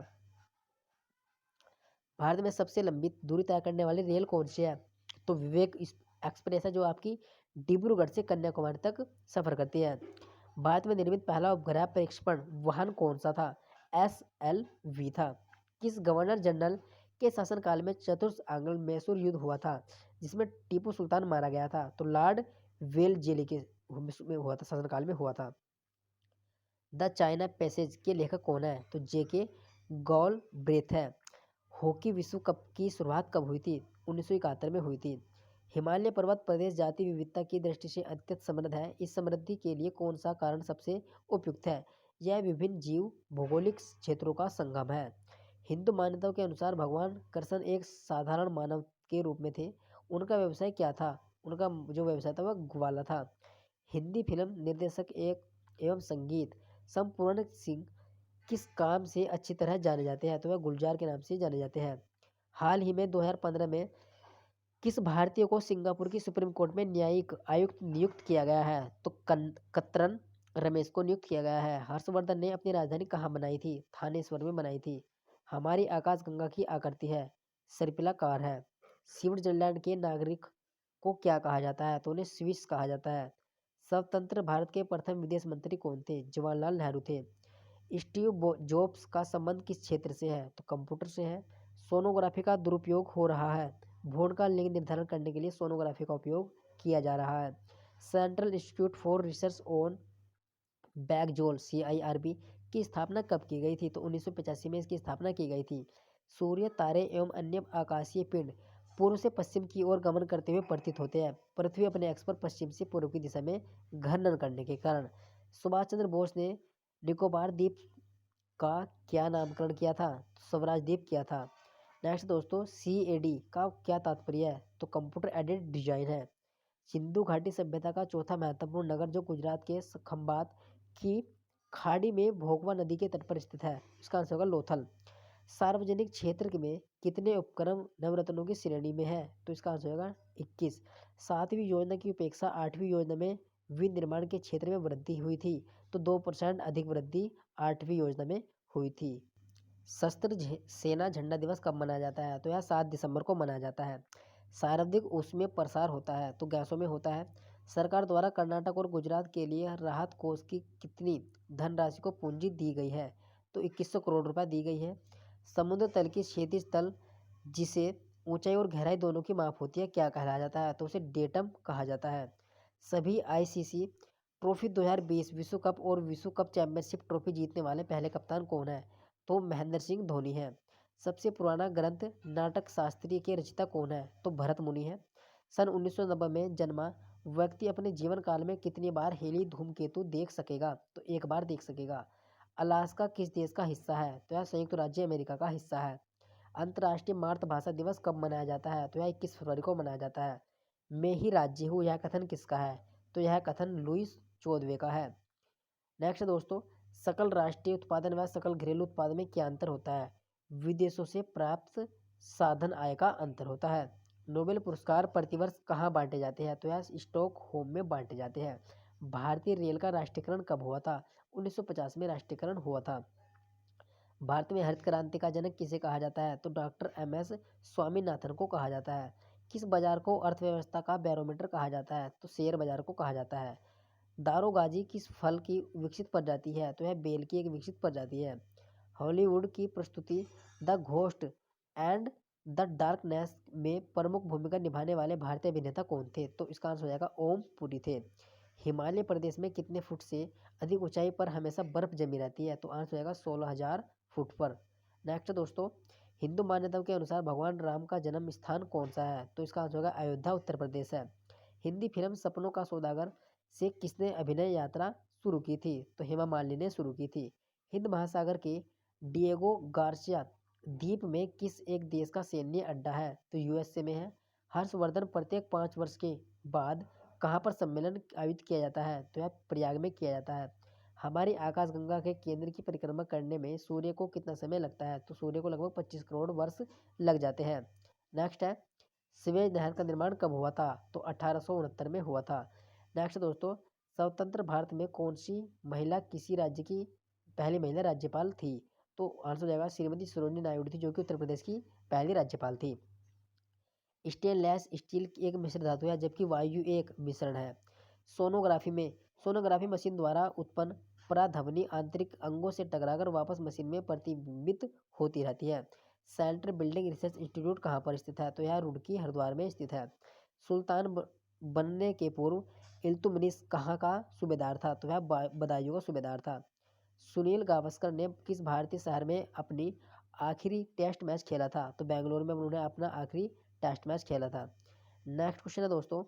भारत में सबसे लंबी दूरी तय करने वाली रेल कौन सी है? तो विवेक एक्सप्रेस है, जो आपकी डिब्रूगढ़ से कन्याकुमारी तक सफर करती है। भारत में निर्मित पहला उपग्रह प्रक्षेपण वाहन कौन सा था? SLV था। किस गवर्नर जनरल के शासनकाल में चतुर्थ आंग्ल मैसूर युद्ध हुआ था, जिसमें टीपू सुल्तान मारा गया था? तो लॉर्ड वेलजेली के में हुआ था, शासनकाल में हुआ था। द चाइना पैसेज के लेखक कौन है? तो JK गॉलब्रेथ है। हॉकी विश्व कप की शुरुआत कब हुई थी? 1971 में हुई थी। हिमालय पर्वत प्रदेश जाति विविधता की दृष्टि से अत्यंत समृद्ध है। इस समृद्धि के लिए कौन सा कारण सबसे उपयुक्त है? यह विभिन्न जीव भौगोलिक क्षेत्रों का संगम है। हिंदू मान्यताओं के अनुसार भगवान कृष्ण एक साधारण मानव के रूप में थे। उनका व्यवसाय क्या था? उनका जो व्यवसाय था वह ग्वाला था। हिंदी फिल्म निर्देशक एवं संगीत संपूर्ण सिंह किस काम से अच्छी तरह जाने जाते हैं? तो वह गुलजार के नाम से जाने जाते हैं। हाल ही में 2015 में किस भारतीय को सिंगापुर की सुप्रीम कोर्ट में न्यायिक आयुक्त नियुक्त किया गया है? तो कतरन रमेश को नियुक्त किया गया है। हर्षवर्धन ने अपनी राजधानी कहाँ बनाई थी? थानेश्वर में बनाई थी। हमारी आकाशगंगा की आकृति है सर्पिलाकार है। स्विट्जरलैंड के नागरिक को क्या कहा जाता है? तो उन्हें स्विस कहा जाता है। स्वतंत्र भारत के प्रथम विदेश मंत्री कौन थे? जवाहरलाल नेहरू थे। स्टीव जॉब्स का संबंध किस क्षेत्र से है? तो कंप्यूटर से है। सोनोग्राफी का दुरुपयोग हो रहा है। भ्रूण का लिंग निर्धारण करने के लिए सोनोग्राफी का उपयोग किया जा रहा है। Central institute for research on बैकजोल CIRB की स्थापना कब की गई थी? तो 1985 में इसकी स्थापना की गई थी। सूर्य, तारे एवं अन्य आकाशीय पिंड पूर्व से पश्चिम की ओर गमन करते हुए प्रतीत होते हैं। पृथ्वी अपने एक्स पर पश्चिम से पूर्व की दिशा में घूर्णन करने के कारण। सुभाष चंद्र बोस ने निकोबार द्वीप का क्या नामकरण किया था? स्वराज द्वीप किया था। नेक्स्ट दोस्तों, CAD का क्या तात्पर्य है? तो कंप्यूटर एडेड डिजाइन है। सिंधु घाटी सभ्यता का चौथा महत्वपूर्ण नगर जो गुजरात के खंभात की खाड़ी में भोगवा नदी के तट पर स्थित है, इसका आंसर होगा लोथल। सार्वजनिक क्षेत्र में कितने उपक्रम नवरत्नों की श्रेणी में है? तो इसका आंसर होगा 21। 7वीं योजना की उपेक्षा 8वीं योजना में विनिर्माण के क्षेत्र में वृद्धि हुई थी, तो 2% अधिक वृद्धि 8वीं योजना में हुई थी। सेना झंडा दिवस कब मनाया जाता है? तो यह 7 दिसंबर को मनाया जाता है। सर्वाधिक उसमें प्रसार होता है तो गैसों में होता है। सरकार द्वारा कर्नाटक और गुजरात के लिए राहत कोष की कितनी धनराशि को पूंजी दी गई है? तो 2100 करोड़ रुपए दी गई है। समुद्र तल की क्षैतिज तल जिसे ऊंचाई और गहराई दोनों की माप होती है क्या कहलाया जाता है? तो उसे डेटम कहा जाता है। सभी आईसीसी ट्रॉफी 2020 विश्व कप और विश्व कप चैंपियनशिप ट्रॉफी जीतने वाले पहले कप्तान कौन है? तो महेंद्र सिंह धोनी है। सबसे पुराना ग्रंथ नाटक शास्त्री के रचयिता कौन है? तो भरत मुनि है। सन 1990 में जन्मा व्यक्ति अपने जीवन काल में कितनी बार हेली धूमकेतु देख सकेगा? तो एक बार देख सकेगा। अलास्का किस देश का हिस्सा है? तो यह संयुक्त राज्य अमेरिका का हिस्सा है। अंतर्राष्ट्रीय मातृभाषा दिवस कब मनाया जाता है? तो यह 21 फरवरी को मनाया जाता है। मैं ही राज्य हूँ यह कथन किसका है? तो यह कथन लुईस चौदहवें का है। नेक्स्ट दोस्तों, सकल राष्ट्रीय उत्पादन व सकल घरेलू उत्पादन में क्या अंतर होता है? विदेशों से प्राप्त साधन आय का अंतर होता है। नोबेल पुरस्कार प्रतिवर्ष कहाँ बांटे जाते हैं? तो यह स्टॉकहोम में बांटे जाते हैं। भारतीय रेल का राष्ट्रीयकरण कब हुआ था? 1950 में राष्ट्रीयकरण हुआ था। भारत में हरित क्रांति का जनक किसे कहा जाता है? तो डॉक्टर एम.एस. स्वामीनाथन को कहा जाता है। किस बाजार को अर्थव्यवस्था का बैरोमीटर कहा जाता है? तो शेयर बाजार को कहा जाता है। दारोगाजी किस फल की विकसित प्रजाति है? तो यह बेल की एक विकसित प्रजाति है। हॉलीवुड की प्रस्तुति the ghost and the darkness में प्रमुख भूमिका निभाने वाले भारतीय अभिनेता कौन थे? तो इसका आंसर हो जाएगा ओम पुरी थे। हिमालय प्रदेश में कितने फुट से अधिक ऊंचाई पर हमेशा बर्फ जमी रहती है? तो आंसर हो जाएगा 16,000 फुट पर। नेक्स्ट दोस्तों, हिंदू मान्यताओं के अनुसार भगवान राम का जन्म स्थान कौन सा है? तो इसका आंसर होगा अयोध्या उत्तर प्रदेश है। हिंदी फिल्म सपनों का सौदागर से किसने अभिनय यात्रा शुरू की थी? तो हेमा मालिनी ने शुरू की थी। हिंद महासागर के डिएगो गार्सिया द्वीप में किस एक देश का सैन्य अड्डा है? तो यूएसए में है। हर्षवर्धन प्रत्येक 5 वर्ष के बाद कहाँ पर सम्मेलन आयोजित किया जाता है? तो यह प्रयाग में किया जाता है। हमारी आकाशगंगा के केंद्र की परिक्रमा करने में सूर्य को कितना समय लगता है? तो सूर्य को लगभग 25 करोड़ वर्ष लग जाते हैं। नेक्स्ट है, स्वेज नहर का निर्माण कब हुआ था? तो 1869 में हुआ था। नेक्स्ट दोस्तों, स्वतंत्र भारत में कौन सी महिला किसी राज्य की पहली महिला राज्यपाल थी? तो आंसर हो जाएगा श्रीमती सरोजिनी नायडू थी, जो कि उत्तर प्रदेश की पहली राज्यपाल थी। स्टेनलेस स्टील की एक मिश्र धातु है जबकि वायु एक मिश्रण है। सोनोग्राफी मशीन द्वारा उत्पन्न पराध्वनि आंतरिक अंगों से टकराकर वापस मशीन में प्रतिबिंबित होती रहती है। सेंट्रल बिल्डिंग रिसर्च इंस्टीट्यूट कहाँ पर स्थित है? तो यह रुड़की हरिद्वार में स्थित है। सुल्तान बनने के पूर्व इल्तुमिश कहाँ का सूबेदार था? तो वह बदायूं का सूबेदार था। सुनील गावस्कर ने किस भारतीय शहर में अपनी आखिरी टेस्ट मैच खेला था? तो बेंगलुरु में उन्होंने अपना आखिरी टेस्ट मैच खेला था। नेक्स्ट क्वेश्चन है दोस्तों,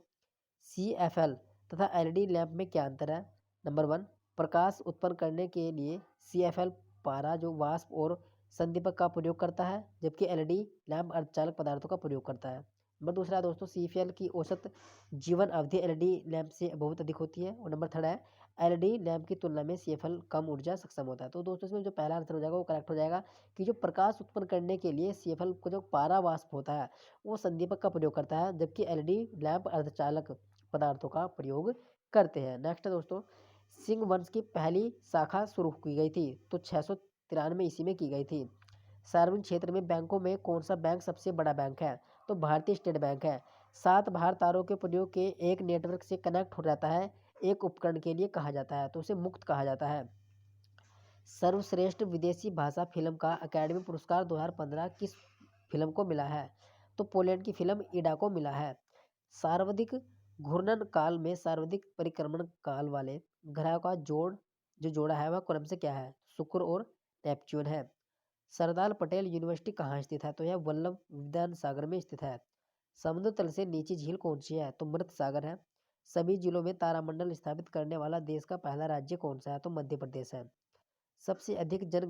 CFL तथा LED लैंप में क्या अंतर है? नंबर 1, प्रकाश उत्पन्न करने के लिए CFL पारा जो वाष्प और संदीपक का प्रयोग करता है, जबकि LED लैंप अर्धचालक पदार्थों का प्रयोग करता है। नंबर दूसरा दोस्तों, CFL की औसत जीवन अवधि LED लैंप से बहुत अधिक होती है। और नंबर थर्ड है, LED लैंप की तुलना में CFL कम ऊर्जा सक्षम होता है। तो दोस्तों इसमें जो पहला आंसर हो जाएगा वो करेक्ट हो जाएगा कि जो प्रकाश उत्पन्न करने के लिए CFL को जो पारा वाष्प होता है वो संदीपक का प्रयोग करता है, जबकि LED लैंप अर्धचालक पदार्थों का प्रयोग करते हैं। नेक्स्ट है दोस्तों, सिंह वंश की पहली शाखा शुरू की गई थी तो 693 ईस्वी में की गई थी। सार्वजनिक क्षेत्र में बैंकों में कौन सा बैंक सबसे बड़ा बैंक है? तो भारतीय स्टेट बैंक है। 7 भार तारों के प्रयोग के एक नेटवर्क से कनेक्ट हो जाता है एक उपकरण के लिए कहा जाता है, तो उसे मुक्त कहा जाता है। सर्वश्रेष्ठ विदेशी भाषा फिल्म का अकादमी पुरस्कार 2015 किस फिल्म को मिला है? तो पोलैंड की फिल्म ईडा को मिला है। सर्वाधिक घूर्णन काल में सर्वाधिक परिक्रमण काल वाले ग्रह का जोड़ा है वह क्रम से क्या है? शुक्र और नेपच्यून है। सरदार पटेल यूनिवर्सिटी कहाँ स्थित है? तो यह वल्लभ विज्ञान सागर में स्थित है। समुद्र तल से नीचे झील कौन सी है? तो मृत सागर है। सभी जिलों में तारामंडल स्थापित करने वाला देश का पहला राज्य कौन सा है? तो मध्य प्रदेश है। सबसे अधिक जो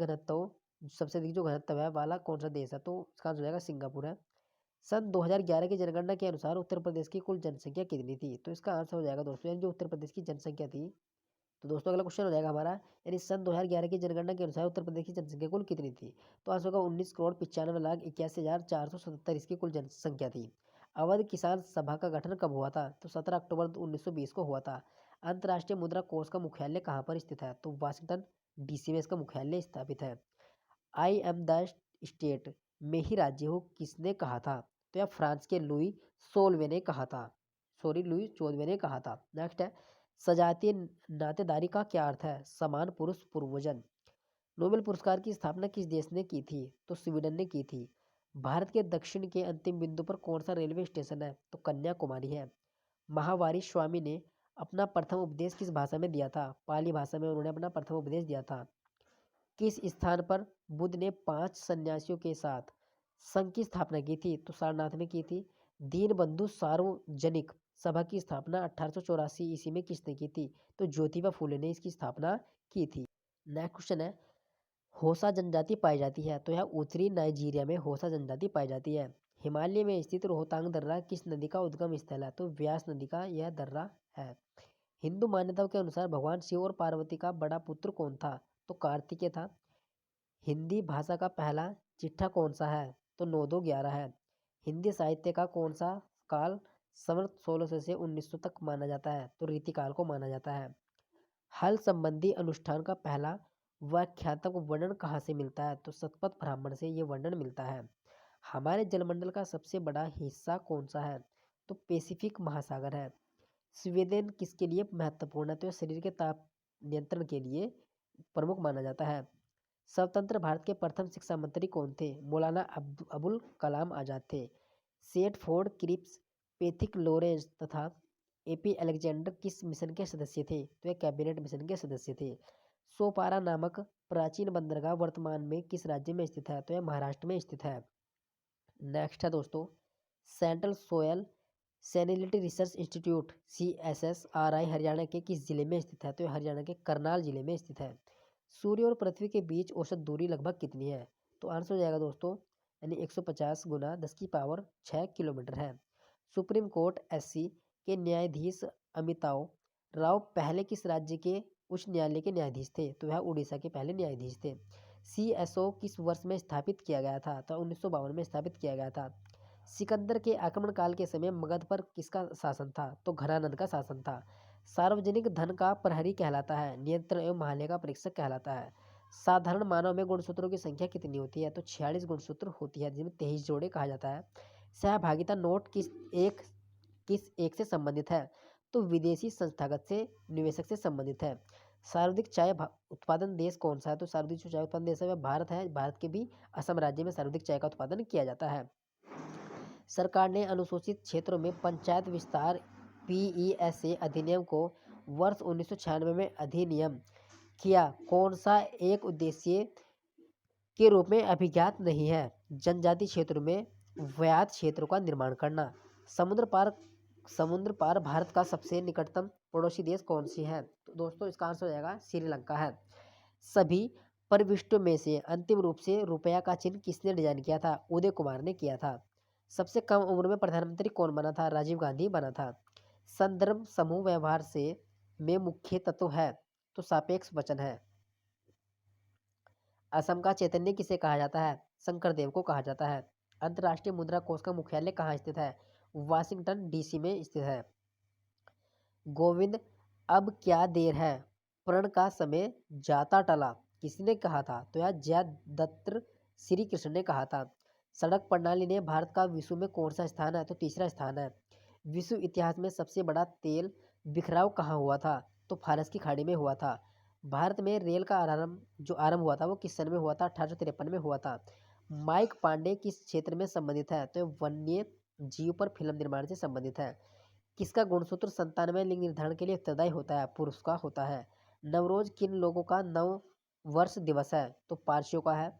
घनत्व है वाला कौन सा देश है? तो इसका आंसर हो जाएगा सिंगापुर है। सन 2011 की जनगणना के अनुसार उत्तर प्रदेश की कुल जनसंख्या कितनी थी? तो इसका आंसर हो जाएगा दोस्तों, यानी जो उत्तर प्रदेश की जनसंख्या थी। तो दोस्तों अगला क्वेश्चन हो जाएगा हमारा, यानी सन 2011 की जनगणना के अनुसार उत्तर प्रदेश की जनसंख्या कुल कितनी थी? तो आंसर होगा 19,95,81,477 इसकी कुल जनसंख्या थी। अवध किसान सभा का गठन कब हुआ था? तो 17 अक्टूबर 1920 को हुआ था। अंतर्राष्ट्रीय मुद्रा कोष का मुख्यालय कहाँ पर स्थित है? तो वाशिंगटन DC में इसका मुख्यालय स्थापित है। आई एम द स्टेट, मैं ही राज्य हूँ, किसने कहा था? तो यह फ्रांस के लुई 16वें ने कहा था, लुई 14वें ने कहा था। नेक्स्ट है, सजातीय नातेदारी का क्या अर्थ है? समान पुरुष पूर्वजन। नोबेल पुरस्कार की स्थापना किस देश ने की थी? तो स्वीडन ने की थी। भारत के दक्षिण के अंतिम बिंदु पर कौन सा रेलवे स्टेशन है? तो कन्याकुमारी है। महावारी स्वामी ने अपना प्रथम उपदेश किस भाषा में दिया था? पाली भाषा में उन्होंने अपना प्रथम उपदेश दिया था। किस स्थान पर बुद्ध ने 5 सन्यासियों के साथ संघ की स्थापना की थी? तो सारनाथ में की थी। दीनबंधु सार्वजनिक सभा की स्थापना 1884 ईस्वी में किसने की थी? तो ज्योतिबा फूले ने इसकी स्थापना की थी। नेक्स्ट क्वेश्चन है, होसा जनजाति पाई जाती है? तो यह उत्तरी नाइजीरिया में होसा जनजाति पाई जाती है। हिमालय में स्थित रोहतांग दर्रा किस नदी का उद्गम स्थल है? तो व्यास नदी का यह दर्रा है। हिंदू मान्यताओं के अनुसार भगवान शिव और पार्वती का बड़ा पुत्र कौन था? तो कार्तिकेय था। हिंदी भाषा का पहला चिट्ठा कौन सा है? तो 9211 है। हिंदी साहित्य का कौन सा काल संवत 1600 से 1900 तक माना जाता है? तो रीतिकाल को माना जाता है। हल संबंधी अनुष्ठान का पहला व्याख्यात्मक वर्णन कहाँ से मिलता है? तो शतपथ ब्राह्मण से ये वर्णन मिलता है। हमारे जलमंडल का सबसे बड़ा हिस्सा कौन सा है? तो पैसिफिक महासागर है। स्वीडन किसके लिए महत्वपूर्ण है? तो यह शरीर के ताप नियंत्रण के लिए प्रमुख माना जाता है। स्वतंत्र भारत के प्रथम शिक्षा मंत्री कौन थे? मौलाना अबुल कलाम आजाद थे। सेठ फोर्ड क्रिप्स, पैथिक लॉरेंस तथा एपी अलेक्जेंडर किस मिशन के सदस्य थे? तो ये कैबिनेट मिशन के सदस्य थे। सोपारा नामक प्राचीन बंदरगाह वर्तमान में किस राज्य में स्थित है? तो यह महाराष्ट्र में स्थित है। नेक्स्ट है दोस्तों, central soil sanitary research institute CSSRI Haryana के किस जिले में स्थित है? तो यह हरियाणा के करनाल जिले में स्थित है। सूर्य और पृथ्वी के बीच औसत दूरी लगभग कितनी है? तो आंसर हो जाएगा दोस्तों, यानी 150 गुना 10 की पावर 6 किलोमीटर है। सुप्रीम कोर्ट SC के न्यायाधीश अमिताव राव पहले किस राज्य के उच्च न्यायालय के न्यायाधीश थे? तो वह उड़ीसा के पहले न्यायाधीश थे। CSO किस वर्ष में स्थापित किया गया था? तो 1952 में स्थापित किया गया था। सिकंदर के आक्रमण काल के समय मगध पर किसका शासन था? तो घनानंद का शासन था। सार्वजनिक धन का प्रहरी कहलाता है, नियंत्रण एवं महालय का परीक्षक कहलाता है। साधारण मानव में गुणसूत्रों की संख्या कितनी होती है? तो 46 गुणसूत्र होती है, जिनमें 23 जोड़े कहा जाता है। सहभागिता नोट किस एक से संबंधित है? तो विदेशी संस्थागत से निवेशक से संबंधित है। सर्वाधिक चाय उत्पादन देश कौन सा है? तो सर्वाधिक चाय उत्पादन देश है वह भारत है। भारत के भी असम राज्य में सर्वाधिक चाय का उत्पादन किया जाता है। सरकार ने अनुसूचित क्षेत्रों में पंचायत विस्तार PESA अधिनियम को वर्ष 1996 में अधिनियम किया। कौन सा एक उद्देश्य के रूप में अभिज्ञात नहीं है? जनजाति क्षेत्रों में व्यात क्षेत्रों का निर्माण करना। समुद्र पार भारत का सबसे निकटतम पड़ोसी देश कौन सी है? तो दोस्तों इसका आंसर हो जाएगा श्रीलंका है। सभी प्रविष्टों में से अंतिम रूप से रुपया का चिन्ह किसने डिजाइन किया था? उदय कुमार ने किया था। सबसे कम उम्र में प्रधानमंत्री कौन बना था? राजीव गांधी बना था। संदर्भ समूह व्यवहार से में मुख्य तत्व है? तो सापेक्ष वचन है। असम का चैतन्य किसे कहा जाता है? शंकरदेव को कहा जाता है। अंतर्राष्ट्रीय मुद्रा कोष का मुख्यालय कहाँ स्थित है? वाशिंगटन DC में स्थित है। गोविंद अब क्या देर है, प्रण का समय जाता टला, किसने कहा था? तो यह जयदत्त श्री कृष्ण ने कहा था। सड़क प्रणाली ने भारत का विश्व में कौन सा स्थान है? तो तीसरा स्थान है। विश्व इतिहास में सबसे बड़ा तेल बिखराव कहाँ हुआ था? तो फारस की खाड़ी में हुआ था। भारत में रेल का आरंभ हुआ था वो किस सन में हुआ था? 1853 में हुआ था। माइक पांडे किस क्षेत्र में संबंधित है? तो वन्य जीव पर फिल्म निर्माण से संबंधित है। किसका गुणसूत्र 97 लिंग निर्धारण के लिए उत्तरदायी होता है? पुरुष का होता है। नवरोज किन लोगों का नव वर्ष दिवस है? तो पारसियों का है।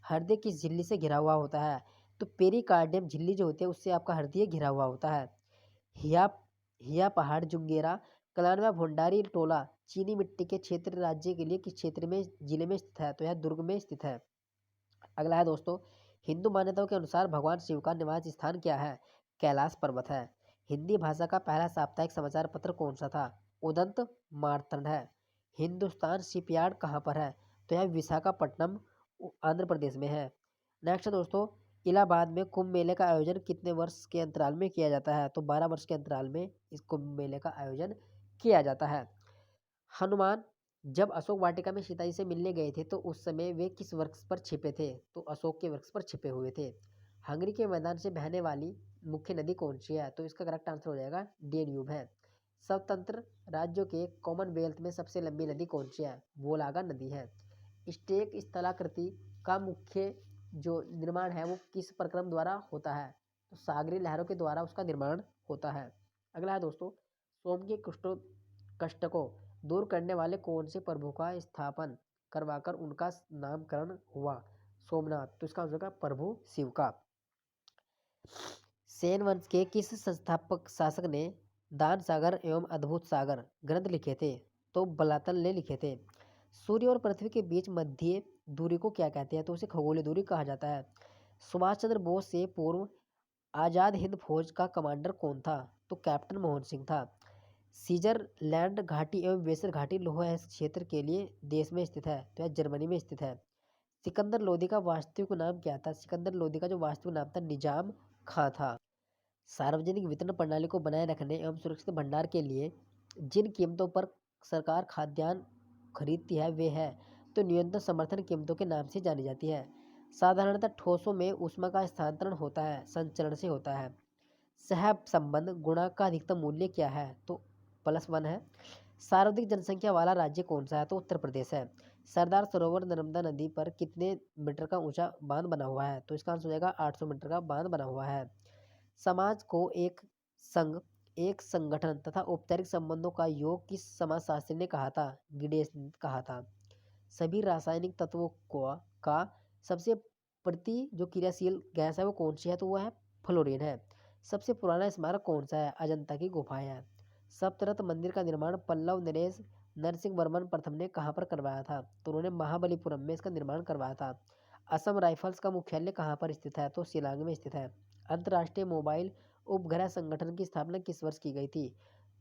हृदय किस झिल्ली से घिरा हुआ होता है? तो पेरिकार्डियम झिल्ली जो होती है उससे आपका हृदय घिरा हुआ होता है। हिया हिया पहाड़ जुंगेरा कलानवा भंडारी टोला चीनी मिट्टी के क्षेत्र राज्य के लिए किस क्षेत्र में जिले में स्थित है? तो यह दुर्ग में स्थित है। अगला है दोस्तों, हिंदू मान्यताओं के अनुसार भगवान शिव का निवास स्थान क्या है? कैलाश पर्वत है। हिंदी भाषा का पहला साप्ताहिक समाचार पत्र कौन सा था? उदंत मार्तंड है। हिंदुस्तान शिपयार्ड कहाँ पर है? तो यह विशाखापट्टनम आंध्र प्रदेश में है। नेक्स्ट है दोस्तों, इलाहाबाद में कुंभ मेले का आयोजन कितने वर्ष के अंतराल में किया जाता है? तो 12 वर्ष के अंतराल में इस कुंभ मेले का आयोजन किया जाता है। हनुमान जब अशोक वाटिका में सीता जी से मिलने गए थे तो उस समय वे किस वृक्ष पर छिपे थे? तो अशोक के वृक्ष पर छिपे हुए थे। हंगरी के मैदान से बहने वाली मुख्य नदी कौन सी है? तो इसका करेक्ट आंसर हो जाएगा डेन्यूब है। स्वतंत्र राज्यों के कॉमनवेल्थ में सबसे लंबी नदी कौन सी है? वोलागा नदी है। स्टेक स्थलाकृति का मुख्य जो निर्माण है वो किस प्रक्रम द्वारा होता है? तो सागरी लहरों के द्वारा उसका निर्माण होता है। अगला है दोस्तों, सोम के कष्ट को दूर करने वाले कौन से प्रभु का स्थापन करवाकर उनका नामकरण हुआ? सोमनाथ। तो इसका आंसर होगा प्रभु शिव का। सेन वंश के किस संस्थापक शासक ने दान सागर एवं अद्भुत सागर ग्रंथ लिखे थे? तो बलातल ने लिखे थे। सूर्य और पृथ्वी के बीच मध्य दूरी को क्या कहते हैं? तो उसे खगोलीय दूरी कहा जाता है। सुभाष चंद्र बोस से पूर्व आज़ाद हिंद फौज का कमांडर कौन था? तो कैप्टन मोहन सिंह था। स्विट्जरलैंड घाटी एवं वेसर घाटी लौह क्षेत्र के लिए देश में स्थित है, तो यह जर्मनी में स्थित है। सिकंदर लोदी का वास्तविक नाम क्या था? सिकंदर लोदी का जो वास्तविक नाम था निजाम खां था। सार्वजनिक वितरण प्रणाली को बनाए रखने एवं सुरक्षित भंडार के लिए जिन कीमतों पर सरकार खाद्यान्न खरीदती है वे है तो न्यूनतम समर्थन कीमतों के नाम से जानी जाती है। साधारणतः ठोसों में ऊष्मा का स्थानांतरण होता है, संचरण से होता है। सह संबंध गुणांक का अधिकतम मूल्य क्या है? तो +1 है। सर्वाधिक जनसंख्या वाला राज्य कौन सा है? तो उत्तर प्रदेश है। सरदार सरोवर नर्मदा नदी पर कितने मीटर का ऊंचा बांध बना हुआ है? तो इसका आंसर हो जाएगा 800 मीटर का बांध बना हुआ है। समाज को एक संघ, एक संगठन तथा औपचारिक संबंधों का योग किस समाजशास्त्री ने कहा था? गिडेस ने कहा था। सभी रासायनिक तत्वों को का सबसे प्रति जो क्रियाशील गैस है वो कौन सी है? तो वह है फ्लोरीन है। सबसे पुराना स्मारक कौन सा है? अजंता की गुफाएं हैं। सप्तरत्न मंदिर का निर्माण पल्लव नरेश नरसिंह वर्मन प्रथम ने कहाँ पर करवाया था? तो उन्होंने महाबलीपुरम में इसका निर्माण करवाया था। असम राइफल्स का मुख्यालय कहाँ पर स्थित है? तो शिलांग में स्थित है। अंतर्राष्ट्रीय मोबाइल उपग्रह संगठन की स्थापना किस वर्ष की गई थी?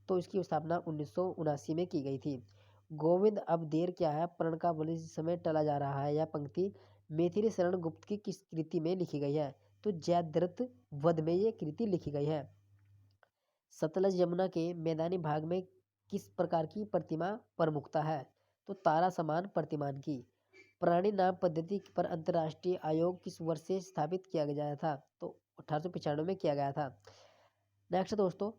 तो इसकी स्थापना 1979 में की गई थी। गोविंद अब देर क्या है, प्रण का बलि समय टला जा रहा है, यह पंक्ति मैथिली शरण गुप्त की किस कृति में लिखी गई है? तो जयद्रथ वध में ये कृति लिखी गई है। सतलज यमुना के मैदानी भाग में किस प्रकार की प्रतिमा प्रमुखता है? तो तारा समान प्रतिमान की। प्राणी नाम पद्धति पर अंतर्राष्ट्रीय आयोग किस वर्ष से स्थापित किया गया था? तो 1895 में किया गया था। नेक्स्ट दोस्तों,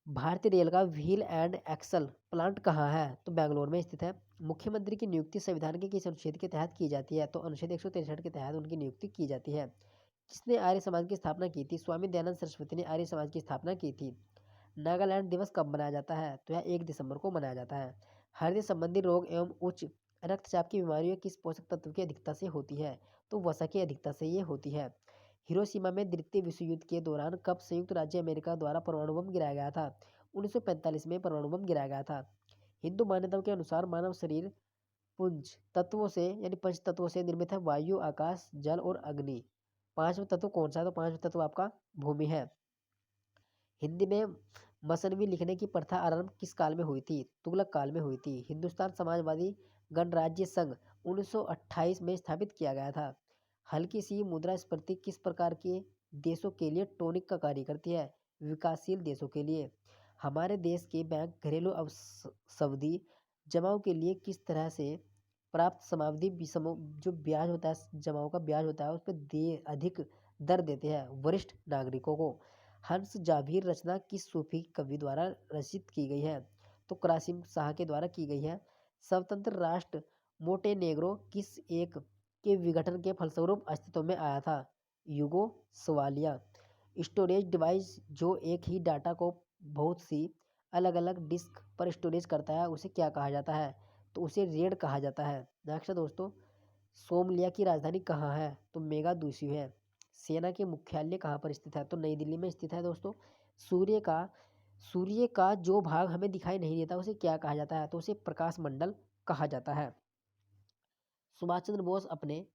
भारतीय रेल का व्हील एंड एक्सल प्लांट कहाँ है? तो बेंगलोर में स्थित है। मुख्यमंत्री की नियुक्ति संविधान के किस अनुच्छेद के तहत की जाती है? तो अनुच्छेद 163 के तहत उनकी नियुक्ति की जाती है। किसने आर्य समाज की स्थापना की थी? स्वामी दयानंद सरस्वती ने आर्य समाज की स्थापना की थी। नागालैंड दिवस कब मनाया जाता है? तो यह 1 दिसंबर को मनाया जाता है। हृदय संबंधी रोग एवं उच्च रक्तचाप की बीमारियां किस पोषक तत्व की अधिकता से होती है? तो वसा की अधिकता से ये होती है। हिरोशिमा में द्वितीय विश्व युद्ध के दौरान कब संयुक्त राज्य अमेरिका द्वारा परमाणु बम गिराया गया था? 1945 में परमाणु बम गिराया गया था। हिंदू मान्यताओं के अनुसार मानव शरीर पुंज तत्वों से यानी पंच तत्वों से निर्मित है, वायु, आकाश, जल और अग्नि। पांचवा तत्व कौन सा है? तो पांचवा तत्व आपका भूमि है। हिंदी में मसनवी लिखने की प्रथा आरंभ किस काल में हुई थी? तुगलक काल में हुई थी। हिंदुस्तान समाजवादी गणराज्य संघ 1928 में स्थापित किया गया था। हल्की सी मुद्रास्फीति किस प्रकार के देशों के लिए टॉनिक का कार्य करती है? विकासशील देशों के लिए। हमारे देश के बैंक घरेलू सावधि जमाओं के लिए किस तरह से प्राप्त समावधि जो ब्याज होता है, जमाओं का ब्याज होता है, उस पर अधिक दर देते हैं वरिष्ठ नागरिकों को। हंस जावीर रचना किस सूफी कवि द्वारा रचित की गई है? तो कासिम शाह के द्वारा की गई है। स्वतंत्र राष्ट्र मोटेनेग्रो किस एक के विघटन के फलस्वरूप अस्तित्व में आया था? यूगोस्लाविया। स्टोरेज डिवाइस जो एक ही डाटा को बहुत सी अलग अलग डिस्क पर स्टोरेज करता है उसे क्या कहा जाता है? तो उसे रेड कहा जाता है। नेक्स्ट दोस्तों, सोमालिया की राजधानी कहाँ है? तो मेगादूशु है। सेना के मुख्यालय कहाँ पर स्थित है? तो नई दिल्ली में स्थित है दोस्तों। सूर्य का सूर्य का जो भाग हमें दिखाई नहीं देता उसे क्या कहा जाता है? तो उसे प्रकाश मंडल कहा जाता है। सुभाष चंद्र बोस अपने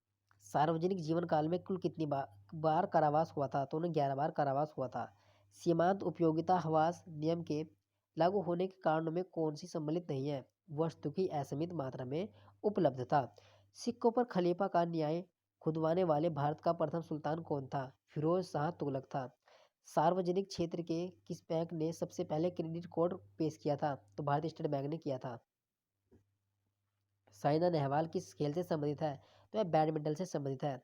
सार्वजनिक जीवन काल में कुल कितनी बार कारावास हुआ था? तो उन्हें 11 बार कारावास हुआ था। सीमांत उपयोगिता हवास नियम के लागू होने के कारणों में कौन सी सम्मिलित नहीं है? वस्तु की असीमित मात्रा में उपलब्धता। सिक्कों पर खलीफा का न्याय खुदवाने वाले भारत का प्रथम सुल्तान कौन था? फिरोज शाह तुगलक था। सार्वजनिक क्षेत्र के किस बैंक ने सबसे पहले क्रेडिट कोड पेश किया था? तो भारतीय स्टेट बैंक ने किया था। साइना नेहवाल किस खेल से संबंधित है? तो यह बैडमिंटन से संबंधित है।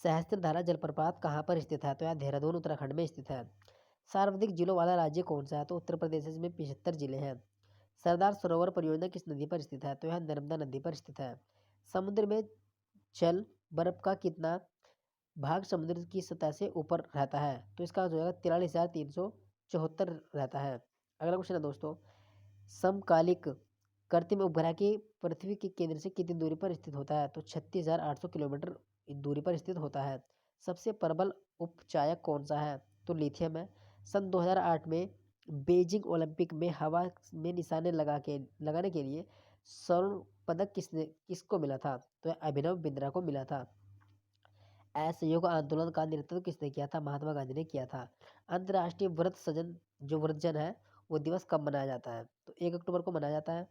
सहस्त्रधारा जलप्रपात कहाँ पर स्थित है? तो यह देहरादून उत्तराखंड में स्थित है। सर्वाधिक जिलों वाला राज्य कौन सा है? तो उत्तर प्रदेश है, इसमें 75 जिले हैं। सरदार सरोवर परियोजना किस नदी पर स्थित है? तो यह नर्मदा नदी पर स्थित है। समुद्र में जल बर्फ का कितना भाग समुद्र की सतह से ऊपर रहता है? तो इसका आंसर हो जाएगा 43,374 रहता है। अगला क्वेश्चन है दोस्तों, समकालिक कृत्रिम उपग्रह की पृथ्वी के केंद्र से कितनी दूरी पर स्थित होता है? तो 36,800 किलोमीटर दूरी पर स्थित होता है। सबसे प्रबल उपचायक कौन सा है? तो लिथियम है। सन 2008 में बीजिंग ओलंपिक में हवा में निशाने लगाने के लिए स्वर्ण पदक किसको मिला था? तो अभिनव बिंद्रा को मिला था। असहयोग आंदोलन का नेतृत्व किसने किया था? महात्मा गांधी ने किया था। अंतर्राष्ट्रीय वृद्धजन है वो दिवस कब मनाया जाता है? तो 1 अक्टूबर को मनाया जाता है।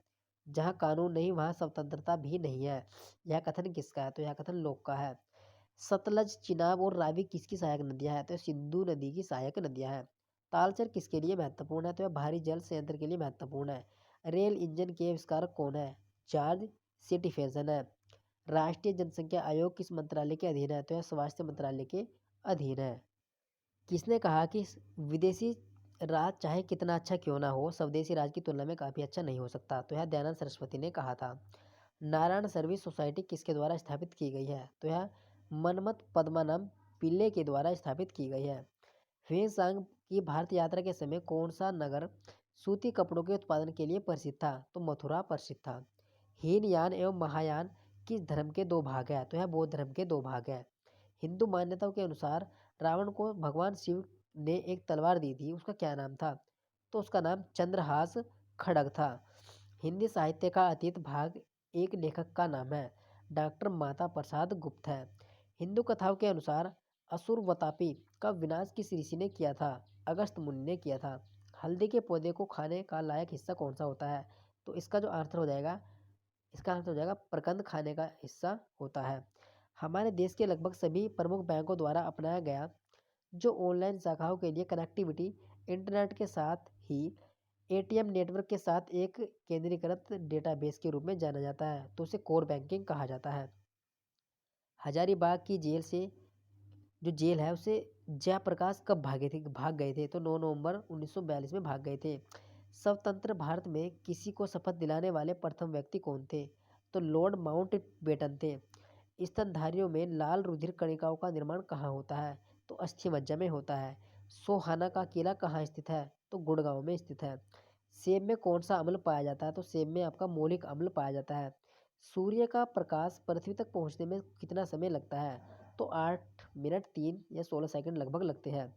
जहाँ कानून नहीं वहाँ स्वतंत्रता भी नहीं है, यह कथन किसका है? तो यह कथन लोक का है। सतलज, चिनाब और रावी किसकी सहायक नदियाँ हैं? तो सिंधु नदी की सहायक नदियाँ हैं। तालचर किसके लिए महत्वपूर्ण है? तो यह भारी जल संयंत्र के लिए महत्वपूर्ण है। रेल इंजन के आविष्कारक कौन है? जॉर्ज स्टीफेंसन है। राष्ट्रीय जनसंख्या आयोग किस मंत्रालय के अधीन है? तो यह स्वास्थ्य मंत्रालय के अधीन है। किसने कहा कि विदेशी राज चाहे कितना अच्छा क्यों ना हो, स्वदेशी राज की तुलना में काफ़ी अच्छा नहीं हो सकता? तो यह दयानंद सरस्वती ने कहा था। नारायण सर्विस सोसाइटी किसके द्वारा स्थापित की गई है? तो यह मनमथ पद्मानाम पिल्ले के द्वारा स्थापित की गई है। ह्वेनसांग की भारत यात्रा के समय कौन सा नगर सूती कपड़ों के उत्पादन के लिए प्रसिद्ध था? तो मथुरा प्रसिद्ध था। हीनयान एवं महायान किस धर्म के दो भाग हैं? तो यह बौद्ध धर्म के दो भाग हैं। हिंदू मान्यताओं के अनुसार रावण को भगवान शिव ने एक तलवार दी थी, उसका क्या नाम था? तो उसका नाम चंद्रहास खड्ग था। हिंदी साहित्य का अतीत भाग एक लेखक का नाम है, डॉक्टर माता प्रसाद गुप्त है। हिंदू कथाओं के अनुसार असुर वतापी का विनाश किस ऋषि ने किया था? अगस्त मुनि ने किया था। हल्दी के पौधे को खाने का लायक हिस्सा कौन सा होता है? तो इसका जो आंसर हो जाएगा, इसका आंसर हो जाएगा प्रकंद खाने का हिस्सा होता है। हमारे देश के लगभग सभी प्रमुख बैंकों द्वारा अपनाया गया जो ऑनलाइन शाखाओं के लिए कनेक्टिविटी इंटरनेट के साथ ही एटीएम नेटवर्क के साथ एक केंद्रीकृत डेटाबेस के रूप में जाना जाता है, तो उसे कोर बैंकिंग कहा जाता है। हजारीबाग की जेल से जो जेल है उसे जयप्रकाश कब भाग गए थे? तो 9 नवंबर 1942 में भाग गए थे। स्वतंत्र भारत में किसी को शपथ दिलाने वाले प्रथम व्यक्ति कौन थे? तो लॉर्ड माउंटबेटन थे। स्तनधारियों में लाल रुधिर कणिकाओं का निर्माण कहाँ होता है? तो अस्थि मज्जा में होता है। सोहाना का किला कहाँ स्थित है? तो गुड़गांव में स्थित है। सेब में कौन सा अम्ल पाया जाता है? तो सेब में आपका मौलिक अम्ल पाया जाता है। सूर्य का प्रकाश पृथ्वी तक पहुंचने में कितना समय लगता है? तो 8 मिनट 3 या 16 सेकंड लगभग लगते हैं।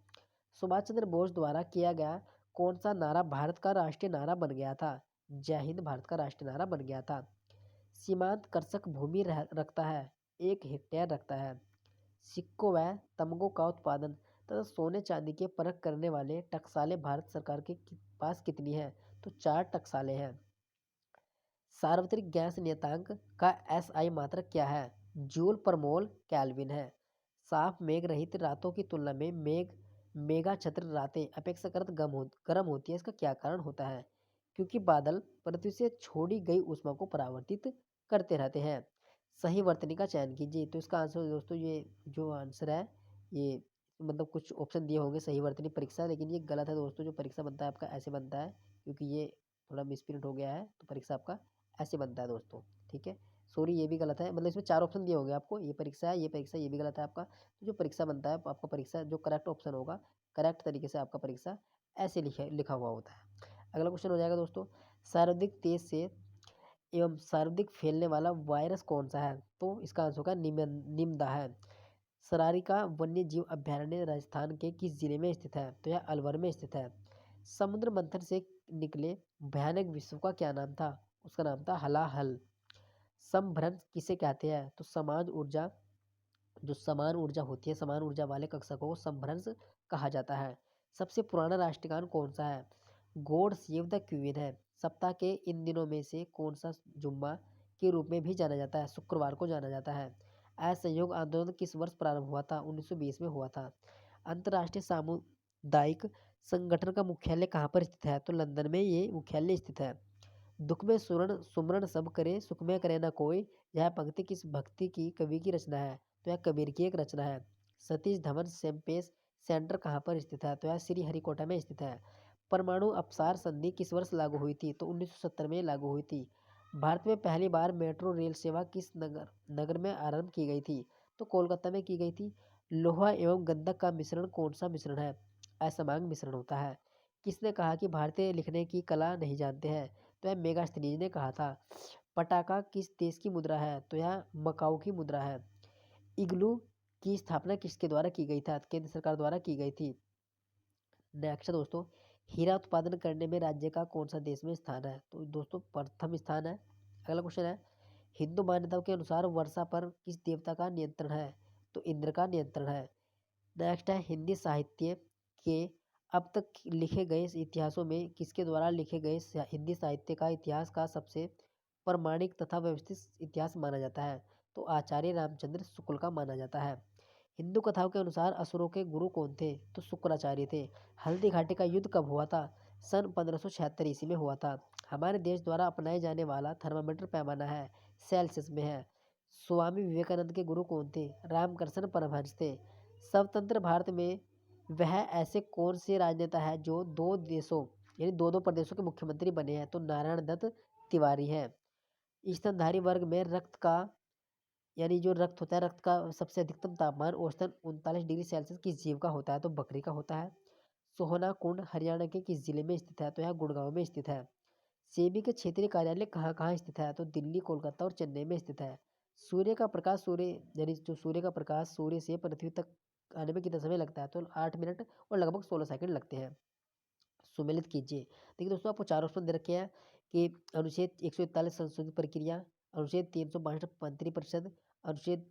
सुभाष चंद्र बोस द्वारा किया गया कौन सा नारा भारत का राष्ट्रीय नारा बन गया था? जय हिंद भारत का राष्ट्रीय नारा बन गया था। सीमांत कृषक भूमि रखता है, 1 हेक्टेयर रखता है। सिक्कों व तमगों का उत्पादन तथा सोने चांदी के परख करने वाले टकसालें भारत सरकार के पास कितनी है? तो 4 टकसालें हैं। सार्वत्रिक गैस नियतांक का एसआई मात्रक क्या है? जूल पर मोल केल्विन है। साफ मेघ रहित रातों की तुलना में मेघा छत्र रातें अपेक्षाकृत गर्म होती है, इसका क्या कारण होता है? क्योंकि बादल पृथ्वी से छोड़ी गई ऊष्मा को परावर्तित करते रहते हैं। सही वर्तनी का चयन कीजिए। तो इसका आंसर दोस्तों, ये जो आंसर है ये मतलब कुछ ऑप्शन दिए होंगे सही वर्तनी परीक्षा, लेकिन ये गलत है दोस्तों। जो परीक्षा बनता है आपका ऐसे बनता है, क्योंकि ये थोड़ा मिसप्रिंट हो गया है, तो परीक्षा आपका ऐसे बनता है दोस्तों। ठीक है, सॉरी ये भी गलत है, मतलब इसमें 4 ऑप्शन दिए होंगे आपको, ये परीक्षा है, ये परीक्षा, ये भी गलत है आपका। तो जो परीक्षा बनता है आपका परीक्षा, जो करेक्ट ऑप्शन होगा, करेक्ट तरीके से आपका परीक्षा ऐसे लिखा हुआ होता है। अगला क्वेश्चन हो जाएगा दोस्तों, सर्वाधिक तेज से एवं सर्वाधिक फैलने वाला वायरस कौन सा है? तो इसका आंसर होगा निमदा है। सरारिका वन्य जीव अभयारण्य राजस्थान के किस जिले में स्थित है? तो यह अलवर में स्थित है। समुद्र मंथन से निकले भयानक विश्व का क्या नाम था? उसका नाम था हलाहल। समभ्रंश किसे कहते हैं? तो समाज ऊर्जा, जो समान ऊर्जा होती है, समान ऊर्जा वाले कक्षकों को समभ्रंश कहा जाता है। सबसे पुराना राष्ट्रगान कौन सा है? गॉड सेव द क्वीन है। सप्ताह के इन दिनों में से कौन सा जुम्मा के रूप में भी जाना जाता है? शुक्रवार को जाना जाता है। असहयोग आंदोलन किस वर्ष प्रारंभ हुआ था? 1920 में हुआ था। अंतर्राष्ट्रीय सामुदायिक संगठन का मुख्यालय कहाँ पर स्थित है? तो लंदन में ये मुख्यालय स्थित है। दुख में सुरण सुमरण सब करे, सुख में करे ना कोई। यह पंक्ति किस भक्ति की कवि की रचना है? तो यह कबीर की एक रचना है। सतीश धवन सेम्पेस सेंटर कहाँ पर स्थित है? तो यह श्रीहरिकोटा में स्थित है। परमाणु अपसार संधि किस वर्ष लागू हुई थी? तो 1970 में लागू हुई थी। भारत में पहली बार मेट्रो रेल सेवा किस नगर में आरंभ की गई थी? तो कोलकाता में की गई थी। लोहा एवं गंधक का मिश्रण कौन सा मिश्रण है? असमांग मिश्रण होता है। किसने कहा कि भारतीय लिखने की कला नहीं जानते हैं? तो यह मेगास्थनीज ने कहा था। पटाखा किस देश की मुद्रा है? तो यह मकाऊ की मुद्रा है। इग्लू की स्थापना किसके द्वारा की गई था? केंद्र सरकार द्वारा की गई थी। नेक्स्ट दोस्तों, हीरा उत्पादन करने में राज्य का कौन सा देश में स्थान है? तो दोस्तों प्रथम स्थान है। अगला क्वेश्चन है, हिंदू मान्यताओं के अनुसार वर्षा पर किस देवता का नियंत्रण है? तो इंद्र का नियंत्रण है। नेक्स्ट है, हिंदी साहित्य के अब तक लिखे गए इतिहासों में किसके द्वारा लिखे गए हिंदी साहित्य का इतिहास का सबसे प्रमाणिक तथा व्यवस्थित इतिहास माना जाता है? तो आचार्य रामचंद्र शुक्ल का माना जाता है। हिंदू कथाओं के अनुसार असुरों के गुरु कौन थे? तो शुक्राचार्य थे। हल्दी घाटी का युद्ध कब हुआ था? सन 1576 ईस्वी में हुआ था। हमारे देश द्वारा अपनाए जाने वाला थर्मामीटर पैमाना है, सेल्सियस में है। स्वामी विवेकानंद के गुरु कौन थे? रामकृष्ण परमहंस थे। स्वतंत्र भारत में वह ऐसे कौन से राजनेता है जो दो देशों यानी दो दो प्रदेशों के मुख्यमंत्री बने हैं? तो नारायण दत्त तिवारी है। स्तनधारी वर्ग में रक्त का यानी जो रक्त होता है, रक्त का सबसे अधिकतम तापमान औसतन 39 डिग्री सेल्सियस किस जीव का होता है? तो बकरी का होता है। सोहना कुंड हरियाणा के किस जिले में स्थित है? तो यह गुड़गांव में स्थित है। सेबी के क्षेत्रीय कार्यालय कहाँ कहाँ स्थित है? तो दिल्ली, कोलकाता और चेन्नई में स्थित है। सूर्य का प्रकाश सूर्य यानी जो सूर्य का प्रकाश सूर्य से पृथ्वी तक आने में कितना समय लगता है? तो 8 मिनट और लगभग 16 सेकंड लगते हैं। सुमेलित कीजिए। देखिए दोस्तों, आपको चार ऑप्शन दे रखे हैं कि अनुच्छेद 141 संशोधित प्रक्रिया, अनुच्छेद 362 मंत्रिपरिषद, अनुच्छेद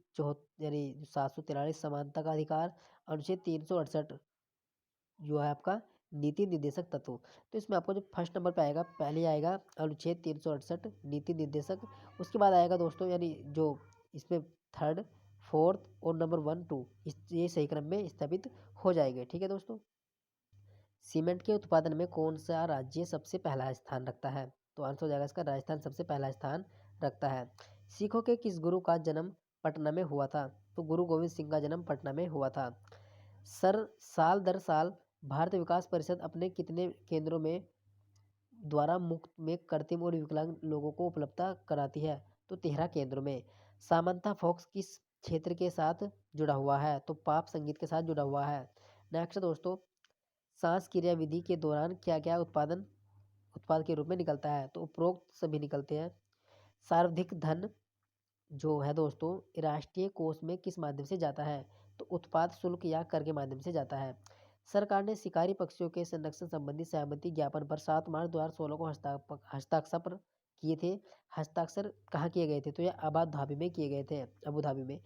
यानी 743 समानता का अधिकार, अनुच्छेद 368 जो है आपका नीति निर्देशक तत्व। तो इसमें आपको जो फर्स्ट नंबर पे आएगा, पहले आएगा अनुच्छेद 368 नीति निर्देशक। उसके बाद आएगा दोस्तों यानी जो इसमें थर्ड, फोर्थ और नंबर 1, 2 ये सही क्रम में स्थापित हो जाएंगे। ठीक है दोस्तों। सीमेंट के उत्पादन में कौन सा राज्य सबसे पहला स्थान रखता है? तो आंसर हो जाएगा इसका राजस्थान सबसे पहला स्थान रखता है। सिखों के किस गुरु का जन्म पटना में हुआ था? तो गुरु गोविंद सिंह का जन्म पटना में हुआ था। साल दर साल भारत विकास परिषद अपने कितने केंद्रों में द्वारा मुफ्त में कृत्रिम और विकलांग लोगों को उपलब्ध कराती है? तो 13 केंद्रों में। सामंथा फॉक्स किस क्षेत्र के साथ जुड़ा हुआ है? तो पाप संगीत के साथ जुड़ा हुआ है। नेक्स्ट दोस्तों, सांस क्रिया विधि के दौरान क्या क्या उत्पाद के रूप में निकलता है? तो उपरोक्त सभी निकलते हैं। सार्वधिक धन जो है दोस्तों राष्ट्रीय कोष में किस माध्यम से जाता है? तो उत्पाद शुल्क या कर के माध्यम से जाता है। सरकार ने शिकारी पक्षियों के संरक्षण संबंधी सहमति ज्ञापन पर 7 मार्च 2016 को हस्ताक्षर किए थे। हस्ताक्षर कहाँ किए गए थे? तो यह अबू धाबी में किए गए थे, अबू धाबी में।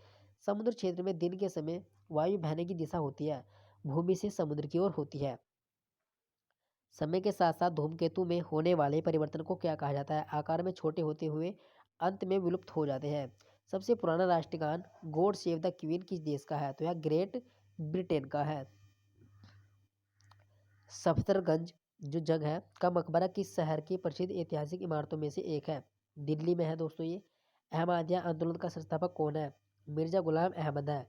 समुद्र क्षेत्र में दिन के समय वायु बहने की दिशा होती है, भूमि से समुद्र की ओर होती है। समय के साथ साथ धूमकेतु में होने वाले परिवर्तन को क्या कहा जाता है? आकार में छोटे होते हुए अंत में विलुप्त हो जाते हैं। सबसे पुराना राष्ट्रगान गॉड सेव द क्वीन किस देश का है? तो यह ग्रेट ब्रिटेन का है। सफदरगंज जो जगह है का मकबरा किस शहर की प्रसिद्ध ऐतिहासिक इमारतों में से एक है? दिल्ली में है दोस्तों ये। अहमदिया आंदोलन का संस्थापक कौन है? मिर्जा गुलाम अहमद है।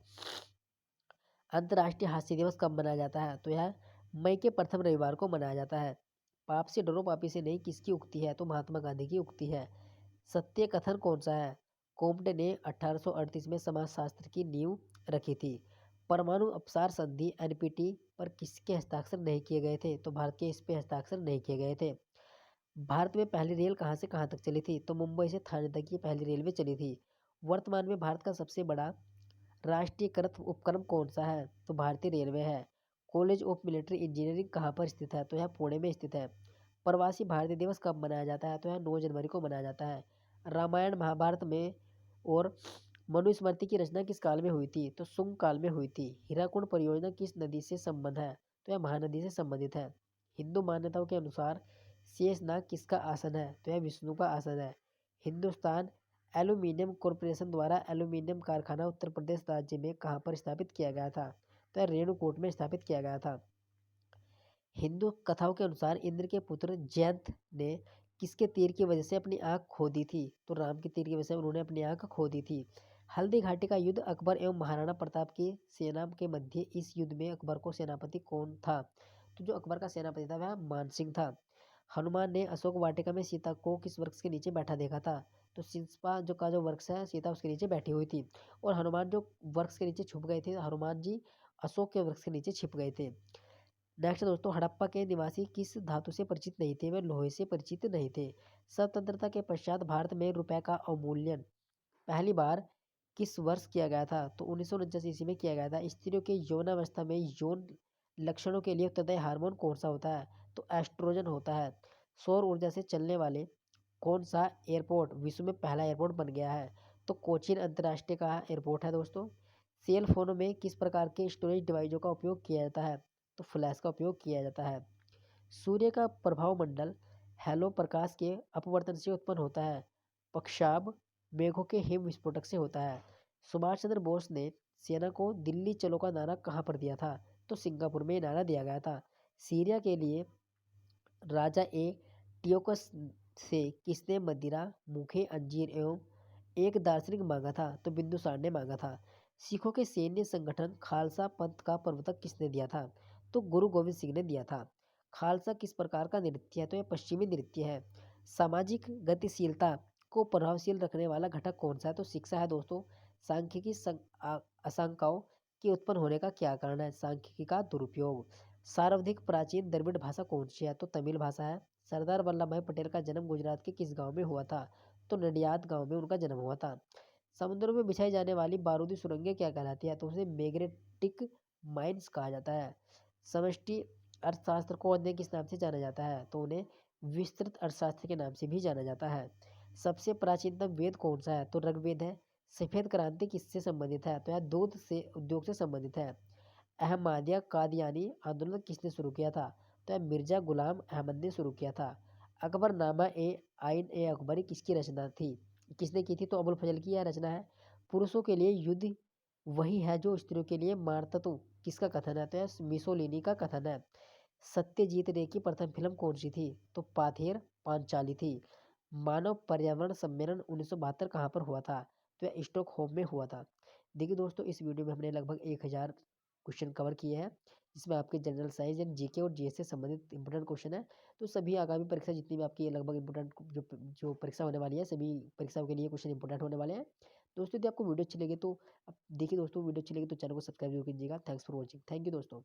अंतर्राष्ट्रीय हास्य दिवस कब मनाया जाता है? तो यह मई के प्रथम रविवार को मनाया जाता है। पाप से डरो पापी से नहीं किसकी उक्ति है? तो महात्मा गांधी की उक्ति है। सत्य कथन कौन सा है? कोम्पटे ने 1838 में समाजशास्त्र की नींव रखी थी। परमाणु अपसार संधि एनपीटी पर किसके हस्ताक्षर नहीं किए गए थे? तो भारत के इस पे हस्ताक्षर नहीं किए गए थे। भारत में पहली रेल कहाँ से कहाँ तक चली थी? तो मुंबई से थाने तक की पहली रेलवे चली थी। वर्तमान में भारत का सबसे बड़ा राष्ट्रीयकृत उपक्रम कौन सा है? तो भारतीय रेलवे है। कॉलेज ऑफ मिलिट्री इंजीनियरिंग कहाँ पर स्थित है? तो यह पुणे में स्थित है। प्रवासी भारतीय दिवस कब मनाया जाता है? तो यह 9 जनवरी को मनाया जाता है। रामायण महाभारत में और मनुस्मृति की रचना किस काल में हुई थी? तो शुंग काल में हुई थी। हीराकुंड परियोजना किस नदी से संबंध है? तो यह महानदी से संबंधित है। हिंदू मान्यताओं के अनुसार शेषनाग किसका आसन है? तो यह विष्णु का आसन है। हिंदुस्तान एल्यूमीनियम कॉरपोरेशन द्वारा एल्यूमीनियम कारखाना उत्तर प्रदेश राज्य में कहाँ पर स्थापित किया गया था? तो यह रेणुकूट में स्थापित किया गया था। हिंदू कथाओं के अनुसार इंद्र के पुत्र जयंत ने किसके तीर की वजह से अपनी आँख खो दी थी? तो राम के तीर की वजह से उन्होंने अपनी आँख खो दी थी। हल्दी घाटी का युद्ध अकबर एवं महाराणा प्रताप की सेना के मध्य, इस युद्ध में अकबर को सेनापति कौन था? तो जो अकबर का सेनापति था वह मानसिंह था। हनुमान ने अशोक वाटिका में सीता को किस वृक्ष के नीचे बैठा देखा था? तो सिंसपा जो का जो वृक्ष है, सीता उसके नीचे बैठी हुई थी और हनुमान जो वृक्ष के नीचे छुप गए थे, हनुमान जी अशोक के वृक्ष के नीचे छिप गए थे। नेक्स्ट दोस्तों, हड़प्पा के निवासी किस धातु से परिचित नहीं थे? वे लोहे से परिचित नहीं थे। स्वतंत्रता के पश्चात भारत में रुपए का अवमूल्यन पहली बार किस वर्ष किया गया था? तो 1949 ईस्वी में किया गया था। स्त्रियों के यौनावस्था में यौन लक्षणों के लिए उत्तरदायी हार्मोन कौन सा होता है? तो एस्ट्रोजन होता है। सौर ऊर्जा से चलने वाले कौन सा एयरपोर्ट विश्व में पहला एयरपोर्ट बन गया है? तो कोचीन अंतर्राष्ट्रीय का एयरपोर्ट है दोस्तों। सेल फोनों में किस प्रकार के स्टोरेज डिवाइसों का उपयोग किया जाता है? तो फ्लैश का उपयोग किया जाता है। सूर्य का प्रभाव मंडल हैलो प्रकाश के अपवर्तन से उत्पन्न होता है। पक्षाभ मेघों के हिम विस्फोटक से होता है। सुभाष चंद्र बोस ने सेना को दिल्ली चलो का नारा कहाँ पर दिया था? तो सिंगापुर में ये नारा दिया गया था। सीरिया के लिए राजा टियोकस से किसने मदिरा, मूंखे, अंजीर एवं एक दार्शनिक मांगा था? तो बिंदुसार ने मांगा था। सिखों के सैन्य संगठन खालसा पंथ का प्रवर्तक किसने दिया था? तो गुरु गोविंद सिंह ने दिया था। खालसा किस प्रकार का नृत्य है? तो यह पश्चिमी नृत्य है। सामाजिक गतिशीलता को प्रभावशील रखने वाला घटक कौन सा है? तो शिक्षा है दोस्तों। सांख्यिकी आशंकाओं के उत्पन्न होने का क्या कारण है? सांख्यिकी का दुरुपयोग। सर्वाधिक प्राचीन द्रविड़ भाषा कौन सी है? तो तमिल भाषा है। सरदार वल्लभ भाई पटेल का जन्म गुजरात के किस गांव में हुआ था? तो नडियाद गांव में उनका जन्म हुआ था। समुद्रों में बिछाई जाने वाली बारूदी सुरंगें क्या कहलाती है? तो उसे मैग्नेटिक माइंस कहा जाता है। समष्टि अर्थशास्त्र को अन्य किस नाम से जाना जाता है? तो उन्हें विस्तृत अर्थशास्त्र के नाम से भी जाना जाता है। सबसे प्राचीनतम वेद कौन सा है? तो ऋग्वेद है। सफेद क्रांति किससे संबंधित है? तो यह दूध से उद्योग से संबंधित है। अहमदिया कादियानी आंदोलन किसने शुरू किया था? तो यह मिर्जा गुलाम अहमद ने शुरू किया था। अकबरनामा ए आइन ए अकबरी किसकी रचना थी? किसने की थी? तो अबुल फजल की यह रचना है। पुरुषों के लिए युद्ध वही है जो स्त्रियों के लिए मारततु किसका कथन है? तो यह मिसोलिनी का कथन है। सत्यजीत रे की प्रथम फिल्म कौन सी थी? तो पाथेर पांचाली थी। मानव पर्यावरण सम्मेलन 1972 कहाँ पर हुआ था? तो यह स्टॉकहोम में हुआ था। देखिए दोस्तों, इस वीडियो में हमने लगभग 1000 क्वेश्चन कवर किए हैं, जिसमें आपके जनरल साइंस एंड जीके और जीएस से संबंधित इंपॉर्टेंट क्वेश्चन है। तो सभी आगामी परीक्षा जितनी भी आपकी लगभग इंपॉर्टेंट जो जो परीक्षा होने वाली है, सभी परीक्षाओं के लिए क्वेश्चन इंपॉर्टेंट होने वाले हैं। दोस्तों, यदि आपको वीडियो अच्छी लगी तो अब देखिए दोस्तों, वीडियो अच्छी लगी तो चैनल को सब्सक्राइब जरूर कीजिएगा। Thanks for watching. Thank you दोस्तों।